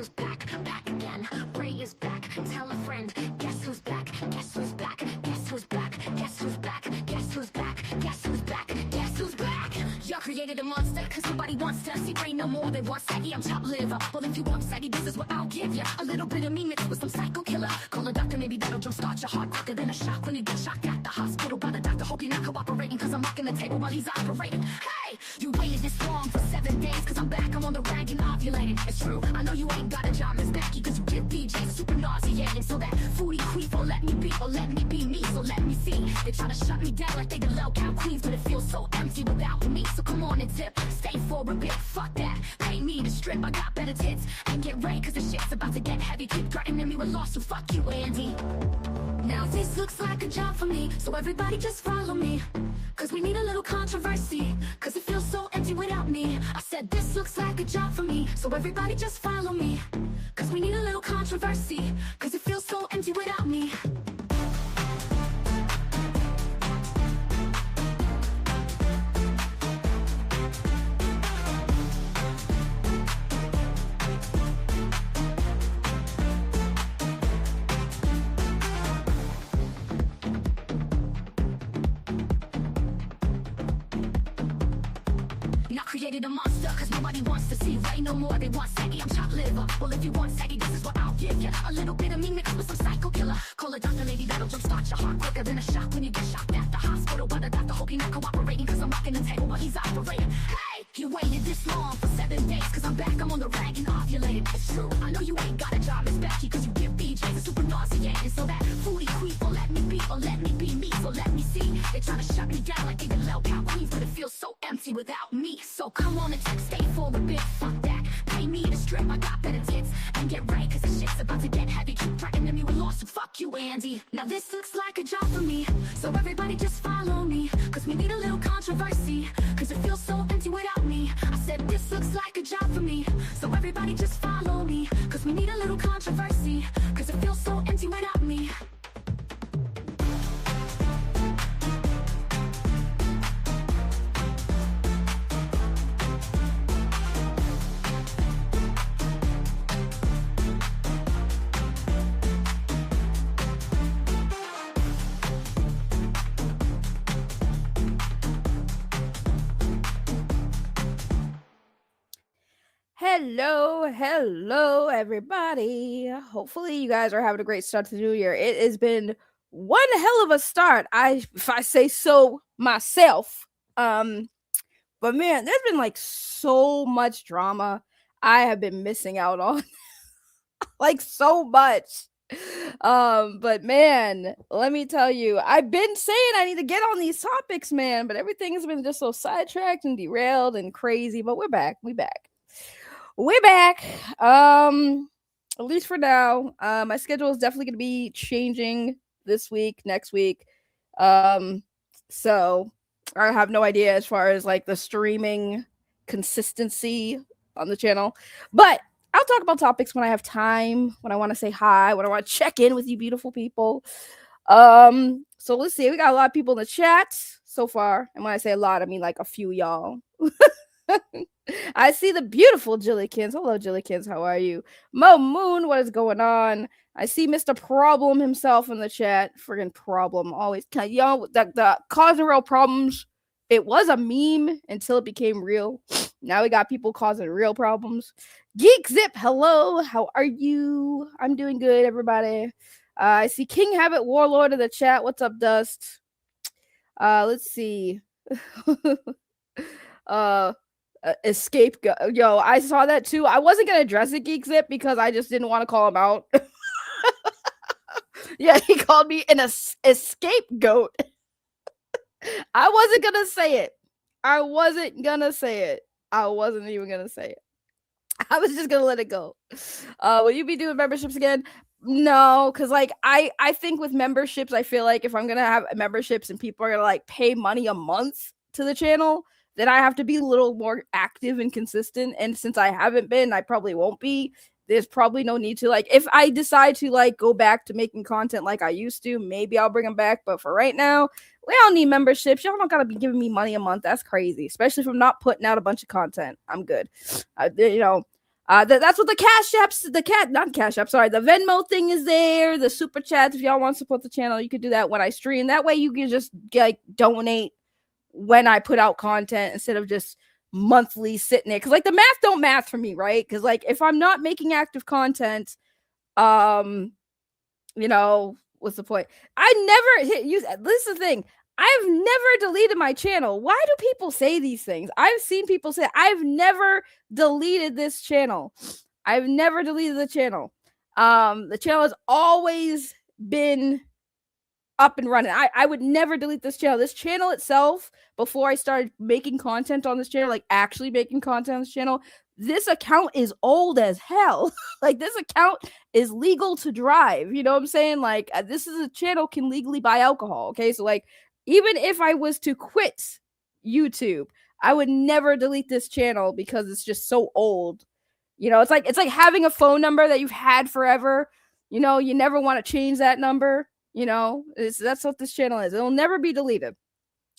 who's back, back again. Ray is back, tell a friend. Guess who's back, guess who's back, guess who's back, guess who's back, guess who's back, guess who's back, guess who's back. Y'all created a monster, cause nobody wants to see Ray no more. They want saggy, I'm top liver. Well, if you want saggy, this is what I'll give you. A little bit of me mixed with some psycho killer. Call a doctor, maybe that'll jumpstart your heart quicker than a shock when you get shocked at the hospital by the doctor. Hope you're not cooperating, cause I'm rocking the table while he's operating. Hey, you waited this long for 7 days, cause I'm back, I'm on the rag and ovulating. It's true, I know you ain't got a job, Miss Becky, cause you give DJs super nauseating. So that foodie queef won't let me be, or let me be me, so let me see. They try to shut me down like they the low cow queens, but it feels so empty without me. So come on and tip, stay for a bit, fuck that. Pay me to strip, I got better tits. And get ready, cause the shit's about to get heavy. Keep threatening me with loss, so fuck you, Andy. Now this looks like a job for me, so everybody just follow me. Cause we need a little controversy, cause it feels so empty without me. I said this looks like a job for me, so everybody just follow me. Cause we need a little controversy, cause it feels so empty without me. Not created a monster, cause nobody wants to see Ray no more. They want saggy, I'm chopped liver. Well, if you want saggy, this is what I'll give you. A little bit of me mixed with some psycho killer. Call a doctor, maybe that'll jumpstart your heart quicker than a shock when you get shocked at the hospital by the doctor. Hope you're not cooperating, cause I'm rocking the table while he's operating. Hey, you waited this long for 7 days, cause I'm back, I'm on the rag and ovulating. It's true, I know you ain't got a job, Miss Becky, cause you give DJs a super nauseating. So that foodie queef won't let me be, or let me be me, so let me see. They try to shut me down like they the low cow queens, but it feels so empty without me. So come on and stay for a bit, fuck that. Pay me to strip, I got better tits. And get right, cause the shit's about to get heavy. Keep threatening me with loss, so fuck you, Andy. Now this looks like a job for me, so everybody just follow me. Cause we need a little controversy, cause it feels so empty without me. I said this looks like a job for me, so everybody just follow me. Cause we need a little controversy, cause it feels so empty without me. Hello, everybody. Hopefully, you guys are having a great start to the new year. It has been one hell of a start, if I say so myself. But man, there's been like so much drama I have been missing out on, like so much. But man, let me tell you, I've been saying I need to get on these topics, man, but everything has been just so sidetracked and derailed and crazy. But we're back. We're back. At least for now. My schedule is definitely going to be changing this week, next week. So I have no idea as far as like the streaming consistency on the channel, but I'll talk about topics when I have time, when I want to say hi, when I want to check in with you beautiful people. So let's see. We got a lot of people in the chat so far. And when I say a lot, I mean like a few y'all. I see the beautiful Jillykins. Hello, Jillykins. How are you? Mo Moon, what is going on? I see Mr. Problem himself in the chat. Friggin' Problem. Always. The causing real problems. It was a meme until it became real. Now we got people causing real problems. Geek Zip, hello. How are you? I'm doing good, everybody. I see King Habit Warlord in the chat. What's up, Dust? Let's see. Escape yo, I saw that too. I wasn't gonna address it, Geek Zip, because I just didn't want to call him out. Yeah, he called me an escape goat. I wasn't gonna say it. I wasn't even gonna say it. I was just gonna let it go. Will you be doing memberships again? No, because like I think with memberships, I feel like if I'm gonna have memberships and people are gonna like pay money a month to the channel, then I have to be a little more active and consistent. And since I haven't been, I probably won't be. There's probably no need to, like, if I decide to like go back to making content like I used to, maybe I'll bring them back. But for right now, we don't need memberships. Y'all don't gotta be giving me money a month. That's crazy, especially if I'm not putting out a bunch of content. I'm good. That's what the the Venmo thing is there. The super chats, if y'all want to support the channel, you could do that when I stream. That way you can just like donate when I put out content instead of just monthly sitting there. Because like the math don't math for me, right? Because like if I'm not making active content, you know, what's the point? I never hit use. This is the thing. I've never deleted my channel. Why do people say these things? I've seen people say I've never deleted this channel. I've never deleted the channel. The channel has always been up and running. I would never delete this channel. This channel itself, before I started making content on this channel, like actually making content on this channel, this account is old as hell. Like this account is legal to drive. You know what I'm saying? Like this is a channel can legally buy alcohol. Okay, so like even if I was to quit YouTube, I would never delete this channel because it's just so old. You know, it's like having a phone number that you've had forever. You know, you never want to change that number. You know, that's what this channel is. It'll never be deleted.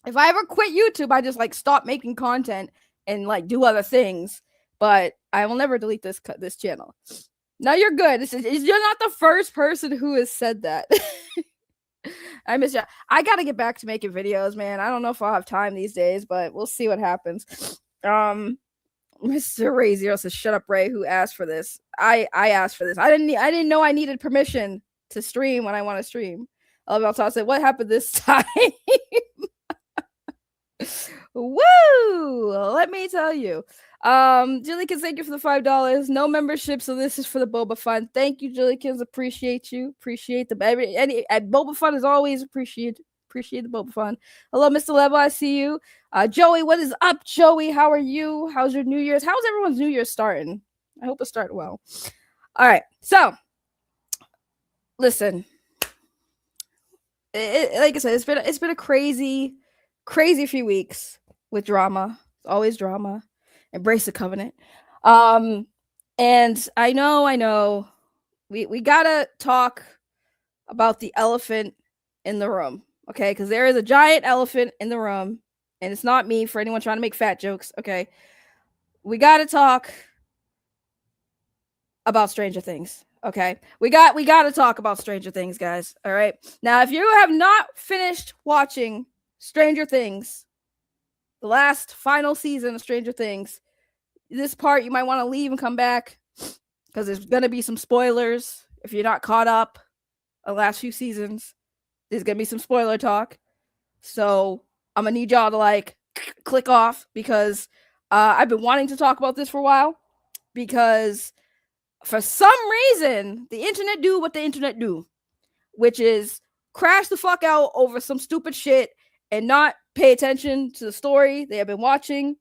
If I ever quit YouTube, I just like stop making content and like do other things. But I will never delete this channel. No, you're good. You're not the first person who has said that. I miss you. I gotta get back to making videos, man. I don't know if I'll have time these days, but we'll see what happens. Mr. Ray Zero says, "Shut up, Ray." Who asked for this? I asked for this. I didn't know I needed permission to stream when I want to stream. I'll say, "What happened this time?" Woo! Let me tell you. Jillykins, thank you for the $5. No membership, so this is for the Boba Fun. Thank you, Jillykins. Appreciate you. Appreciate the Boba Fun is always appreciate the Boba Fun. Hello, Mr. Level. I see you. Joey, what is up, Joey? How are you? How's your New Year's? How's everyone's New Year's starting? I hope it started well. All right, so listen. Like I said, it's been a crazy few weeks with drama. It's always drama. Embrace the covenant. And I know we gotta talk about the elephant in the room, okay? Because there is a giant elephant in the room, and it's not me for anyone trying to make fat jokes, okay? We gotta talk about Stranger Things, okay? We gotta talk about Stranger Things, guys. All right. Now, if you have not finished watching Stranger Things, the last final season of Stranger Things, this part you might want to leave and come back because there's gonna be some spoilers. If you're not caught up the last few seasons, there's gonna be some spoiler talk. So I'm gonna need y'all to like click off because I've been wanting to talk about this for a while because for some reason the internet do what the internet do, which is crash the fuck out over some stupid shit and not pay attention to the story they have been watching.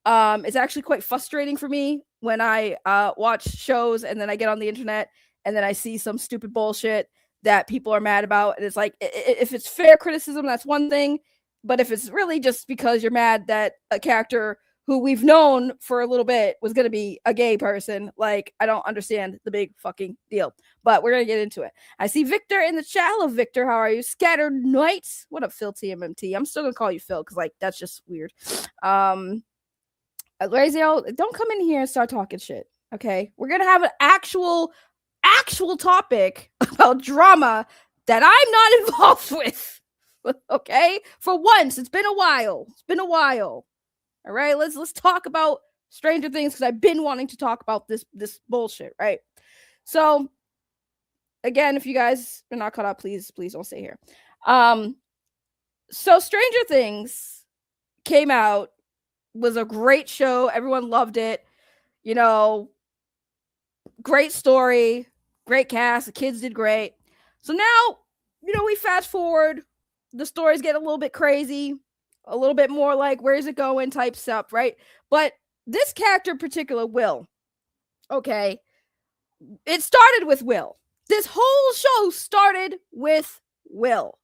It's actually quite frustrating for me when I watch shows and then I get on the internet and then I see some stupid bullshit that people are mad about. And it's like, if it's fair criticism, that's one thing. But if it's really just because you're mad that a character who we've known for a little bit was going to be a gay person, like, I don't understand the big fucking deal. But we're going to get into it. I see Victor in the chat. Hello, Victor. How are you? Scattered Knights. What up, Phil TMMT? I'm still going to call you Phil because, like, that's just weird. Razio, don't come in here and start talking shit, okay? We're going to have an actual topic about drama that I'm not involved with, okay? For once, it's been a while. All right, let's talk about Stranger Things because I've been wanting to talk about this bullshit, right? So, again, if you guys are not caught up, please don't stay here. So Stranger Things came out, was a great show. Everyone loved it. You know, great story, great cast. The kids did great. So now, you know, we fast forward. The stories get a little bit crazy. A little bit more like, where's it going type stuff, right? But this character in particular, Will, okay, it started with Will. This whole show started with Will.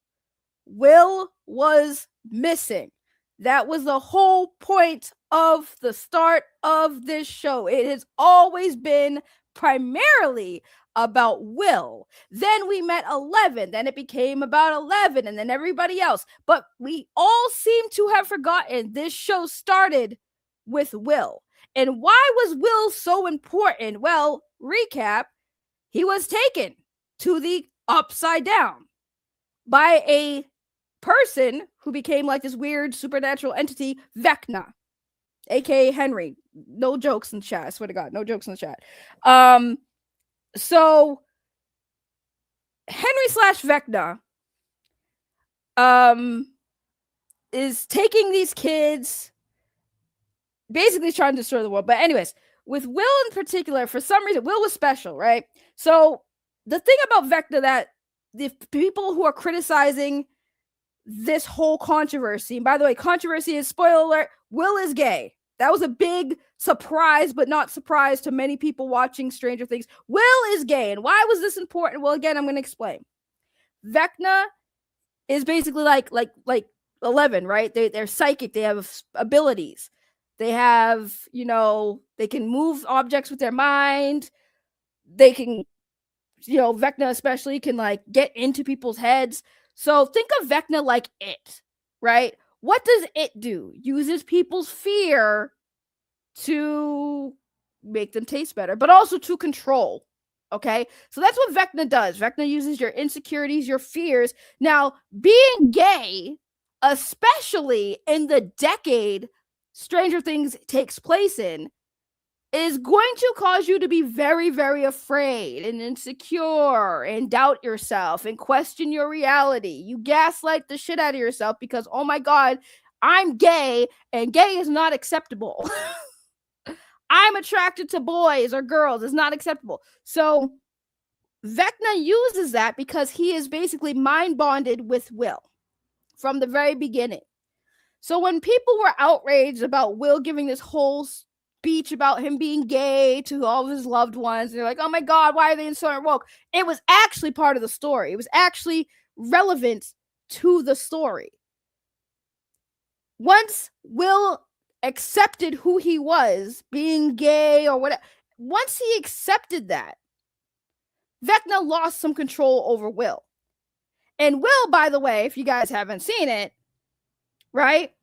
Will was missing. That was the whole point of the start of this show. It has always been primarily about Will. Then we met 11. Then it became about 11 and then everybody else. But we all seem to have forgotten this show started with Will. And why was Will so important? Well, recap, he was taken to the upside down by a person who became like this weird supernatural entity, Vecna, aka Henry. No jokes in the chat. I swear to God, no jokes in the chat. So Henry / Vecna is taking these kids, basically trying to destroy the world. But anyways, with Will in particular, for some reason, Will was special, right? So the thing about Vecna that the people who are criticizing this whole controversy, and by the way, controversy is, spoiler alert, Will is gay. That was a big surprise, but not surprise to many people watching Stranger Things. Will is gay. And why was this important? Well, again, I'm going to explain. Vecna is basically like 11, right? They're psychic. They have abilities. They have, they can move objects with their mind. They can, Vecna especially can like get into people's heads. So think of Vecna like it, right? What does it do? Uses people's fear to make them taste better, but also to control. Okay, so that's what Vecna does. Vecna uses your insecurities, your fears. Now, being gay, especially in the decade Stranger Things takes place in, is going to cause you to be very, very afraid and insecure and doubt yourself and question your reality. You gaslight the shit out of yourself because, oh my God, I'm gay and gay is not acceptable. I'm attracted to boys or girls. It's not acceptable. So Vecna uses that because he is basically mind bonded with Will from the very beginning. So when people were outraged about Will giving this whole speech about him being gay to all of his loved ones, they're like, oh my God, why are they so woke? It was actually part of the story. It was actually relevant to the story. Once Will accepted who he was, being gay or whatever, once he accepted that, Vecna lost some control over Will. And Will, by the way, if you guys haven't seen it, right?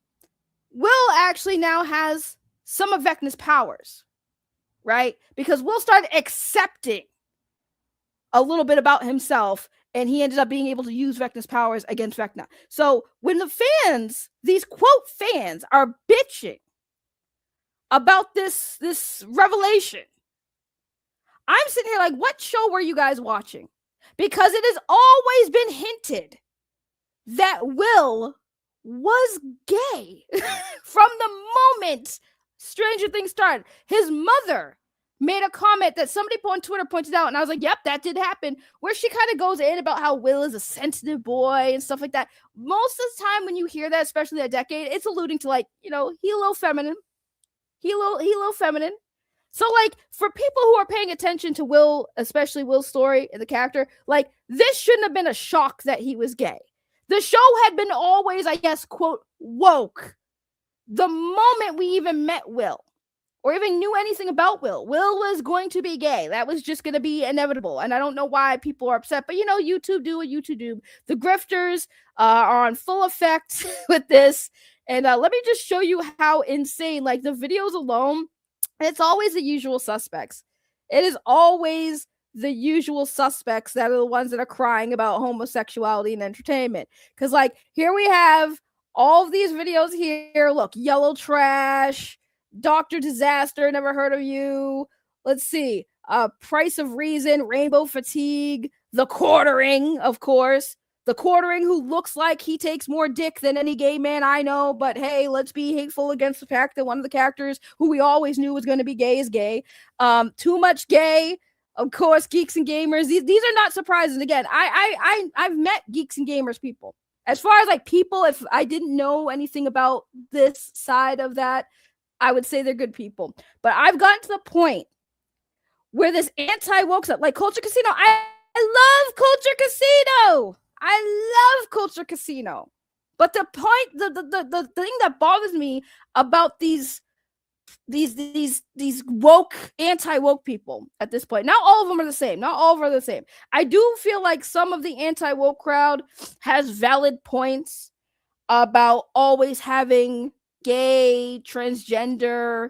Will actually now has some of Vecna's powers, right? Because Will started accepting a little bit about himself, and he ended up being able to use Vecna's powers against Vecna. So when the fans, these quote fans, are bitching about this revelation, I'm sitting here like, what show were you guys watching? Because it has always been hinted that Will was gay from the moment Stranger Things started. His mother made a comment that somebody on Twitter pointed out, and I was like, yep, that did happen, where she kind of goes in about how Will is a sensitive boy and stuff like that. Most of the time when you hear that, especially that decade, it's alluding to like, he a little feminine. He a little feminine. So, like, for people who are paying attention to Will, especially Will's story and the character, like, this shouldn't have been a shock that he was gay. The show had been always, I guess, quote, woke the moment we even met Will or even knew anything about Will. Will was going to be gay. That was just going to be inevitable. And I don't know why people are upset, but, YouTube do what YouTube do. The grifters are on full effect with this. And let me just show you how insane, like, the videos alone. It's always the usual suspects. It is always the usual suspects that are the ones that are crying about homosexuality and entertainment. Because, like, here we have all of these videos here. Look, Yellow Trash, Dr. Disaster, Never Heard of You. Let's see. Price of Reason, Rainbow Fatigue, The Quartering, of course. The Quartering, who looks like he takes more dick than any gay man I know, but hey, let's be hateful against the fact that one of the characters who we always knew was going to be gay is gay. Too Much Gay, of course, Geeks and Gamers. These are not surprising. Again, I've met Geeks and Gamers people. As far as like people, if I didn't know anything about this side of that, I would say they're good people. But I've gotten to the point where this anti-woke stuff, like Culture Casino, I love Culture Casino. I love Culture Casino. But the point, the thing that bothers me about these woke, anti-woke people at this point, not all of them are the same. Not all of them are the same. I do feel like some of the anti-woke crowd has valid points about always having gay, transgender,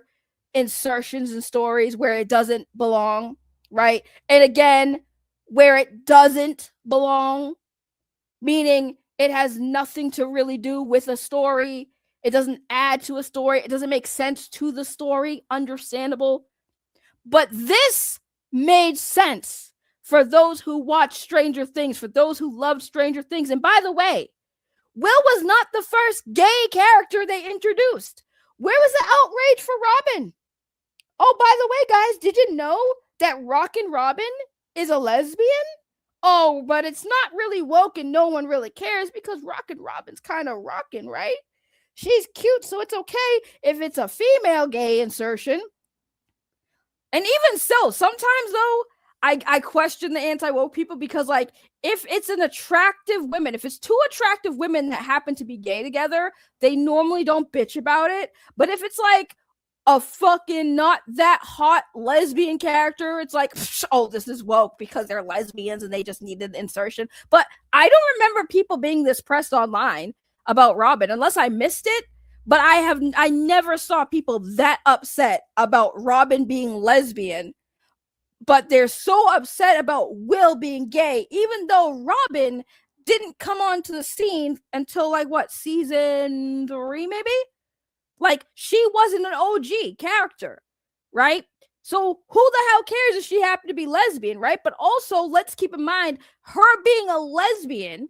insertions and stories where it doesn't belong, right? And again, where it doesn't belong, meaning it has nothing to really do with a story. It doesn't add to a story. It doesn't make sense to the story. Understandable. But this made sense for those who watch Stranger Things, for those who loved Stranger Things. And by the way, Will was not the first gay character they introduced. Where was the outrage for Robin? Oh, by the way, guys, did you know that Rockin' Robin is a lesbian? Oh, but it's not really woke and no one really cares because Rockin' Robin's kind of rockin', right? She's cute, so it's okay if it's a female gay insertion. And even so, sometimes though, I question the anti-woke people because, like, if it's an attractive women, if it's two attractive women that happen to be gay together, they normally don't bitch about it. But if it's like a fucking not that hot lesbian character, it's like, oh, this is woke because they're lesbians and they just needed insertion. But I don't remember people being this pressed online about Robin, unless I missed it. But I never saw people that upset about Robin being lesbian, but they're so upset about Will being gay, even though Robin didn't come onto the scene until like what, season 3 maybe? Like, she wasn't an OG character, right? So who the hell cares if she happened to be lesbian, right? But also, let's keep in mind, her being a lesbian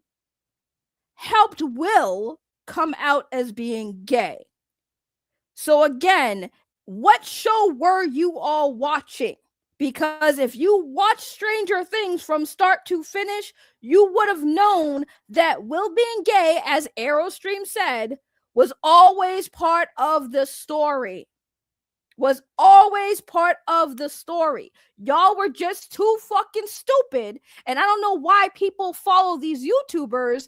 helped Will come out as being gay. So again, what show were you all watching? Because if you watch Stranger Things from start to finish, you would have known that Will being gay, as Aerostream said, was always part of the story. Was always part of the story. Y'all were just too fucking stupid. And I don't know why people follow these YouTubers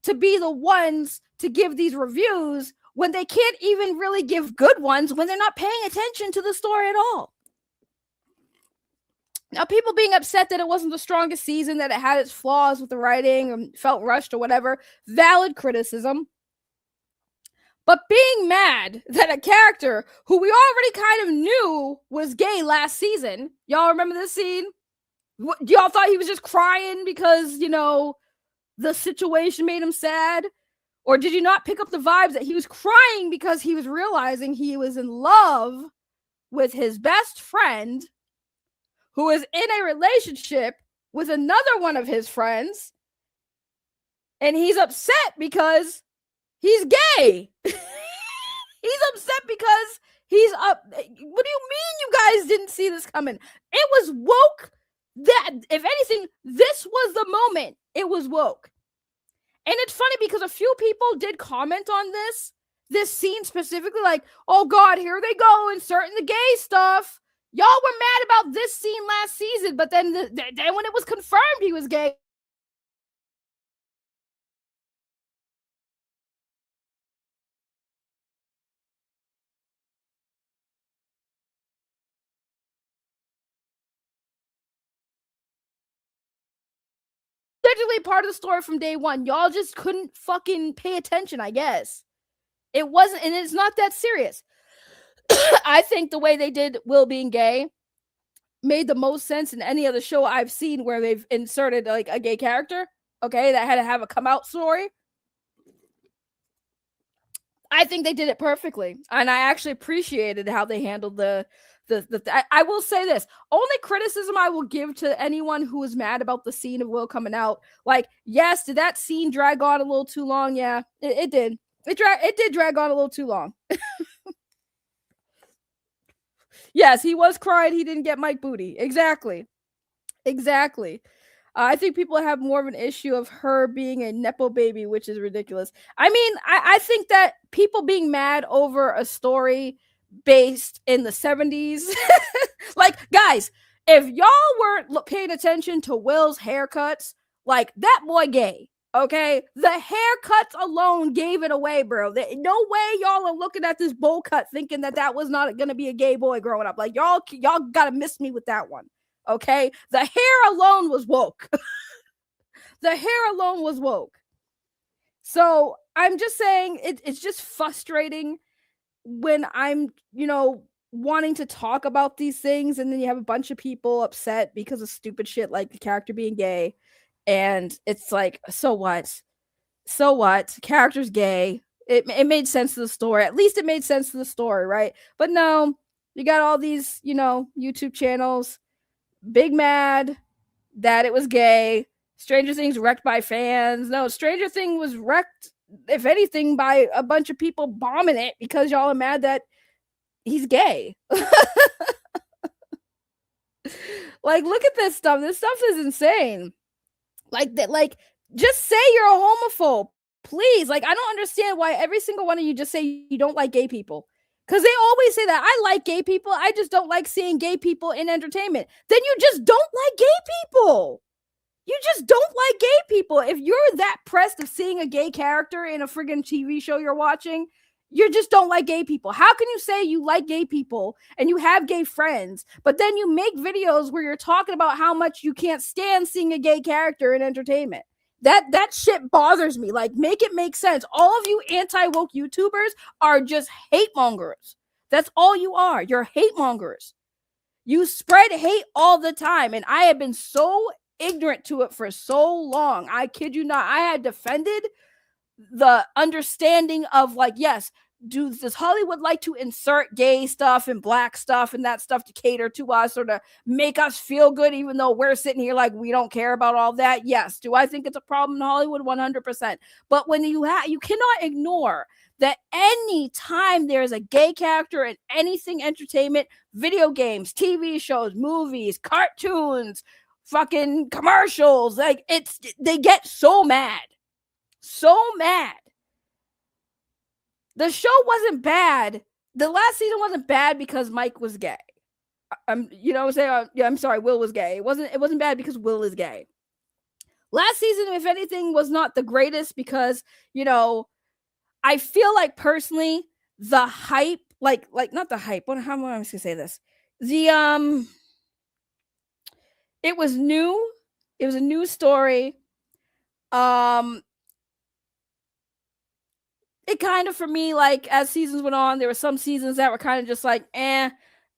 to be the ones to give these reviews when they can't even really give good ones when they're not paying attention to the story at all. Now, people being upset that it wasn't the strongest season, that it had its flaws with the writing or felt rushed or whatever, valid criticism. But being mad that a character who we already kind of knew was gay last season, y'all remember this scene? Y'all thought he was just crying because, you know, the situation made him sad? Or did you not pick up the vibes that he was crying because he was realizing he was in love with his best friend who is in a relationship with another one of his friends, and he's upset because he's gay? He's upset because he's up. What do you mean you guys didn't see this coming? It was woke. That, if anything, this was the moment it was woke. And it's funny because a few people did comment on this scene specifically, like, oh God, here they go, inserting the gay stuff. Y'all were mad about this scene last season, but then then when it was confirmed he was gay, literally part of the story from day one. Y'all just couldn't fucking pay attention, I guess. It wasn't, and it's not that serious. I think the way they did Will being gay made the most sense in any other show I've seen where they've inserted like a gay character, okay, that had to have a come out story. I think they did it perfectly, and I actually appreciated how they handled I will say this. Only criticism I will give to anyone who is mad about the scene of Will coming out, like, yes, did that scene drag on a little too long? Yeah, it did. It did drag on a little too long. Yes, he was crying he didn't get Mike Booty. Exactly. I think people have more of an issue of her being a Nepo baby, which is ridiculous. I mean, I think that people being mad over a story based in the 70s, like, guys, if y'all weren't paying attention to Will's haircuts, like, that boy gay. Okay, the haircuts alone gave it away, bro. No way y'all are looking at this bowl cut thinking that was not gonna be a gay boy growing up. Like, y'all gotta miss me with that one. Okay, the hair alone was woke. The hair alone was woke. So I'm just saying it's just frustrating when I'm, wanting to talk about these things, and then you have a bunch of people upset because of stupid shit like the character being gay, and it's like, so what? So what? Character's gay. It made sense to the story. At least it made sense to the story, right? But no, you got all these, YouTube channels, big mad that it was gay. Stranger Things wrecked by fans. No, Stranger Things was wrecked, if anything, by a bunch of people bombing it because y'all are mad that he's gay. Like, look at this stuff. This stuff is insane. Like that, like, just say you're a homophobe, please. Like, I don't understand why every single one of you just say you don't like gay people. Because they always say that I like gay people. I just don't like seeing gay people in entertainment. Then you just don't like gay people. You just don't like gay people. If you're that pressed of seeing a gay character in a friggin' TV show you're watching, you just don't like gay people. How can you say you like gay people and you have gay friends, but then you make videos where you're talking about how much you can't stand seeing a gay character in entertainment? That shit bothers me. Like, make it make sense. All of you anti-woke YouTubers are just hate mongers. That's all you are. You're hate mongers. You spread hate all the time, and I have been so ignorant to it for so long. I kid you not. I had defended the understanding of, like, yes, does Hollywood like to insert gay stuff and black stuff and that stuff to cater to us or to make us feel good, even though we're sitting here like we don't care about all that? Yes. Do I think it's a problem in Hollywood? 100%. But when you cannot ignore that any time there's a gay character in anything entertainment, video games, TV shows, movies, cartoons, fucking commercials, like, they get so mad. So mad. The show wasn't bad. The last season wasn't bad because Mike was gay. I'm sorry, Will was gay. It wasn't bad because Will is gay. Last season, if anything, was not the greatest because, I feel like personally the hype, like not the hype. How am I going to say this? It was new. It was a new story. It kind of, for me, like, as seasons went on, there were some seasons that were kind of just like,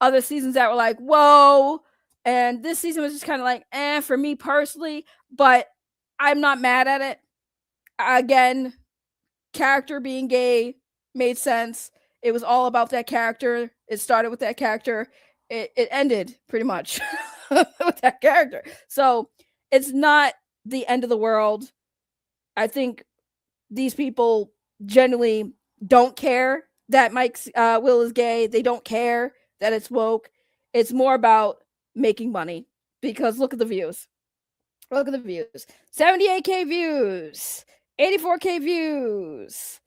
other seasons that were like, whoa. And this season was just kind of like, for me personally, but I'm not mad at it. Again, character being gay made sense. It was all about that character. It started with that character. It ended pretty much with that character. So it's not the end of the world. I think these people generally don't care that Will is gay. They don't care that it's woke. It's more about making money, because look at the views. Look at the views. 78K views, 84K views,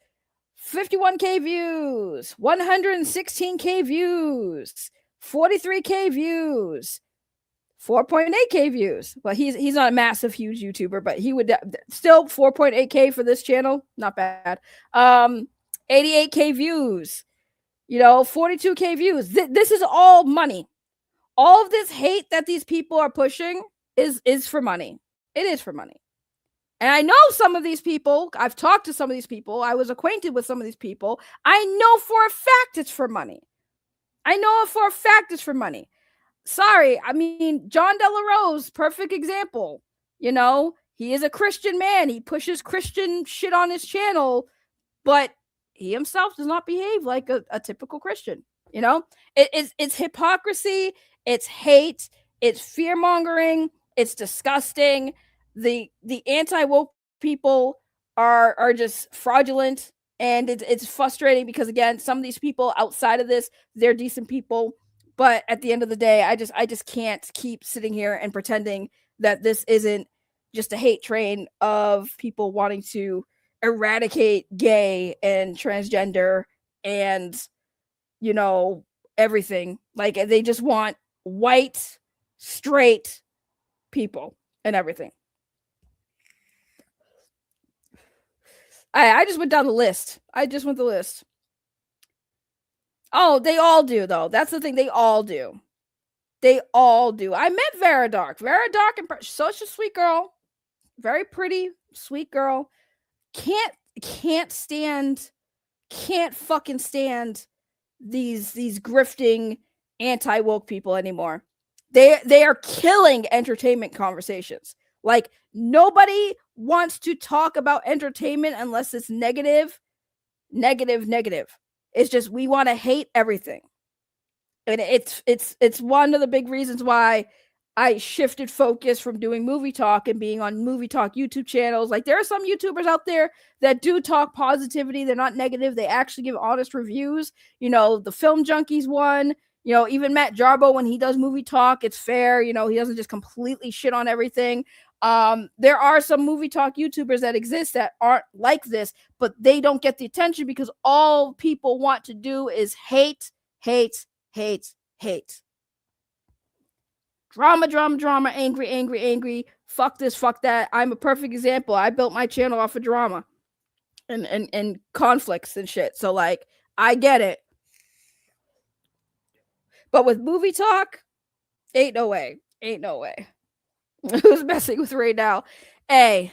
51K views, 116K views, 43K views, 4.8K views. Well, he's not a massive, huge YouTuber, but he would still 4.8K for this channel. Not bad. 88K views. 42K views. This is all money. All of this hate that these people are pushing is for money. It is for money. And I know some of these people. I've talked to some of these people. I was acquainted with some of these people. I know for a fact it's for money. Sorry, I mean, John De La Rose, perfect example. He is a Christian man. He pushes Christian shit on his channel, but he himself does not behave like a typical Christian. It's hypocrisy, it's hate, it's fear mongering, it's disgusting. The anti-woke people are just fraudulent, and it's frustrating because, again, some of these people outside of this, they're decent people. But at the end of the day, I just can't keep sitting here and pretending that this isn't just a hate train of people wanting to eradicate gay and transgender and, everything. Like, they just want white, straight people and everything. I just went down the list. The list. Oh, they all do, though. That's the thing. They all do. I met Veridark. Veridark, such a sweet girl. Very pretty, sweet girl. Can't fucking stand these grifting anti-woke people anymore. They are killing entertainment conversations. Like, nobody wants to talk about entertainment unless it's negative. It's just, we want to hate everything. And it's one of the big reasons why I shifted focus from doing movie talk and being on movie talk YouTube channels. Like, there are some YouTubers out there that do talk positivity. They're not negative. They actually give honest reviews. You know, the Film Junkies one, you know, even Matt Jarbo, when he does movie talk, it's fair. You know, he doesn't just completely shit on everything. There are some movie talk YouTubers that exist that aren't like this, but they don't get the attention because all people want to do is hate. Drama, angry. Fuck this, fuck that. I'm a perfect example. I built my channel off of drama and conflicts and shit. So, like, I get it. But with movie talk, ain't no way. Who's messing with right now? Hey,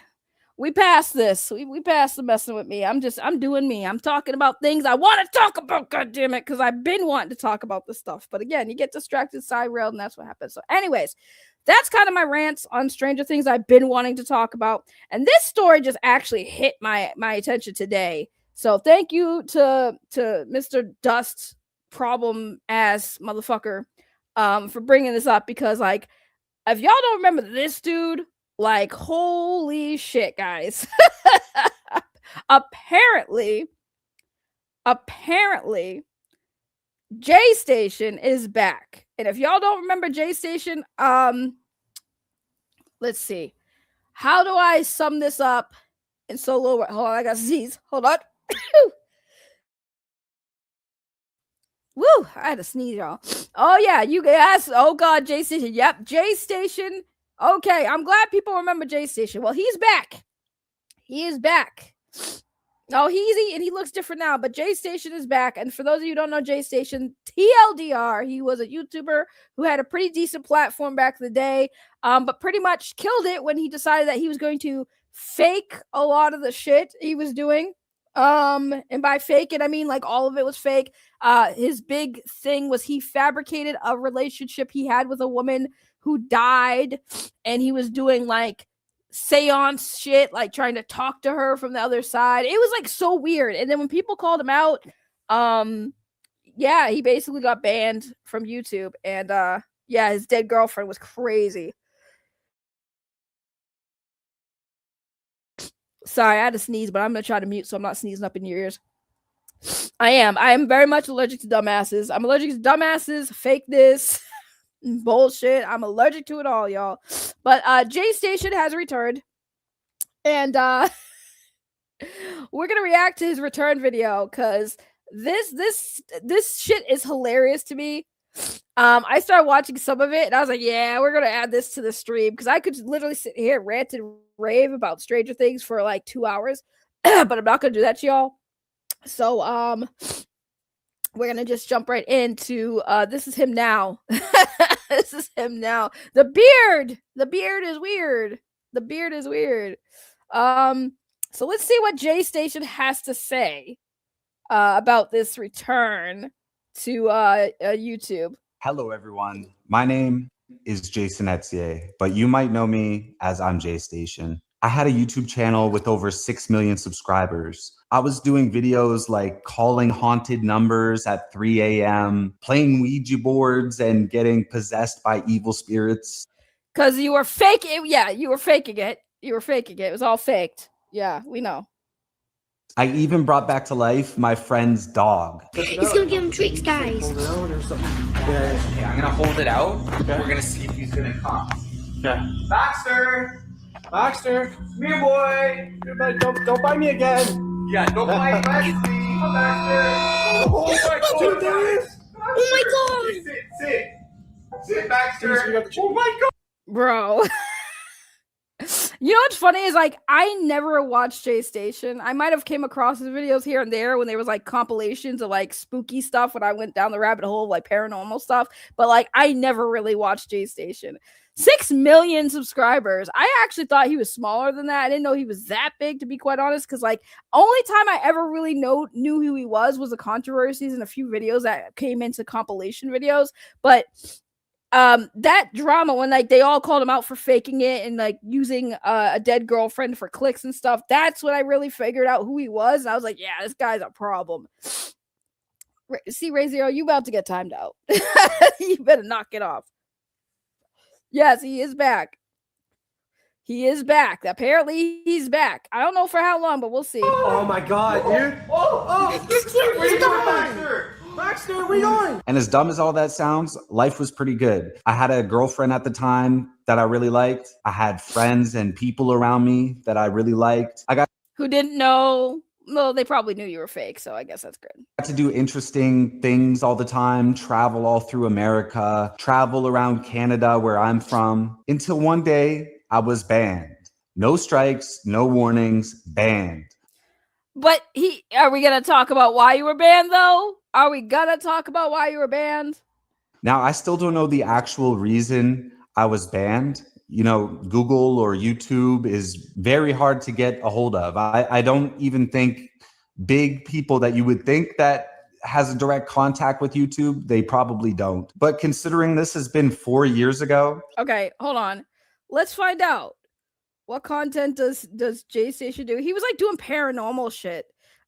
we passed this. We passed the messing with me. I'm doing me. I'm talking about things I want to talk about, goddammit, because I've been wanting to talk about this stuff. But again, you get distracted, side railed, and that's what happens. So anyways, that's kind of my rants on Stranger Things I've been wanting to talk about. And this story just actually hit my attention today. So thank you to Mr. Dust problem ass motherfucker for bringing this up, because, like, if y'all don't remember this dude, like, holy shit, guys. apparently J Station is back. And if y'all don't remember J Station, let's see. How do I sum this up in so low? Hold on, I got Z's. Hold on. Woo, I had to sneeze, y'all. Oh, yeah, you guys. Oh, God, J Station. Yep, J Station. Okay, I'm glad people remember J Station. Well, he's back. He is back. Oh, he looks different now, but J Station is back. And for those of you who don't know J Station, TLDR, he was a YouTuber who had a pretty decent platform back in the day, but pretty much killed it when he decided that he was going to fake a lot of the shit he was doing. And by fake it, I mean, like, all of it was fake. His big thing was he fabricated a relationship he had with a woman who died, and he was doing, like, seance shit, like trying to talk to her from the other side. It was, like, so weird. And then when people called him out, yeah, he basically got banned from YouTube. And yeah, his dead girlfriend was crazy. Sorry, I had to sneeze, but I'm gonna try to mute so I'm not sneezing up in your ears. I am very much allergic to dumbasses. I'm allergic to dumbasses, fake this, bullshit. I'm allergic to it all, y'all. But J Station has returned, and we're gonna react to his return video because this shit is hilarious to me. I started watching some of it and I was like, yeah, we're gonna add this to the stream, because I could literally sit here and rant and rave about Stranger Things for like 2 hours, but I'm not gonna do that to y'all. So we're gonna just jump right into this is him now. This is him now. The beard is weird. So let's see what J Station has to say about this return to YouTube. Hello, everyone. My name is Jason Etier, but you might know me as I'm J Station. I had a YouTube channel with over 6 million subscribers. I was doing videos like calling haunted numbers at 3 a.m., playing Ouija boards, and getting possessed by evil spirits. Because you were faking it. Yeah, you were faking it. It was all faked. Yeah, we know. I even brought back to life my friend's dog. He's gonna give him treats, guys. Okay, I'm gonna hold it out. Okay. We're gonna see if he's gonna come. Okay. Baxter! Come here, boy! Don't bite me again! Yeah, don't bite Baxter! Oh my God! There is! Oh my God! Sit, Baxter! Oh my God! Bro. You know what's funny is like I never watched Jay Station. I might have came across his videos here and there when there was like compilations of like spooky stuff when I went down the rabbit hole of like paranormal stuff. But like I never really watched Jay Station. 6 million subscribers. I actually thought he was smaller than that. I didn't know he was that big, to be quite honest. Because like only time I ever really knew who he was the controversies and a few videos that came into compilation videos. But that drama when like they all called him out for faking it and like using a dead girlfriend for clicks and stuff, that's when I really figured out who he was, and I was like, yeah, this guy's a problem. See, Ray Zero, you about to get timed out. You better knock it off. Yes, he is back. He is back. Apparently he's back. I don't know for how long, but we'll see. Oh my god, dude. Where you going, Baxter? Baxter, where you going? And as dumb as all that sounds, life was pretty good. I had a girlfriend at the time that I really liked. I had friends and people around me that I really liked. I got who didn't know. Well, they probably knew you were fake, so I guess that's good. to do interesting things all the time, travel all through America, travel around Canada where I'm from, until one day I was banned. No strikes, no warnings, banned. But are we going to talk about why you were banned, though? Are we going to talk about why you were banned? Now, I still don't know the actual reason I was banned. You know, Google or YouTube is very hard to get a hold of. I don't even think big people that you would think that has a direct contact with YouTube, they probably don't. But considering this has been 4 years ago. Okay, hold on. Let's find out. What content does Jay Station do? He was like doing paranormal shit.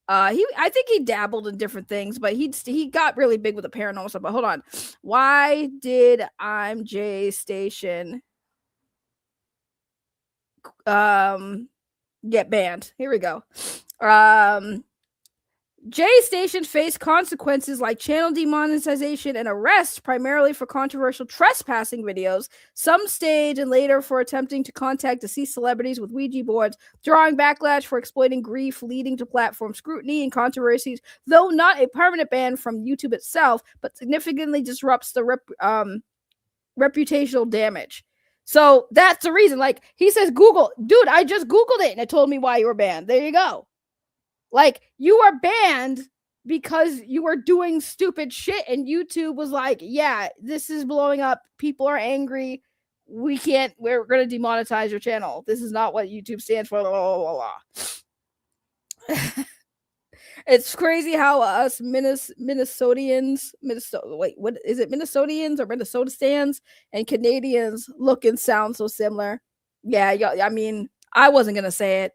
I think he dabbled in different things, but he got really big with the paranormal stuff. But hold on. Why did I'm Jay Station get banned? Here we go. Jay Station faced consequences like channel demonetization and arrest, primarily for controversial trespassing videos, some stage and later for attempting to contact deceased celebrities with Ouija boards, drawing backlash for exploiting grief, leading to platform scrutiny and controversies, though not a permanent ban from YouTube itself, but significantly disrupts the reputational damage. So that's the reason. Like, he says, Google, dude, I just Googled it and it told me why you were banned. There you go. Like, you are banned because you were doing stupid shit, and YouTube was like, yeah, this is blowing up. People are angry. We're going to demonetize your channel. This is not what YouTube stands for. Blah, blah, blah. It's crazy how us Minnesotans, what is it, Minnesotans or Minnesota stands and Canadians look and sound so similar. Yeah, I mean, I wasn't going to say it.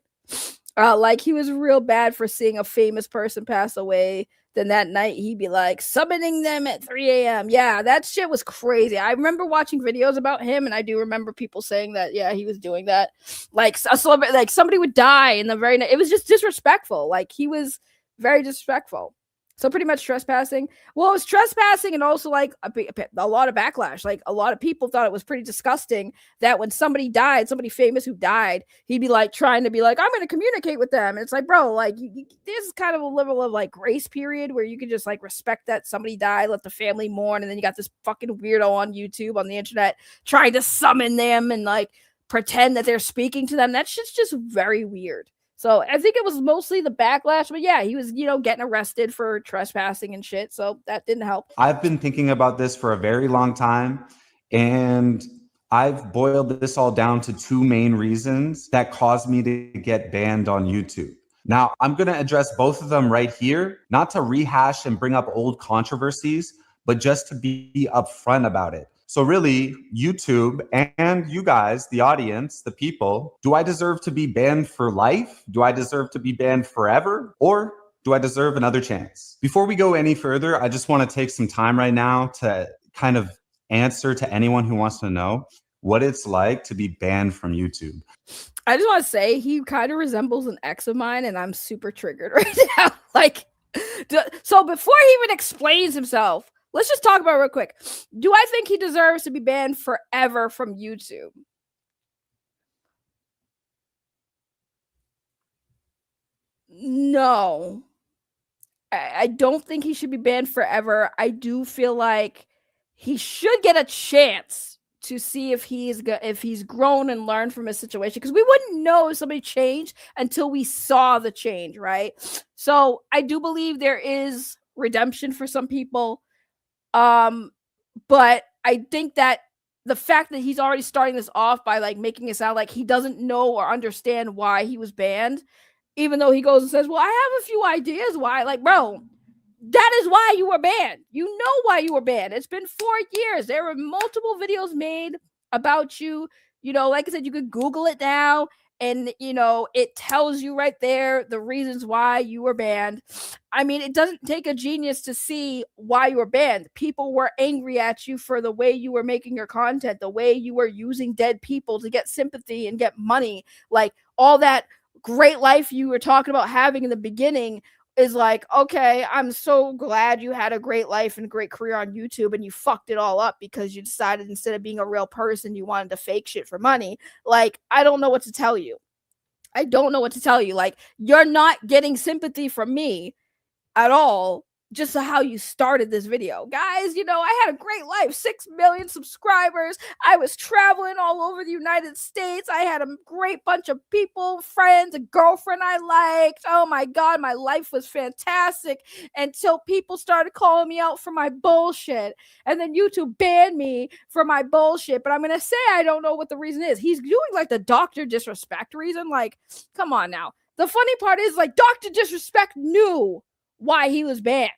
Like, he was real bad for seeing a famous person pass away. Then that night he'd be like summoning them at 3 a.m. Yeah, that shit was crazy. I remember watching videos about him, and I do remember people saying that, yeah, he was doing that. Like, a celebrity, like somebody would die in the very night. It was just disrespectful. Like, he was very disrespectful. So pretty much trespassing. Well, it was trespassing and also like a lot of backlash. Like, a lot of people thought it was pretty disgusting that when somebody died, somebody famous who died, he'd be like trying to be like, I'm going to communicate with them. And it's like, bro, like there's kind of a level of like grace period where you can just like respect that somebody died, let the family mourn. And then you got this fucking weirdo on YouTube, on the internet, trying to summon them and like pretend that they're speaking to them. That shit's just very weird. So I think it was mostly the backlash, but yeah, he was, getting arrested for trespassing and shit. So that didn't help. I've been thinking about this for a very long time, and I've boiled this all down to two main reasons that caused me to get banned on YouTube. Now, I'm going to address both of them right here, not to rehash and bring up old controversies, but just to be upfront about it. So really, YouTube and you guys, the audience, the people, do I deserve to be banned for life? Do I deserve to be banned forever? Or do I deserve another chance? Before we go any further, I just want to take some time right now to kind of answer to anyone who wants to know what it's like to be banned from YouTube. I just want to say he kind of resembles an ex of mine, and I'm super triggered right now. Like, so before he even explains himself, let's just talk about it real quick. Do I think he deserves to be banned forever from YouTube? No. I don't think he should be banned forever. I do feel like he should get a chance to see if he's grown and learned from his situation, because we wouldn't know if somebody changed until we saw the change, right? So I do believe there is redemption for some people, but I think that the fact that he's already starting this off by like making it sound like he doesn't know or understand why he was banned, even though he goes and says, well, I have a few ideas why. Like, bro, that is why you were banned. You know why you were banned. It's been 4 years. There were multiple videos made about you. You know, like I said, you could Google it now, and, you know, it tells you right there the reasons why you were banned. I mean, it doesn't take a genius to see why you were banned. People were angry at you for the way you were making your content, the way you were using dead people to get sympathy and get money. Like, all that great life you were talking about having in the beginning is like, okay, I'm so glad you had a great life and a great career on YouTube, and you fucked it all up because you decided instead of being a real person, you wanted to fake shit for money. Like, I don't know what to tell you. I don't know what to tell you. Like, you're not getting sympathy from me at all, just how you started this video. Guys, you know, I had a great life, 6 million subscribers. I was traveling all over the United States. I had a great bunch of people, friends, a girlfriend I liked. Oh my God, my life was fantastic until people started calling me out for my bullshit. And then YouTube banned me for my bullshit. But I'm going to say I don't know what the reason is. He's doing like the Dr. Disrespect reason. Like, come on now. The funny part is, like, Dr. Disrespect knew why he was banned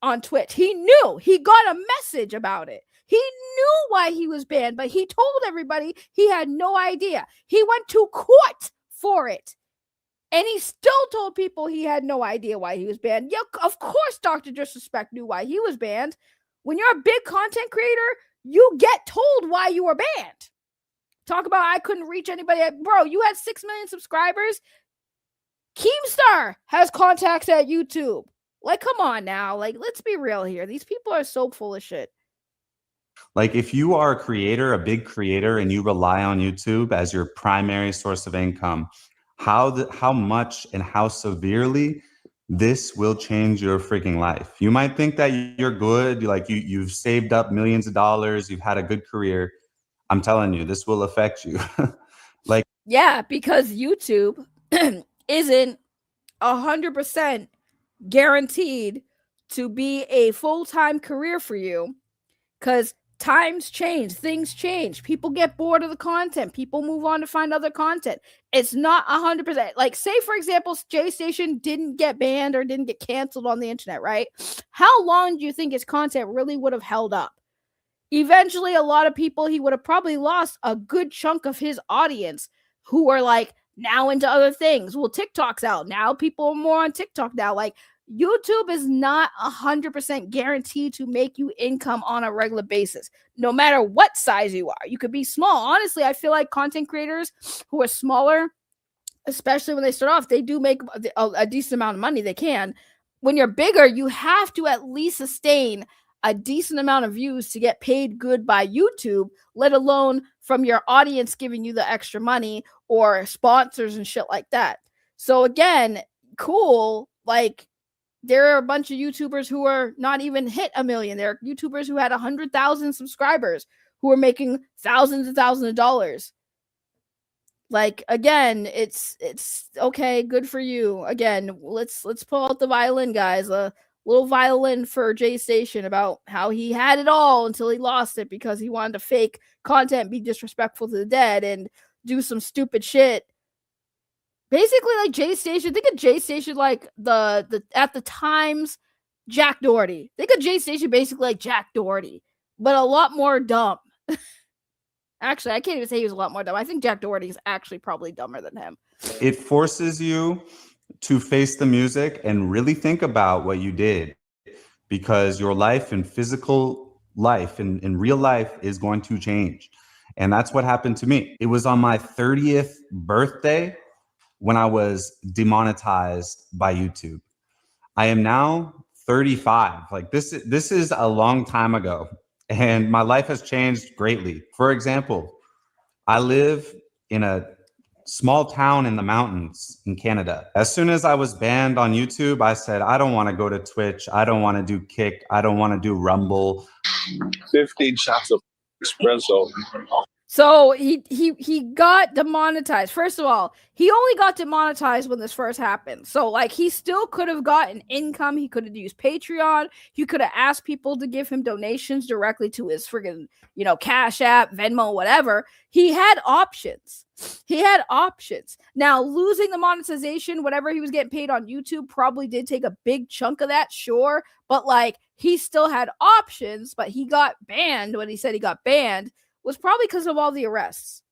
on Twitch. He knew. He got a message about it. He knew why he was banned, but he told everybody he had no idea. He went to court for it, and he still told people he had no idea why he was banned. Yeah, of course Dr. Disrespect knew why he was banned. When you're a big content creator, you get told why you were banned. Talk about I couldn't reach anybody. Bro, you had 6 million subscribers. Keemstar has contacts at YouTube. Like, come on now. Like, let's be real here. These people are so full of shit. Like, if you are a creator, a big creator, and you rely on YouTube as your primary source of income, how much and how severely this will change your freaking life. You might think that you're good, like you've saved up millions of dollars, you've had a good career. I'm telling you, this will affect you. Like, yeah, because YouTube isn't 100% guaranteed to be a full-time career for you, because times change, things change, people get bored of the content, people move on to find other content. It's not 100%. Like, say for example, J Station didn't get banned or didn't get canceled on the internet, right? How long do you think his content really would have held up? Eventually, a lot of people, he would have probably lost a good chunk of his audience who are like now into other things. Well, TikTok's out now, people are more on TikTok now. Like, YouTube is not 100% guaranteed to make you income on a regular basis, no matter what size you are. You could be small. Honestly, I feel like content creators who are smaller, especially when they start off, they do make a decent amount of money. They can. When you're bigger, you have to at least sustain a decent amount of views to get paid good by YouTube, let alone from your audience giving you the extra money or sponsors and shit like that. So again, cool. Like, there are a bunch of YouTubers who are not even hit 1 million. There are YouTubers who had 100,000 subscribers who are making thousands and thousands of dollars. Like, again, it's okay, good for you. Again, let's pull out the violin, guys. A little violin for J Station about how he had it all until he lost it because he wanted to fake content, be disrespectful to the dead, and do some stupid shit. Basically, like J Station, think of J Station like the at the times Jack Doherty. Think of J Station basically like Jack Doherty, but a lot more dumb. Actually, I can't even say he was a lot more dumb. I think Jack Doherty is actually probably dumber than him. it forces you to face the music and really think about what you did, because your life and physical life and in real life is going to change. And that's what happened to me. It was on my 30th birthday when I was demonetized by YouTube. I am now 35. Like, this is a long time ago, and my life has changed greatly. For example, I live in a small town in the mountains in Canada. As soon as I was banned on YouTube, I said, I don't want to go to Twitch. I don't want to do Kick. I don't want to do Rumble. 15 shots of Espresso. So he got demonetized. First of all, he only got demonetized when this first happened. So like he still could have gotten income. He could have used Patreon. He could have asked people to give him donations directly to his friggin', Cash App, Venmo, whatever. He had options. Now losing the monetization, whatever he was getting paid on YouTube, probably did take a big chunk of that, sure. But like he still had options, but he got banned when he said he got banned. Was probably because of all the arrests.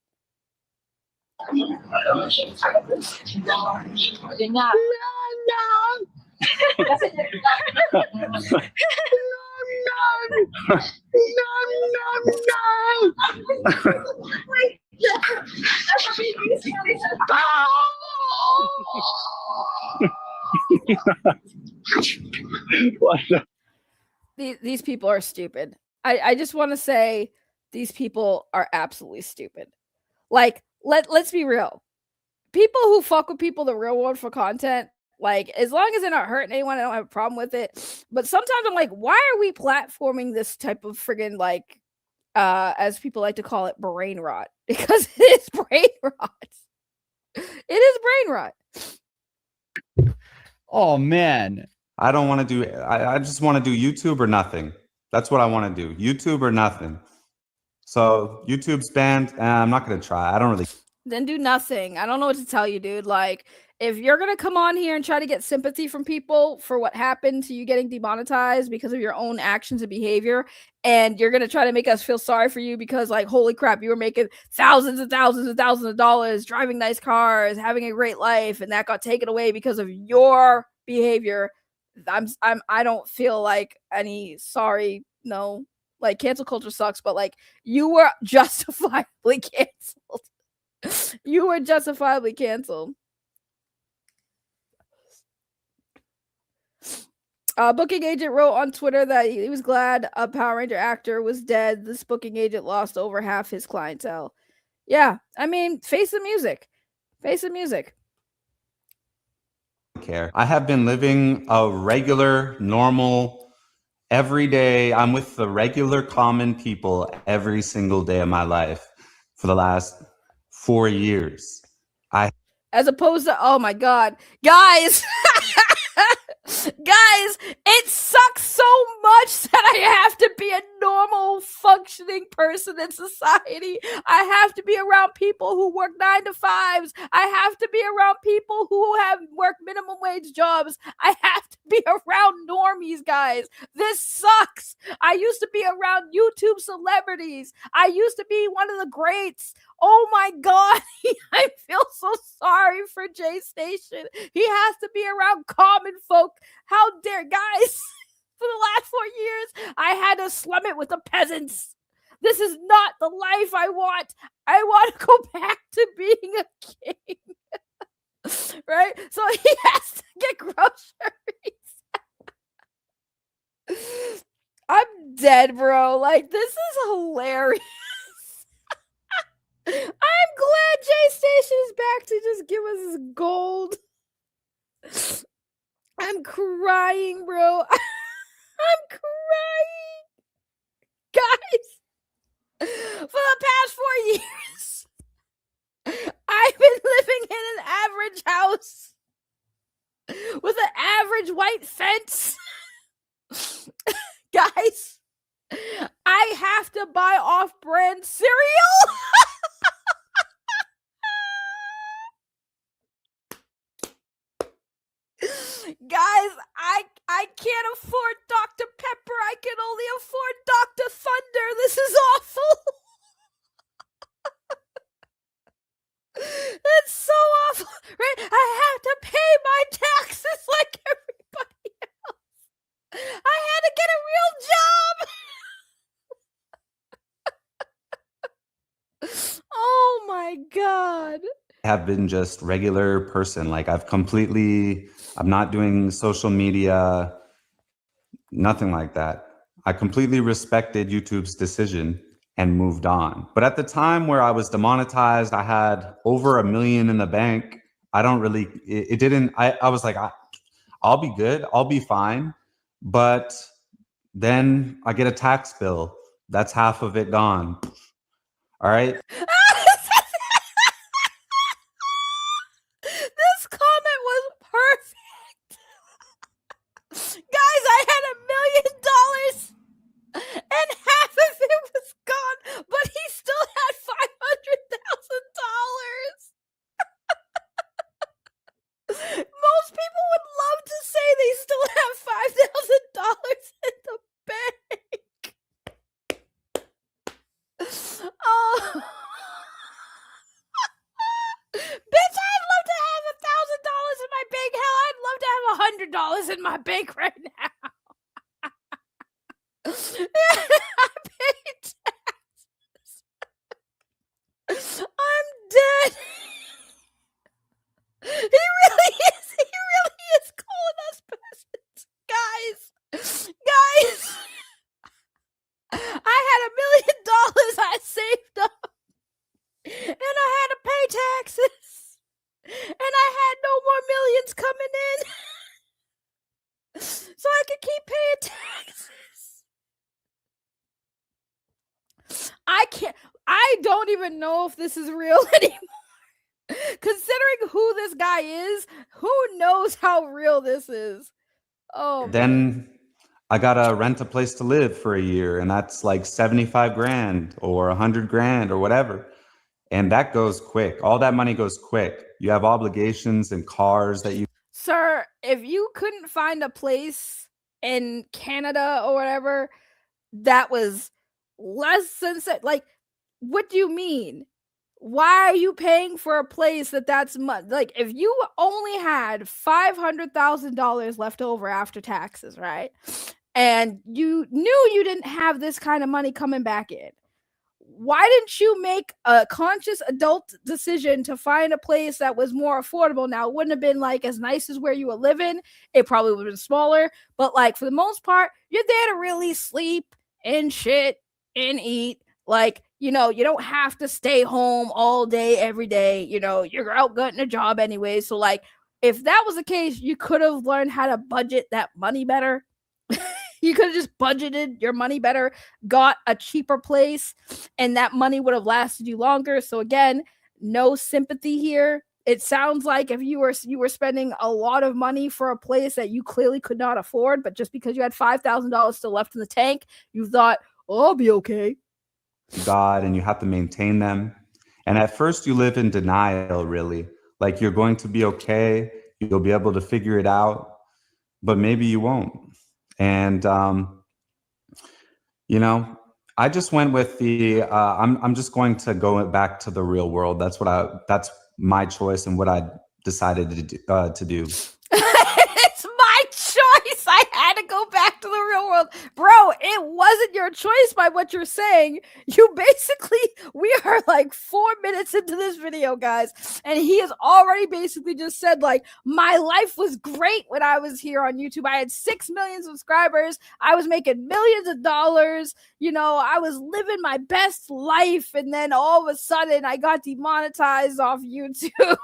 These people are stupid. I just want to say these people are absolutely stupid. Like, let's be real. People who fuck with people the real world for content, like, as long as they're not hurting anyone, I don't have a problem with it. But sometimes I'm like, why are we platforming this type of friggin', like, as people like to call it, brain rot? Because it is brain rot. It is brain rot. Oh, man. I don't want to do, I just want to do YouTube or nothing. That's what I want to do. YouTube or nothing. So YouTube's banned, and I'm not going to try. I don't really. Then do nothing. I don't know what to tell you, dude. Like, if you're going to come on here and try to get sympathy from people for what happened to you getting demonetized because of your own actions and behavior, and you're going to try to make us feel sorry for you because, like, holy crap, you were making thousands and thousands and thousands of dollars, driving nice cars, having a great life, and that got taken away because of your behavior. I don't feel like any sorry, no. Like, cancel culture sucks, but like, you were justifiably canceled. You were justifiably canceled. Booking agent wrote on Twitter that he was glad a Power Ranger actor was dead. This booking agent lost over half his clientele. Yeah, I mean, face the music. Face the music. Care. I have been living a regular, normal, every day. I'm with the regular, common people every single day of my life for the last 4 years. As opposed to, oh my God, guys, guys, it sucks so much that I have to be a normal functioning person in society. I have to be around people who work 9 to 5s. I have to be around people who have work minimum wage jobs. I have to be around normies, guys. This sucks. I used to be around YouTube celebrities. I used to be one of the greats. Oh my God, I feel so sorry for J Station. He has to be around common folk. How dare, guys? For the last 4 years, I had to slum it with the peasants. This is not the life I want. I want to go back to being a king. Right? So he has to get groceries. I'm dead, bro. Like, this is hilarious. I'm glad J Station is back to just give us his gold. I'm crying, bro. I'm crying. Guys, for the past 4 years, I've been living in an average house with an average white fence. Guys, I have to buy off-brand cereal. Guys, I can't afford Dr. Pepper. I can only afford Dr. Thunder. This is awful. It's so awful, right? I have to pay my taxes like everybody else. I had to get a real job. Oh my God. Have been just regular person. Like, I'm not doing social media, nothing like that. I completely respected YouTube's decision and moved on. But at the time where I was demonetized, I had over $1 million in the bank. I was like, I'll be good. I'll be fine. But then I get a tax bill That's half of it gone. All right. This comment was perfect. Guys, I had $1 million and half of it was gone, but he still had $500,000. Most people would love to say they still have $5,000 in the bank. Oh. Bitch, I'd love to have $1,000 in my bank. Hell, I'd love to have $100 in my bank right now. I pay taxes. I'm dead. He really is calling us peasants. Guys, I had $1 million I saved up, and I had to pay taxes, and I had no more millions coming in, so I could keep paying taxes. I don't even know if this is real anymore. Considering who this guy is, who knows how real this is? Oh, Then I gotta rent a place to live for a year, and that's like 75 grand or 100 grand or whatever. And that goes quick. All that money goes quick. You have obligations and cars that you. Sir, if you couldn't find a place in Canada or whatever that was less than like, what do you mean? Why are you paying for a place that's much? Like, if you only had $500,000 left over after taxes, right? And you knew you didn't have this kind of money coming back in, why didn't you make a conscious adult decision to find a place that was more affordable? Now, it wouldn't have been like as nice as where you were living. It probably would have been smaller, but like for the most part, you're there to really sleep and shit and eat. Like, you don't have to stay home all day, every day. You're out getting a job anyway. So like, if that was the case, you could have learned how to budget that money better. You could have just budgeted your money better, got a cheaper place, and that money would have lasted you longer. So again, no sympathy here. It sounds like if you were spending a lot of money for a place that you clearly could not afford, but just because you had $5,000 still left in the tank, you thought, oh, I'll be okay. God, and you have to maintain them. And at first you live in denial, really. Like you're going to be okay. You'll be able to figure it out, but maybe you won't. And, I just went with the, I'm just going to go back to the real world. That's my choice and what I decided to do. It's my choice. I had to go back to the real world. Bro, it wasn't your choice by what you're saying. We are like 4 minutes into this video, guys, and he has already basically just said, like, my life was great when I was here on YouTube. I had 6 million subscribers. I was making millions of dollars. I was living my best life, and then all of a sudden I got demonetized off YouTube.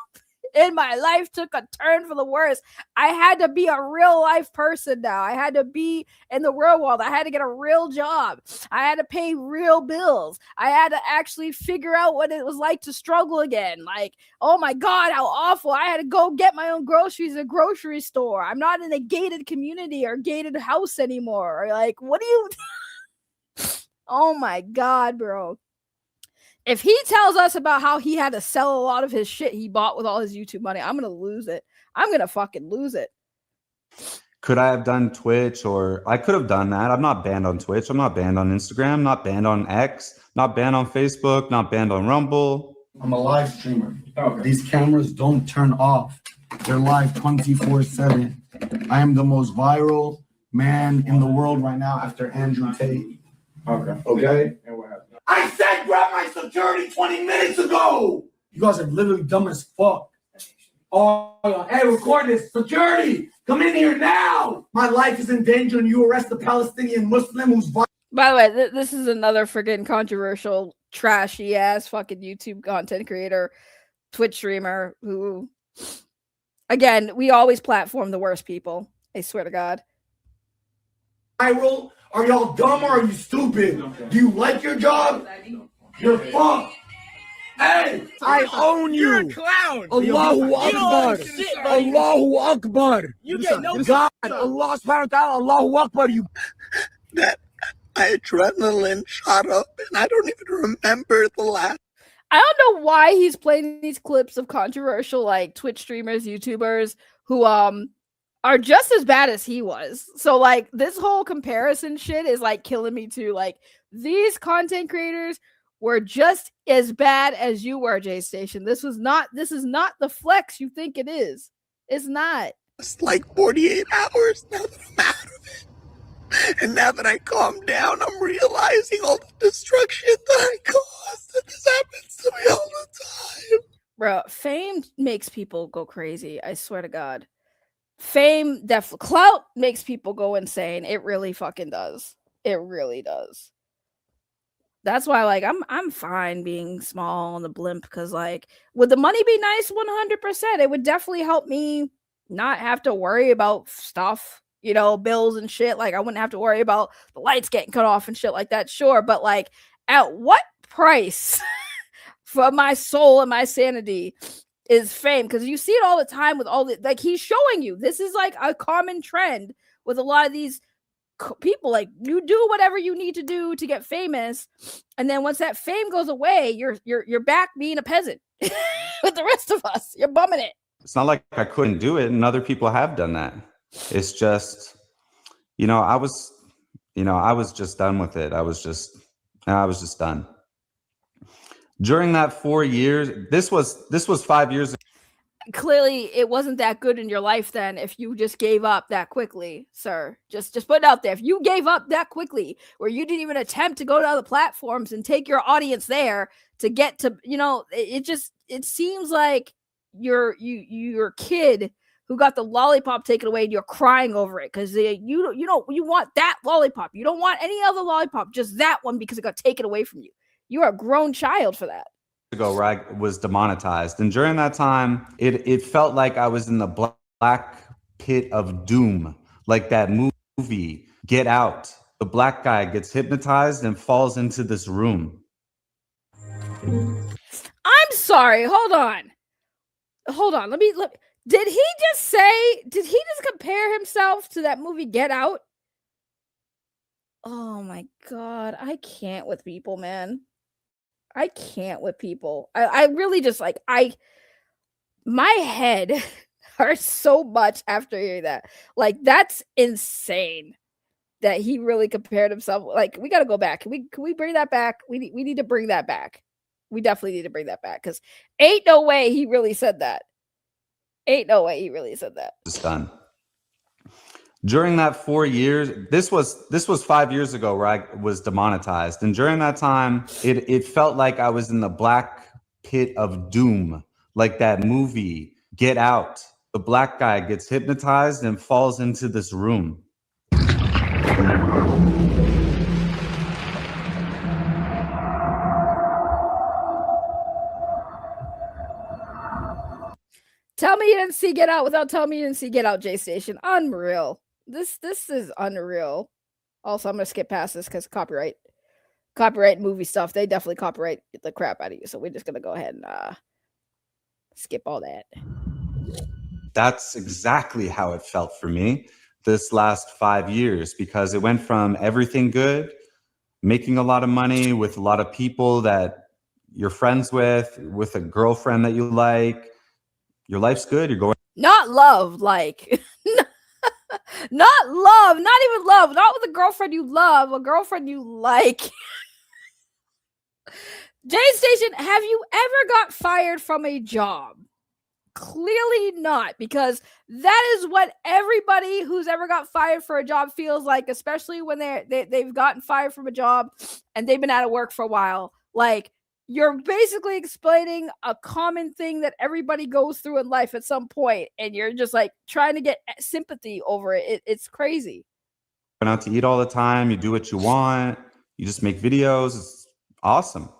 And my life took a turn for the worse. I had to be a real life person now. I had to be in the real world. I had to get a real job. I had to pay real bills. I had to actually figure out what it was like to struggle again. Like, oh my God, how awful. I had to go get my own groceries at a grocery store. I'm not in a gated community or gated house anymore. Or like, what do you... Oh my God, bro. If he tells us about how he had to sell a lot of his shit he bought with all his YouTube money, I'm going to lose it. I'm going to fucking lose it. Could I have done Twitch? Or I could have done that. I'm not banned on Twitch. I'm not banned on Instagram. Not banned on X. Not banned on Facebook. Not banned on Rumble. I'm a live streamer. Okay. These cameras don't turn off. They're live 24/7. I am the most viral man in the world right now after Andrew Tate. Okay? And what happened? I said grab my security 20 minutes ago! You guys are literally dumb as fuck. Oh, hey, record this. Security! Come in here now! My life is in danger and you arrest the Palestinian Muslim who's... By the way, this is another freaking controversial, trashy ass fucking YouTube content creator, Twitch streamer who, again, we always platform the worst people. I swear to God. Viral Are y'all dumb or are you stupid? Do you like your job? You're fucked. Hey, I own you. You're a clown. Allahu Akbar. Allahu Akbar. You get no God. Allah subhanahu wa ta'ala. Allahu Akbar. You. That my adrenaline shot up and I don't even remember the last. I don't know why he's playing these clips of controversial like Twitch streamers, YouTubers who are just as bad as he was. So like this whole comparison shit is like killing me too. Like these content creators were just as bad as you were, J Station. This is not the flex you think it is. It's not. It's like 48 hours now that I'm out of it. And now that I calm down, I'm realizing all the destruction that I caused. And this happens to me all the time. Bro, fame makes people go crazy. I swear to God. Fame, clout makes people go insane. It really fucking does. It really does. That's why, like, I'm fine being small on the blimp because, like, would the money be nice? 100%. It would definitely help me not have to worry about stuff, you know, bills and shit. Like, I wouldn't have to worry about the lights getting cut off and shit like that. Sure, but like, at what price for my soul and my sanity is fame? Because you see it all the time with all the, like, he's showing you this is like a common trend with a lot of these people. Like, you do whatever you need to do to get famous, and then once that fame goes away, you're back being a peasant with the rest of us. You're bumming it. It's not like I couldn't do it, and other people have done that. It's just, I was just done with it. I was just done. During that 4 years, this was 5 years ago. Clearly it wasn't that good in your life then if you just gave up that quickly, sir. Just put it out there. If you gave up that quickly, where you didn't even attempt to go to other platforms and take your audience there to get to, it seems like you're a kid who got the lollipop taken away and you're crying over it because you want that lollipop. You don't want any other lollipop, just that one because it got taken away from you. You're a grown child for that. Ago where I was demonetized, and during that time it felt like I was in the black pit of doom, like that movie Get Out. The black guy gets hypnotized and falls into this room. I'm sorry, hold on, let me did he just compare himself to that movie Get Out? Oh my God, I can't with people, man. I can't with people. I really just like, my head hurts so much after hearing that. Like, that's insane that he really compared himself. Like, we got to go back. Can we bring that back? We need to bring that back. We definitely need to bring that back because ain't no way he really said that. Ain't no way he really said that. It's done. During that 4 years, this was 5 years ago where I was demonetized. And during that time, it felt like I was in the black pit of doom, like that movie Get Out. The black guy gets hypnotized and falls into this room. Tell me you didn't see Get Out without telling me you didn't see Get Out, J Station. Unreal. This is unreal. Also, I'm gonna skip past this because copyright movie stuff. They definitely copyright the crap out of you. So we're just gonna go ahead and skip all that. That's exactly how it felt for me this last 5 years, because it went from everything good, making a lot of money with a lot of people that you're friends with a girlfriend that you like. Your life's good. You're going. Not love, like. Not love, not even love, not with a girlfriend you love, a girlfriend you like. J Station, have you ever got fired from a job? Clearly not, because that is what everybody who's ever got fired for a job feels like, especially when they've gotten fired from a job and they've been out of work for a while. Like, you're basically explaining a common thing that everybody goes through in life at some point, and you're just like trying to get sympathy over it. It's crazy. Going out to eat all the time. You do what you want. You just make videos. It's awesome.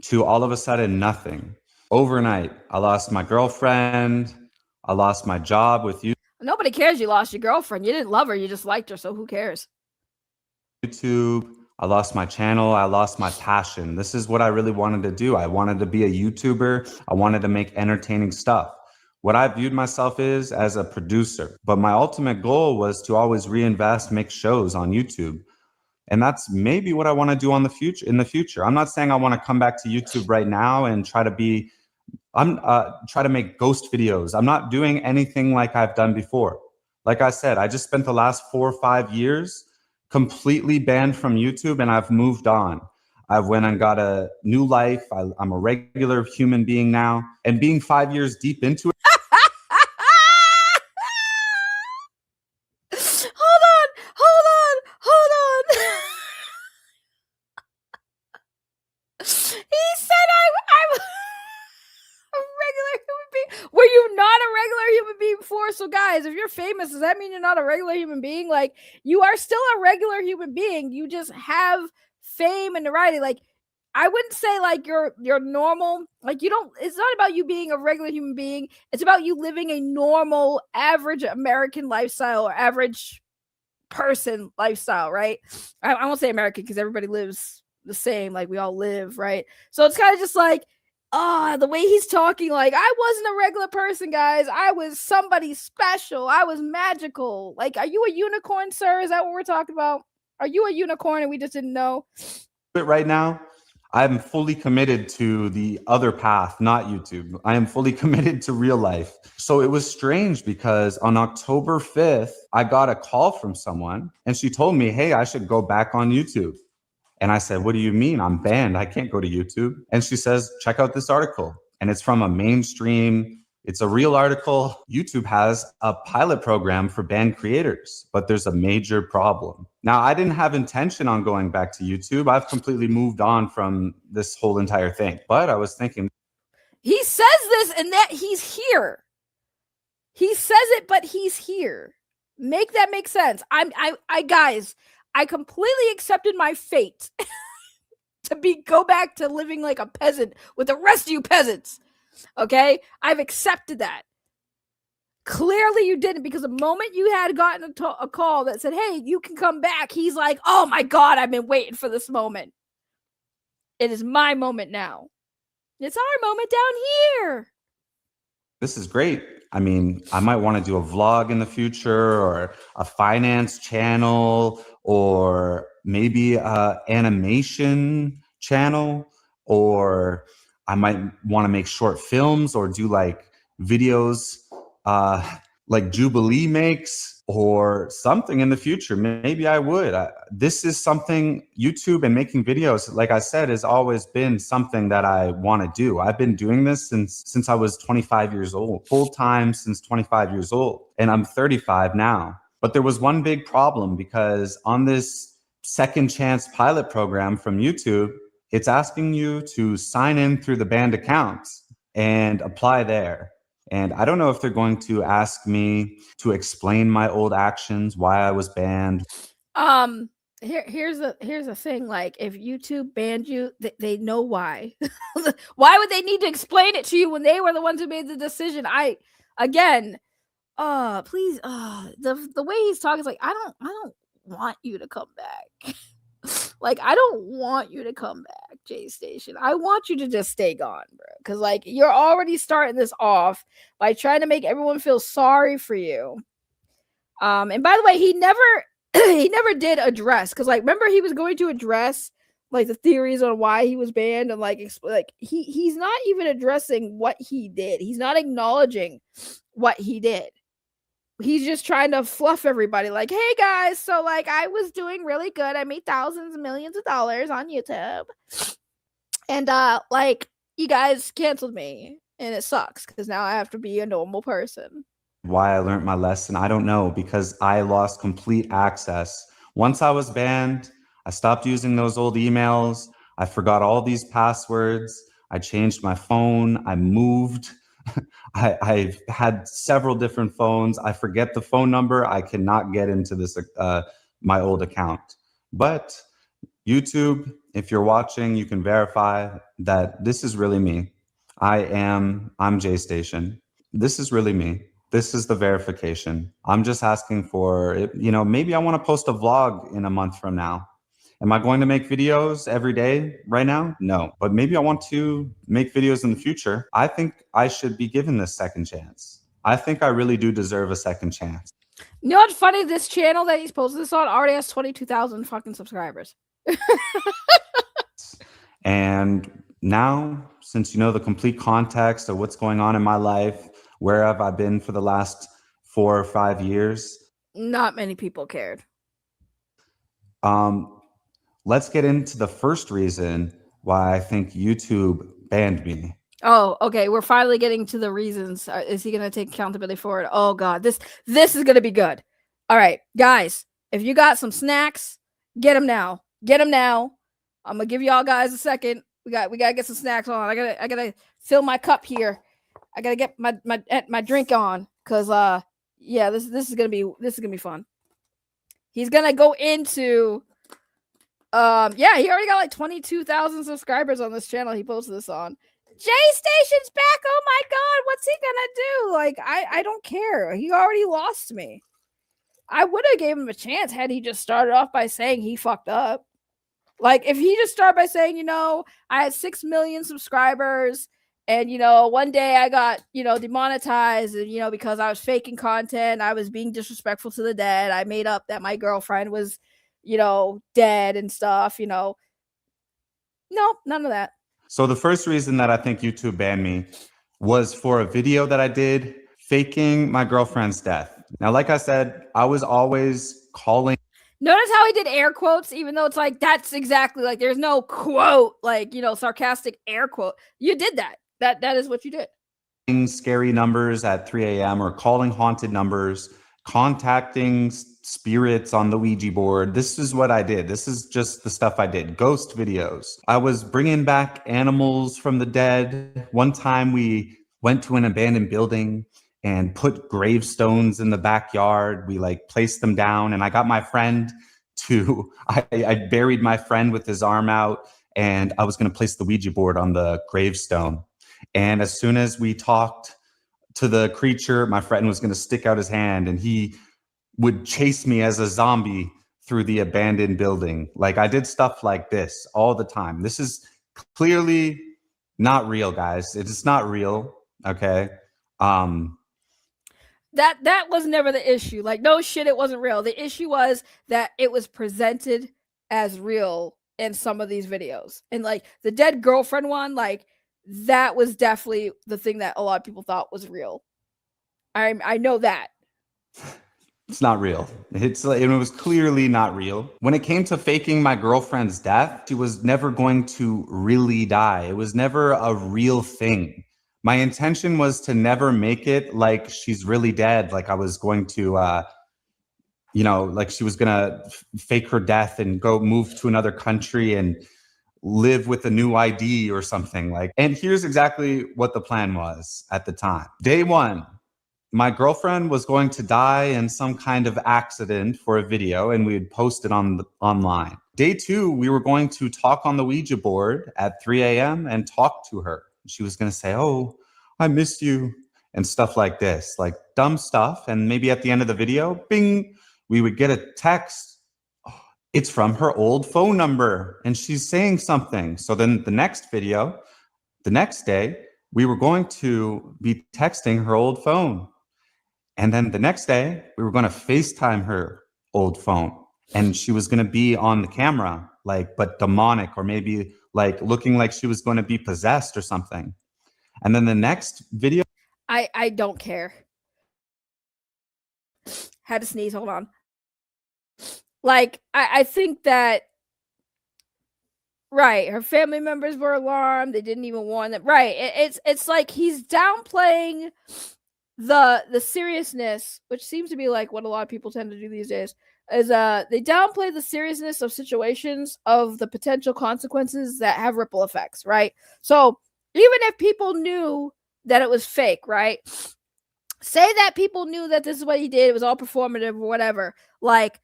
To all of a sudden, nothing. Overnight, I lost my girlfriend. I lost my job with you. Nobody cares you lost your girlfriend. You didn't love her. You just liked her. So who cares? YouTube. I lost my channel. I lost my passion. This is what I really wanted to do. I wanted to be a YouTuber. I wanted to make entertaining stuff. What I viewed myself is as a producer, but my ultimate goal was to always reinvest, make shows on YouTube. And that's maybe what I want to do in the future. I'm not saying I want to come back to YouTube right now and try to make ghost videos. I'm not doing anything like I've done before. Like I said, I just spent the last 4 or 5 years completely banned from YouTube, and I've moved on. I went and got a new life. I'm a regular human being now, and being 5 years deep into it. Hold on. He said I'm a regular human being. Were you not a regular human being before? So guys, if you're famous, does that mean you're not a regular human being? Like, you are still a regular human being. You just have fame and notoriety. Like, I wouldn't say like you're normal. Like, you don't, it's not about you being a regular human being. It's about you living a normal, average American lifestyle, or average person lifestyle, right? I won't say American because everybody lives the same, like we all live, right? So it's kind of just like, the way he's talking, like, I wasn't a regular person, guys. I was somebody special. I was magical. Like, are you a unicorn, sir? Is that what we're talking about? Are you a unicorn and we just didn't know? But right now, I'm fully committed to the other path, not YouTube. I am fully committed to real life. So it was strange because on October 5th, I got a call from someone and she told me, hey, I should go back on YouTube. And I said, what do you mean? I'm banned. I can't go to YouTube. And she says, check out this article. And it's from a mainstream, it's a real article. YouTube has a pilot program for banned creators, but there's a major problem. Now, I didn't have intention on going back to YouTube. I've completely moved on from this whole entire thing. But I was thinking. He says this and that he's here. He says it, but he's here. Make that make sense. I guys, I completely accepted my fate to go back to living like a peasant with the rest of you peasants. Okay? I've accepted that. Clearly you didn't, because the moment you had gotten a call that said, hey, you can come back, he's like, oh my God, I've been waiting for this moment. It is my moment now. It's our moment down here. This is great. I mean, I might want to do a vlog in the future, or a finance channel, or maybe a animation channel, or I might want to make short films or do like videos like Jubilee makes or something in the future. Maybe I would. This is something, YouTube and making videos, like I said, has always been something that I want to do. I've been doing this since I was 25 years old, full time since 25 years old, and I'm 35 now. But there was one big problem, because on this second chance pilot program from YouTube, it's asking you to sign in through the banned accounts and apply there. And I don't know if they're going to ask me to explain my old actions, why I was banned. Here's the thing. Like, if YouTube banned you, they know why. Why would they need to explain it to you when they were the ones who made the decision? Please, the way he's talking is like, I don't want you to come back. Like, I don't want you to come back, J Station. I want you to just stay gone, bro. Because, like, you're already starting this off by trying to make everyone feel sorry for you. And by the way, he never did address, because, like, remember, he was going to address like the theories on why he was banned, and like he's not even addressing what he did. He's not acknowledging what he did. He's just trying to fluff everybody, like, hey guys, so like I was doing really good. I made thousands and millions of dollars on YouTube. And like, you guys canceled me and it sucks because now I have to be a normal person. Why I learned my lesson, I don't know, because I lost complete access. Once I was banned, I stopped using those old emails. I forgot all these passwords. I changed my phone. I moved. I've had several different phones. I forget the phone number. I cannot get into this my old account. But YouTube, if you're watching, you can verify that this is really me. I'm J Station. This is really me. This is the verification. I'm just asking for it. You know, maybe I want to post a vlog in a month from now. Am I going to make videos every day right now? No, but maybe I want to make videos in the future. I think I should be given this second chance. I think I really do deserve a second chance. You know what's funny? This channel that he's posted this on already has 22,000 fucking subscribers. And now, since you know the complete context of what's going on in my life, where have I been for the last 4 or 5 years? Not many people cared. Let's get into the first reason why I think YouTube banned me. Oh, okay. We're finally getting to the reasons. Is he going to take accountability for it? Oh God, this is going to be good. All right, guys, if you got some snacks, get them now. Get them now. I'm gonna give y'all guys a second. We gotta get some snacks on. I gotta fill my cup here. I gotta get my drink on, cause yeah, this is gonna be fun. He's gonna go into yeah, he already got like 22,000 subscribers on this channel. He posted this on. J Station's back. Oh my God, what's he gonna do? Like, I don't care. He already lost me. I would have gave him a chance had he just started off by saying he fucked up. Like, if he just started by saying, you know, I had 6 million subscribers and, you know, one day I got, you know, demonetized and, you know, because I was faking content, I was being disrespectful to the dead. I made up that my girlfriend was, you know, dead and stuff, you know. No, none of that. So the first reason that I think YouTube banned me was for a video that I did faking my girlfriend's death. Now, like I said, I was always calling. Notice how he did air quotes, even though it's like, that's exactly like, there's no quote, like, you know, sarcastic air quote. You did that. That is what you did. Scary numbers at 3 a.m. or calling haunted numbers, contacting spirits on the Ouija board. This is what I did. This is just the stuff I did. Ghost videos. I was bringing back animals from the dead. One time we went to an abandoned building and put gravestones in the backyard. We like placed them down, and I got my friend to, I buried my friend with his arm out, and I was going to place the Ouija board on the gravestone. And as soon as we talked to the creature, my friend was going to stick out his hand, and he would chase me as a zombie through the abandoned building. Like, I did stuff like this all the time. This is clearly not real, guys. It is not real. Okay. That was never the issue. Like, no shit, it wasn't real. The issue was that it was presented as real in some of these videos. And like the dead girlfriend one, like that was definitely the thing that a lot of people thought was real. I know that. It's not real. It was clearly not real. When it came to faking my girlfriend's death, she was never going to really die. It was never a real thing. My intention was to never make it like she's really dead. Like I was going to, you know, like she was going to fake her death and go move to another country and live with a new ID or something. Like, and here's exactly what the plan was at the time. Day one, my girlfriend was going to die in some kind of accident for a video, and we would post it online. Day two, we were going to talk on the Ouija board at 3 a.m. and talk to her. She was going to say, "Oh, I missed you," and stuff like this, like dumb stuff. And maybe at the end of the video, bing, we would get a text. Oh, it's from her old phone number, and she's saying something. So then the next video, the next day, we were going to be texting her old phone. And then the next day, we were going to FaceTime her old phone. And she was going to be on the camera, like, but demonic, or maybe like looking like she was going to be possessed or something. And then the next video. I don't care. Had to sneeze. Hold on. Like, I think that, right, her family members were alarmed. They didn't even warn them. Right. It's like he's downplaying the seriousness, which seems to be like what a lot of people tend to do these days, is they downplay the seriousness of situations, of the potential consequences that have ripple effects, right? So even if people knew that it was fake, right? Say that people knew that this is what he did, it was all performative or whatever. Like,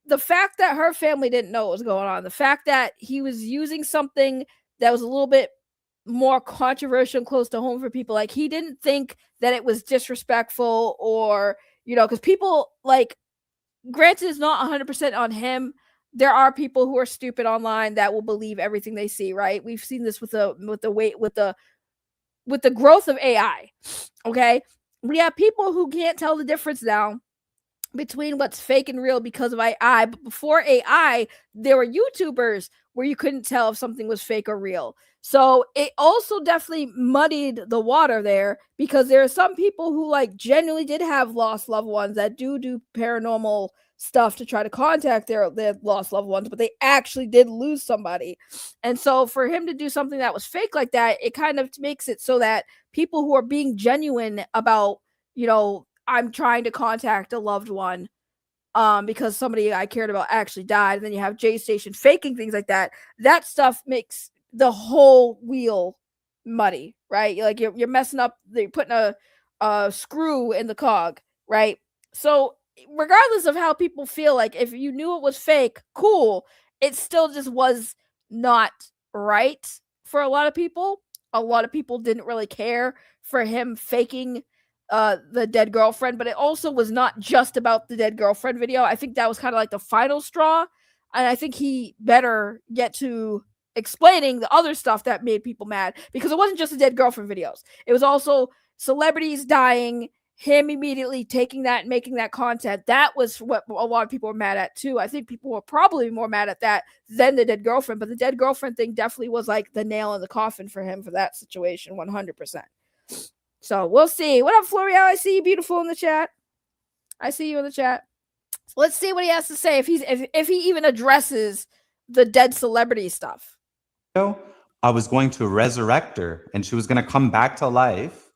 the fact that her family didn't know what was going on, the fact that he was using something that was a little bit more controversial and close to home for people, like he didn't think that it was disrespectful, or, you know, because people, like, granted, it's not 100% on him, there are people who are stupid online that will believe everything they see, right? We've seen this with the growth of AI. Okay, we have people who can't tell the difference now between what's fake and real because of AI. But before AI, there were YouTubers where you couldn't tell if something was fake or real. So it also definitely muddied the water there, because there are some people who like genuinely did have lost loved ones that do paranormal stuff to try to contact their lost loved ones, but they actually did lose somebody. And so for him to do something that was fake like that, it kind of makes it so that people who are being genuine about, I'm trying to contact a loved one because somebody I cared about actually died, and then you have J Station faking things like that. That stuff makes the whole wheel muddy, right? Like you're messing up, you're putting a screw in the cog, right? So regardless of how people feel, like if you knew it was fake, cool, it still just was not right for a lot of people. A lot of people didn't really care for him faking the dead girlfriend, but it also was not just about the dead girlfriend video. I think that was kind of like the final straw, and I think he better get to explaining the other stuff that made people mad, because it wasn't just the dead girlfriend videos. It was also celebrities dying, him immediately taking that and making that content. That was what a lot of people were mad at too. I think people were probably more mad at that than the dead girlfriend, but the dead girlfriend thing definitely was like the nail in the coffin for him for that situation, 100%. So we'll see. What up, Floreal? I see you, beautiful, in the chat. I see you in the chat. So let's see what he has to say, if he even addresses the dead celebrity stuff. I was going to resurrect her, and she was going to come back to life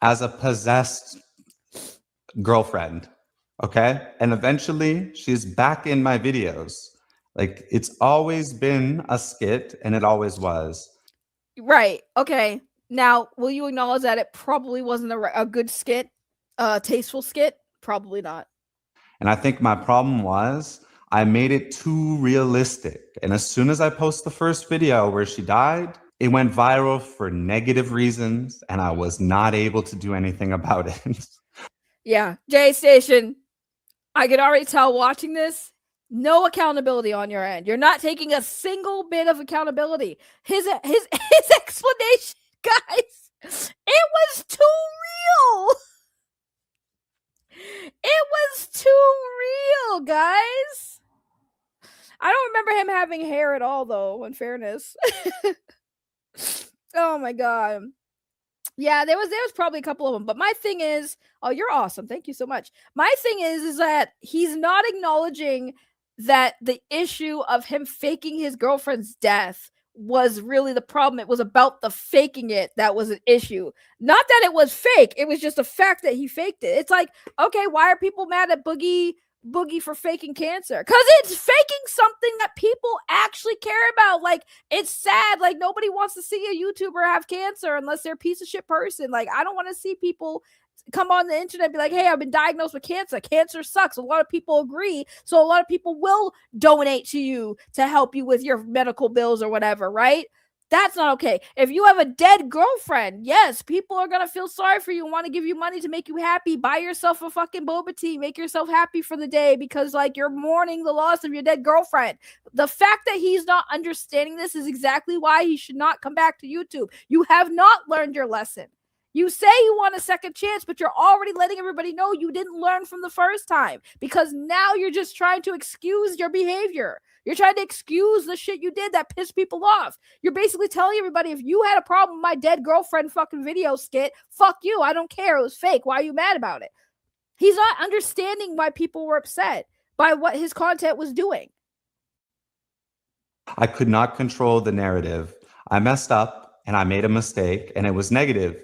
as a possessed girlfriend. Okay. And eventually she's back in my videos. Like, it's always been a skit, and it always was. Right. Okay. Now, will you acknowledge that it probably wasn't a good skit, tasteful skit? Probably not. And I think my problem was I made it too realistic. And as soon as I post the first video where she died, it went viral for negative reasons, and I was not able to do anything about it. Yeah. J Station, I could already tell watching this, no accountability on your end. You're not taking a single bit of accountability. His explanation, guys, it was too real. It was too real, guys. I don't remember him having hair at all, though, in fairness. Oh my god. Yeah, there was probably a couple of them, but my thing is, oh, you're awesome. Thank you so much. My thing is that he's not acknowledging that the issue of him faking his girlfriend's death was really the problem. It was about the faking it that was an issue. Not that it was fake. It was just a fact that he faked it. It's like, okay, why are people mad at Boogie for faking cancer? Because it's faking something that people actually care about. Like, it's sad. Like, nobody wants to see a YouTuber have cancer unless they're a piece of shit person. Like, I don't want to see people come on the internet and be like, hey, I've been diagnosed with cancer. Cancer sucks. A lot of people agree. So a lot of people will donate to you to help you with your medical bills or whatever, right? That's not okay. If you have a dead girlfriend, yes, people are going to feel sorry for you and want to give you money to make you happy. Buy yourself a fucking boba tea. Make yourself happy for the day because, like, you're mourning the loss of your dead girlfriend. The fact that he's not understanding this is exactly why he should not come back to YouTube. You have not learned your lesson. You say you want a second chance, but you're already letting everybody know you didn't learn from the first time, because now you're just trying to excuse your behavior. You're trying to excuse the shit you did that pissed people off. You're basically telling everybody, if you had a problem with my dead girlfriend fucking video skit, fuck you. I don't care. It was fake. Why are you mad about it? He's not understanding why people were upset by what his content was doing. I could not control the narrative. I messed up and I made a mistake, and it was negative.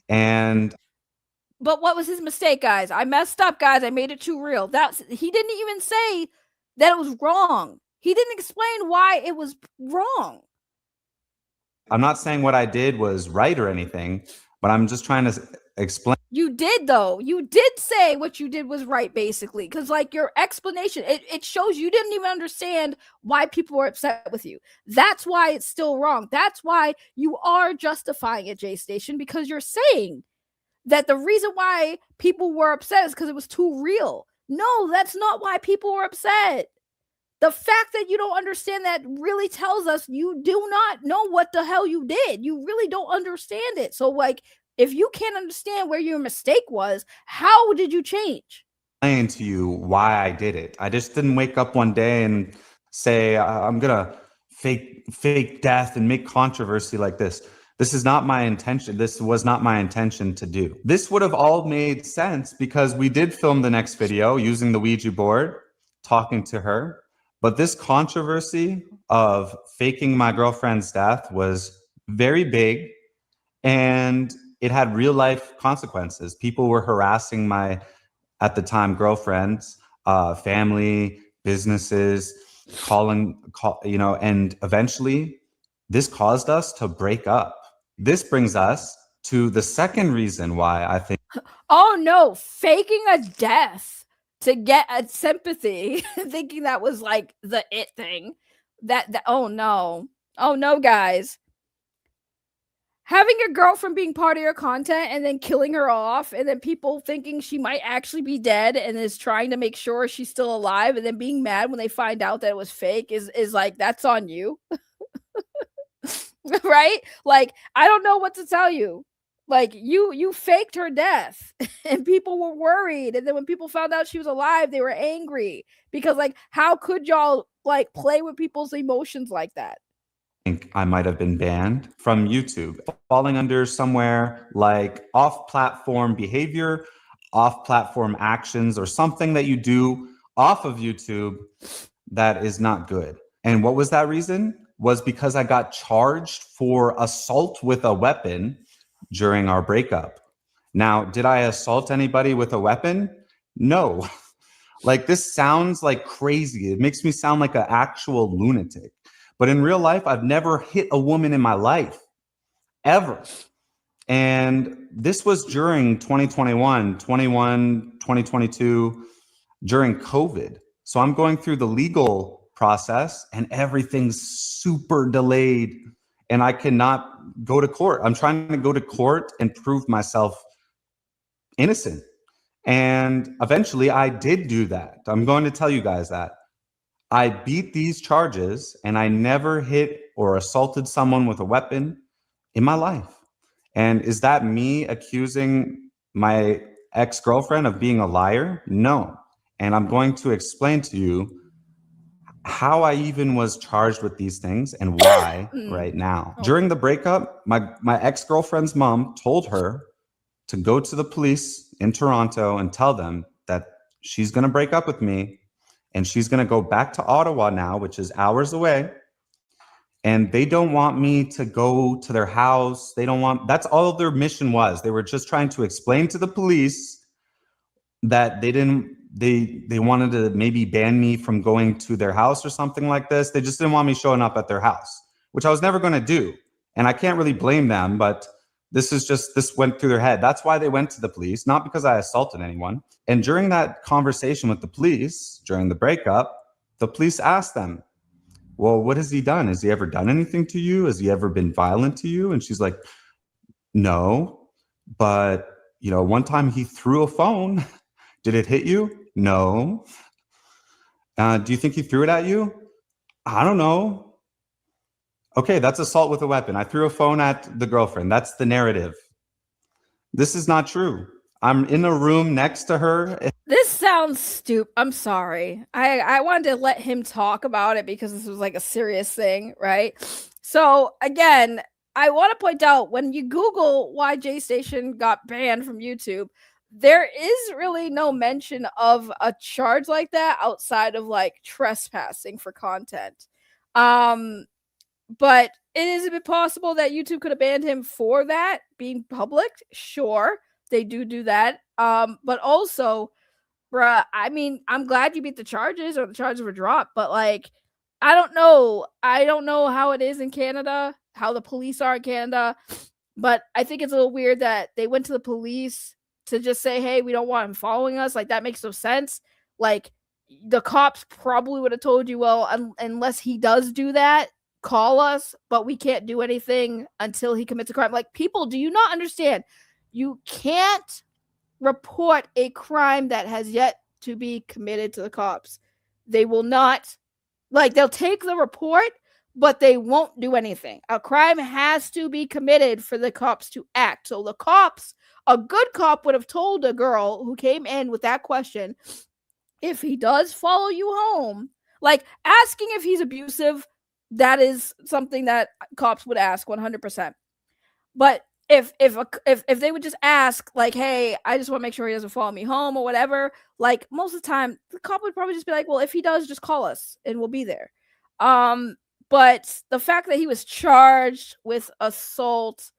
But what was his mistake, guys? I messed up, guys. I made it too real. He didn't even say that it was wrong. He didn't explain why it was wrong. I'm not saying what I did was right or anything, but I'm just trying to explain. You did, though. You did say what you did was right, basically, because, like, your explanation, it shows you didn't even understand why people were upset with you. That's why it's still wrong. That's why you are justifying it, J Station, because you're saying that the reason why people were upset is because it was too real. No, that's not why people were upset. the fact that you don't understand that really tells us you do not know what the hell you did. You really don't understand it. So, like, if you can't understand where your mistake was, how did you change? Explain to you why I did it. I just didn't wake up one day and say I'm gonna fake death and make controversy like this. This is not my intention. This was not my intention to do. This would have all made sense because we did film the next video using the Ouija board, talking to her. But this controversy of faking my girlfriend's death was very big, and it had real life consequences. People were harassing my, at the time, girlfriends, family, businesses, and eventually this caused us to break up. This brings us to the second reason why I think. Oh no, faking a death to get a sympathy, thinking that was like the it thing. Oh no, guys. Having your girlfriend being part of your content and then killing her off, and then people thinking she might actually be dead and is trying to make sure she's still alive, and then being mad when they find out that it was fake is like, that's on you. Right? Like, I don't know what to tell you. Like, you faked her death and people were worried, and then when people found out she was alive, they were angry because, like, how could y'all like play with people's emotions like that? I think I might have been banned from YouTube, falling under somewhere like off-platform behavior, off-platform actions, or something that you do off of YouTube that is not good. And what was that reason? Was because I got charged for assault with a weapon during our breakup. Now, did I assault anybody with a weapon? No. Like, this sounds like crazy. It makes me sound like an actual lunatic. But in real life, I've never hit a woman in my life, ever. And this was during 2022, during COVID. So I'm going through the legal process and everything's super delayed and I cannot go to court. I'm trying to go to court and prove myself innocent. And eventually I did do that. I'm going to tell you guys that. I beat these charges and I never hit or assaulted someone with a weapon in my life. And is that me accusing my ex-girlfriend of being a liar? No. And I'm going to explain to you how I even was charged with these things and why right now. During the breakup, my ex-girlfriend's mom told her to go to the police in Toronto and tell them that she's going to break up with me and she's going to go back to Ottawa now, which is hours away. And they don't want me to go to their house. They don't want, that's all their mission was. They were just trying to explain to the police that they wanted to maybe ban me from going to their house or something like this. They just didn't want me showing up at their house, which I was never going to do. And I can't really blame them, but this went through their head. That's why they went to the police, not because I assaulted anyone. And during that conversation with the police, during the breakup, the police asked them, well, what has he done? Has he ever done anything to you? Has he ever been violent to you? And she's like, no, but one time he threw a phone. Did it hit you? No. Do you think he threw it at you? I don't know. Okay, that's assault with a weapon. I threw a phone at the girlfriend. That's the narrative. This is not true. I'm in a room next to her. This sounds stupid. I'm sorry. I wanted to let him talk about it because this was like a serious thing, right? So again, I want to point out when you Google why J Station got banned from YouTube, there is really no mention of a charge like that outside of like trespassing for content. But it is a bit possible that YouTube could have banned him for that being public. Sure, they do that. But also, bruh, I mean, I'm glad you beat the charges or the charges were dropped, but like, I don't know how it is in Canada, how the police are in Canada, but I think it's a little weird that they went to the police to just say, hey, we don't want him following us. Like, that makes no sense. Like, the cops probably would have told you, well, unless he does do that, call us, but we can't do anything until he commits a crime. Like, people, do you not understand? You can't report a crime that has yet to be committed to the cops. They will not Like they'll take the report, but they won't do anything. A crime has to be committed for the cops to act. So the cops, a good cop would have told a girl who came in with that question, if he does follow you home, like asking if he's abusive, that is something that cops would ask 100%. But if they would just ask like, hey, I just want to make sure he doesn't follow me home or whatever, like most of the time the cop would probably just be like, well, if he does, just call us and we'll be there. But the fact that he was charged with assault,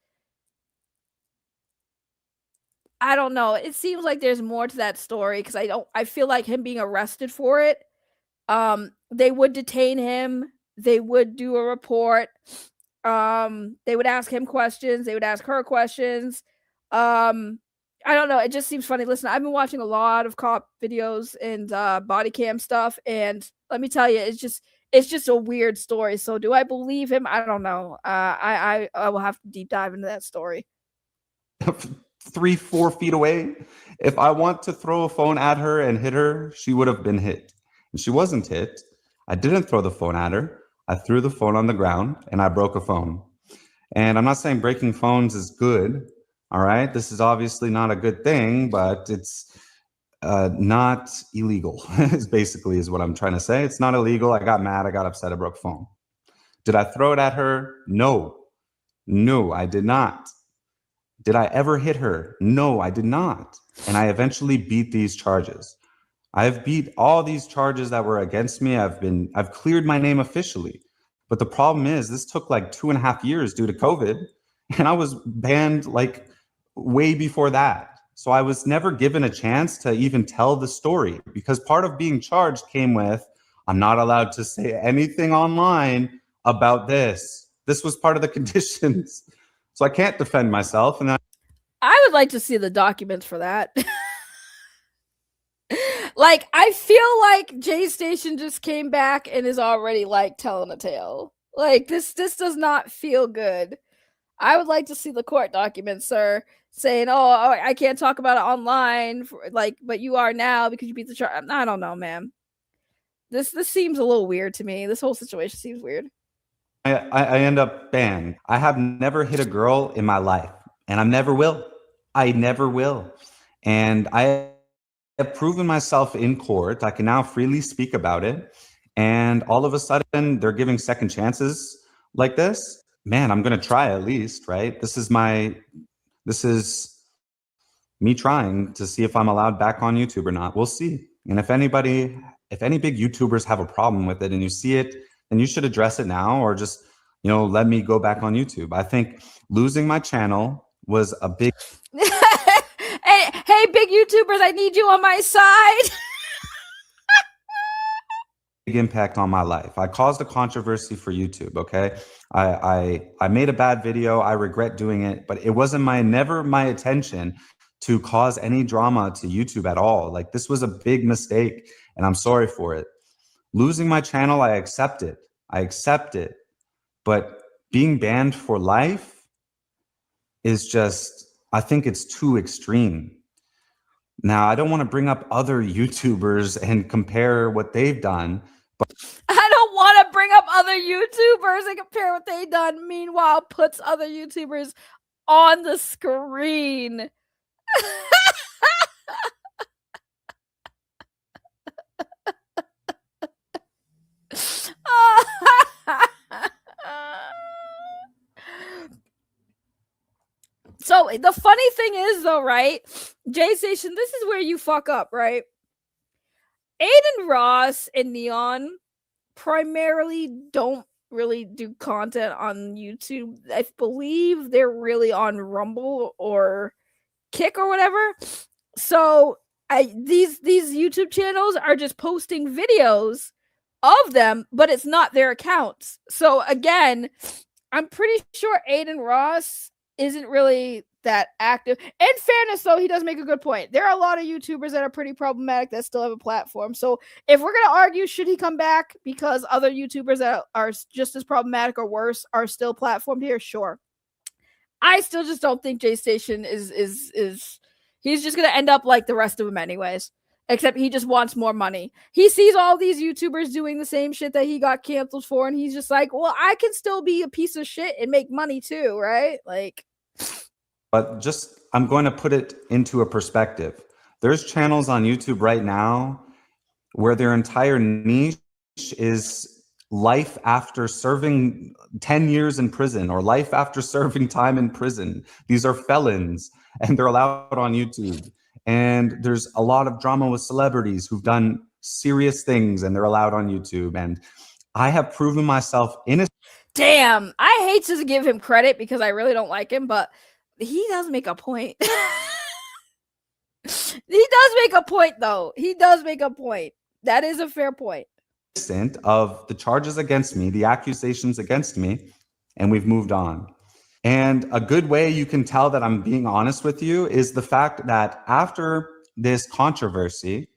I don't know. It seems like there's more to that story because I feel like him being arrested for it, they would detain him, they would do a report, they would ask him questions, they would ask her questions. I don't know, it just seems funny. Listen, I've been watching a lot of cop videos and body cam stuff, and let me tell you, it's just a weird story. So do I believe him? I don't know. I will have to deep dive into that story. 3-4 feet away. If I want to throw a phone at her and hit her, she would have been hit. And she wasn't hit. I didn't throw the phone at her. I threw the phone on the ground and I broke a phone. And I'm not saying breaking phones is good. All right. This is obviously not a good thing, but it's not illegal, is basically is what I'm trying to say. It's not illegal. I got mad. I got upset. I broke a phone. Did I throw it at her? No. No, I did not. Did I ever hit her? No, I did not. And I eventually beat these charges. I've beat all these charges that were against me. I've cleared my name officially. But the problem is this took like 2.5 years due to COVID. And I was banned like way before that. So I was never given a chance to even tell the story because part of being charged came with, I'm not allowed to say anything online about this. This was part of the conditions. So I can't defend myself. And I would like to see the documents for that. Like, I feel like J Station just came back and is already like telling a tale. Like this does not feel good. I would like to see the court documents, sir, saying, "Oh, I can't talk about it online, but you are now because you beat the charge." I don't know, man. This seems a little weird to me. This whole situation seems weird. I end up banned. I have never hit a girl in my life, and I never will. I never will. And I have proven myself in court. I can now freely speak about it. And all of a sudden, they're giving second chances like this. Man, I'm going to try at least, right? This is me trying to see if I'm allowed back on YouTube or not. We'll see. And if any big YouTubers have a problem with it and you see it, then you should address it now or just, let me go back on YouTube. I think losing my channel was a big... Hey, big YouTubers, I need you on my side. Big impact on my life. I caused a controversy for YouTube, okay? I made a bad video. I regret doing it, but it wasn't never my intention to cause any drama to YouTube at all. Like, this was a big mistake, and I'm sorry for it. Losing my channel, I accept it. But being banned for life is just, I think it's too extreme. Now, I don't want to bring up other YouTubers and compare what they've done, but I don't want to bring up other YouTubers and compare what they've done. Meanwhile, puts other YouTubers on the screen. So the funny thing is, though, right? J Station, this is where you fuck up, right? Aiden Ross and Neon primarily don't really do content on YouTube. I believe they're really on Rumble or Kick or whatever. So these YouTube channels are just posting videos of them, but it's not their accounts. So again, I'm pretty sure Aiden Ross isn't really that active. In fairness, though, he does make a good point. There are a lot of YouTubers that are pretty problematic that still have a platform. So if we're gonna argue, should he come back because other YouTubers that are just as problematic or worse are still platformed here? Sure. I still just don't think J Station is he's just gonna end up like the rest of them anyways. Except he just wants more money. He sees all these YouTubers doing the same shit that he got canceled for, and he's just like, well, I can still be a piece of shit and make money too, right? Like, But just, I'm going to put it into a perspective. There's channels on YouTube right now where their entire niche is life after serving 10 years in prison or life after serving time in prison. These are felons and they're allowed on YouTube. And there's a lot of drama with celebrities who've done serious things and they're allowed on YouTube. And I have proven myself innocent. damn, I hate to give him credit because I really don't like him, but he does make a point. He does make a point, though. He does make a point. That is a fair point. Of the charges against me, the accusations against me, and we've moved on. And a good way you can tell that I'm being honest with you is the fact that after this controversy,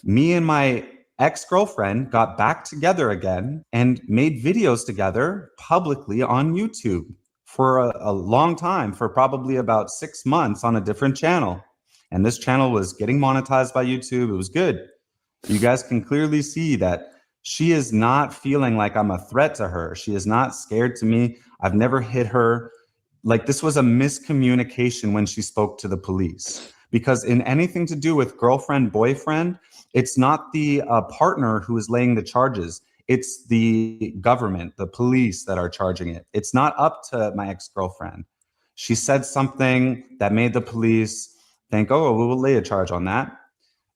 me and my ex-girlfriend got back together again and made videos together publicly on YouTube for a long time, for probably about 6 months on a different channel. And this channel was getting monetized by YouTube. It was good. You guys can clearly see that she is not feeling like I'm a threat to her. She is not scared to me. I've never hit her. Like, this was a miscommunication when she spoke to the police, because in anything to do with girlfriend, boyfriend, it's not the partner who is laying the charges. It's the government, the police that are charging it. It's not up to my ex-girlfriend. She said something that made the police think, oh, we will lay a charge on that.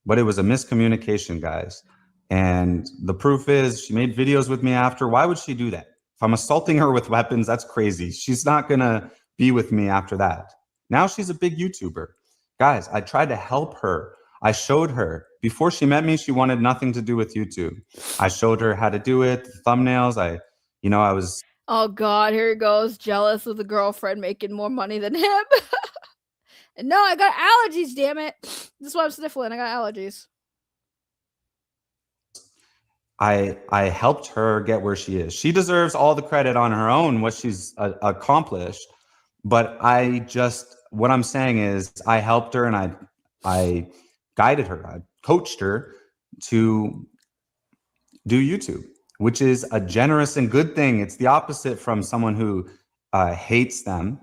But it was a miscommunication, guys. And the proof is she made videos with me after. Why would she do that? If I'm assaulting her with weapons, that's crazy. She's not going to be with me after that. Now she's a big YouTuber. Guys, I tried to help her. I showed her. Before she met me, she wanted nothing to do with YouTube. I showed her how to do it, the thumbnails. I was... Oh, God, here he goes. Jealous of the girlfriend making more money than him. No, I got allergies, damn it. This is why I'm sniffling. I got allergies. I helped her get where she is. She deserves all the credit on her own, what she's accomplished. But what I'm saying is I helped her and I guided her. I coached her to do YouTube, which is a generous and good thing. It's the opposite from someone who hates them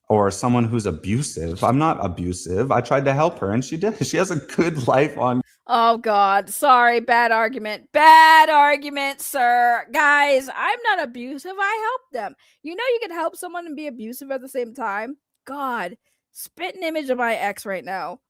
or someone who's abusive. I'm not abusive. I tried to help her and she did. She has a good life on. Oh, God. Sorry. Bad argument. Bad argument, sir. Guys, I'm not abusive. I help them. You know you can help someone and be abusive at the same time? God, spit an image of my ex right now.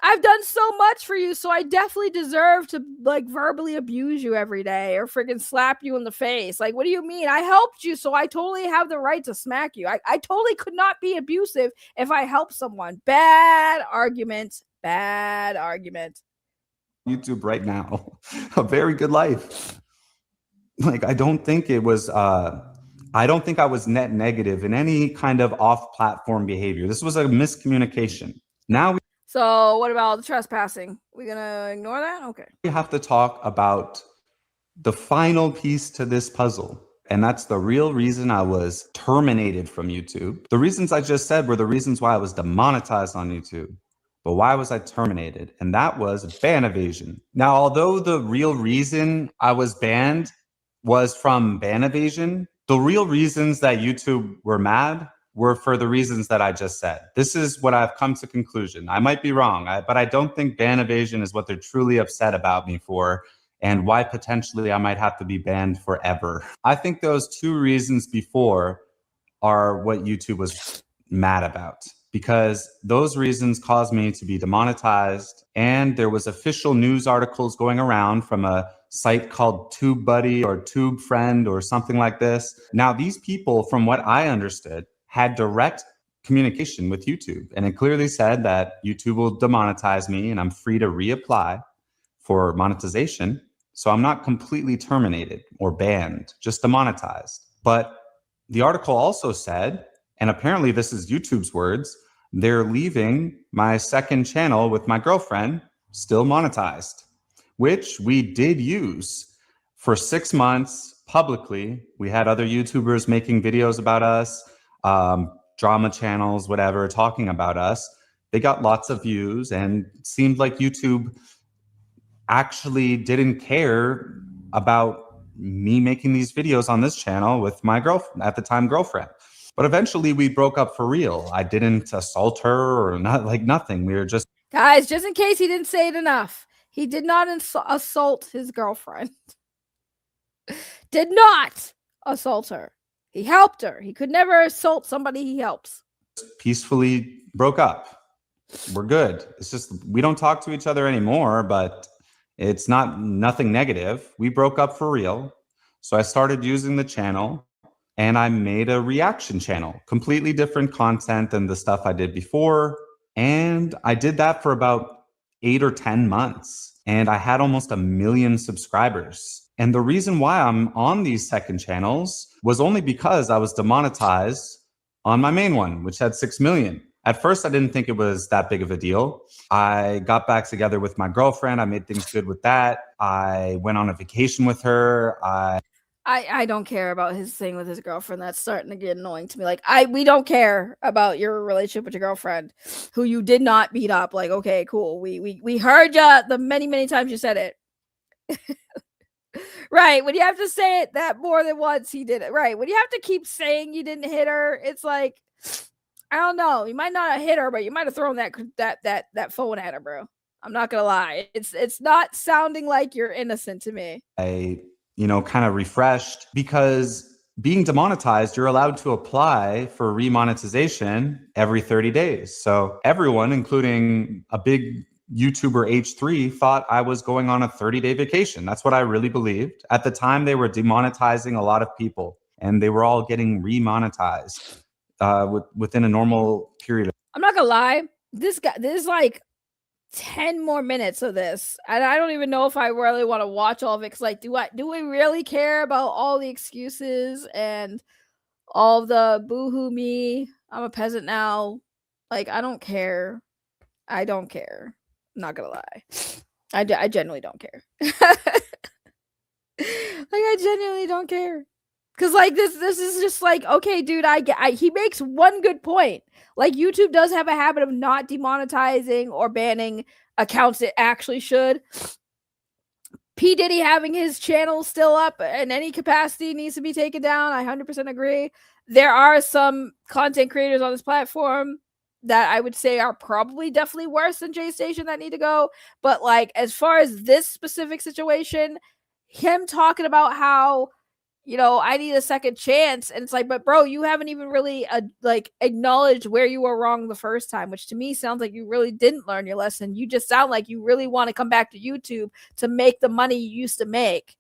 I've done so much for you, so I definitely deserve to, like, verbally abuse you every day or freaking slap you in the face. Like, what do you mean? I helped you, so I totally have the right to smack you. I totally could not be abusive if I help someone. Bad argument. Bad argument. YouTube right now, a very good life. Like, I don't think I was net negative in any kind of off-platform behavior. This was a miscommunication. Now So what about the trespassing? We gonna ignore that? Okay. we have to talk about the final piece to this puzzle. And that's the real reason I was terminated from YouTube. The reasons I just said were the reasons why I was demonetized on YouTube. But why was I terminated? And that was ban evasion. Now, although the real reason I was banned was from ban evasion, the real reasons that YouTube were mad were for the reasons that I just said. This is what I've come to conclusion. I might be wrong, but I don't think ban evasion is what they're truly upset about me for and why potentially I might have to be banned forever. I think those two reasons before are what YouTube was mad about, because those reasons caused me to be demonetized. And there was official news articles going around from a site called TubeBuddy or TubeFriend or something like this. Now, these people, from what I understood, had direct communication with YouTube. And it clearly said that YouTube will demonetize me and I'm free to reapply for monetization. So I'm not completely terminated or banned, just demonetized. But the article also said, and apparently this is YouTube's words, they're leaving my second channel with my girlfriend still monetized, which we did use for 6 months publicly. We had other YouTubers making videos about us, drama channels, whatever, talking about us. They got lots of views and it seemed like YouTube actually didn't care about me making these videos on this channel with my girlfriend at the time girlfriend. But eventually we broke up for real. I didn't assault her or not, like nothing. We were just Guys, just in case he didn't say it enough, he did not assault his girlfriend. Did not assault her. He helped her. He could never assault somebody he helps. peacefully broke up. We're good. It's just we don't talk to each other anymore, but it's nothing negative. We broke up for real. So I started using the channel and I made a reaction channel, completely different content than the stuff I did before. And I did that for about 8 or 10 months. And I had almost 1 million subscribers. And the reason why I'm on these second channels was only because I was demonetized on my main one, which had 6 million. At first, I didn't think it was that big of a deal. I got back together with my girlfriend. I made things good with that. I went on a vacation with her. I don't care about his thing with his girlfriend. That's starting to get annoying to me. Like, we don't care about your relationship with your girlfriend, who you did not beat up. Like, okay, cool. We heard you the many times you said it. Right. When you have to say it that more than once, he did it. Right. When you have to keep saying you didn't hit her, it's like, I don't know. You might not have hit her, but you might have thrown that phone at her, bro. I'm not gonna lie. It's not sounding like you're innocent to me. I kind of refreshed because being demonetized, you're allowed to apply for remonetization every 30 days. So everyone, including a big YouTuber H3, thought I was going on a 30-day vacation. That's what I really believed. At the time, they were demonetizing a lot of people and they were all getting remonetized within a normal period. I'm not gonna lie. This is like 10 more minutes of this, and I don't even know if I really want to watch all of it. Cause like, do we really care about all the excuses and all the boohoo me? I'm a peasant now. Like, I don't care. I don't care. I'm not gonna lie. I genuinely don't care. Like, I genuinely don't care. Cause like this is just like, okay, dude, he makes one good point. Like, YouTube does have a habit of not demonetizing or banning accounts it actually should. P. Diddy having his channel still up in any capacity needs to be taken down. I 100% agree. There are some content creators on this platform that I would say are probably definitely worse than J Station that need to go. But like, as far as this specific situation, him talking about how, I need a second chance. And it's like, but bro, you haven't even really acknowledged where you were wrong the first time, which to me sounds like you really didn't learn your lesson. You just sound like you really want to come back to YouTube to make the money you used to make.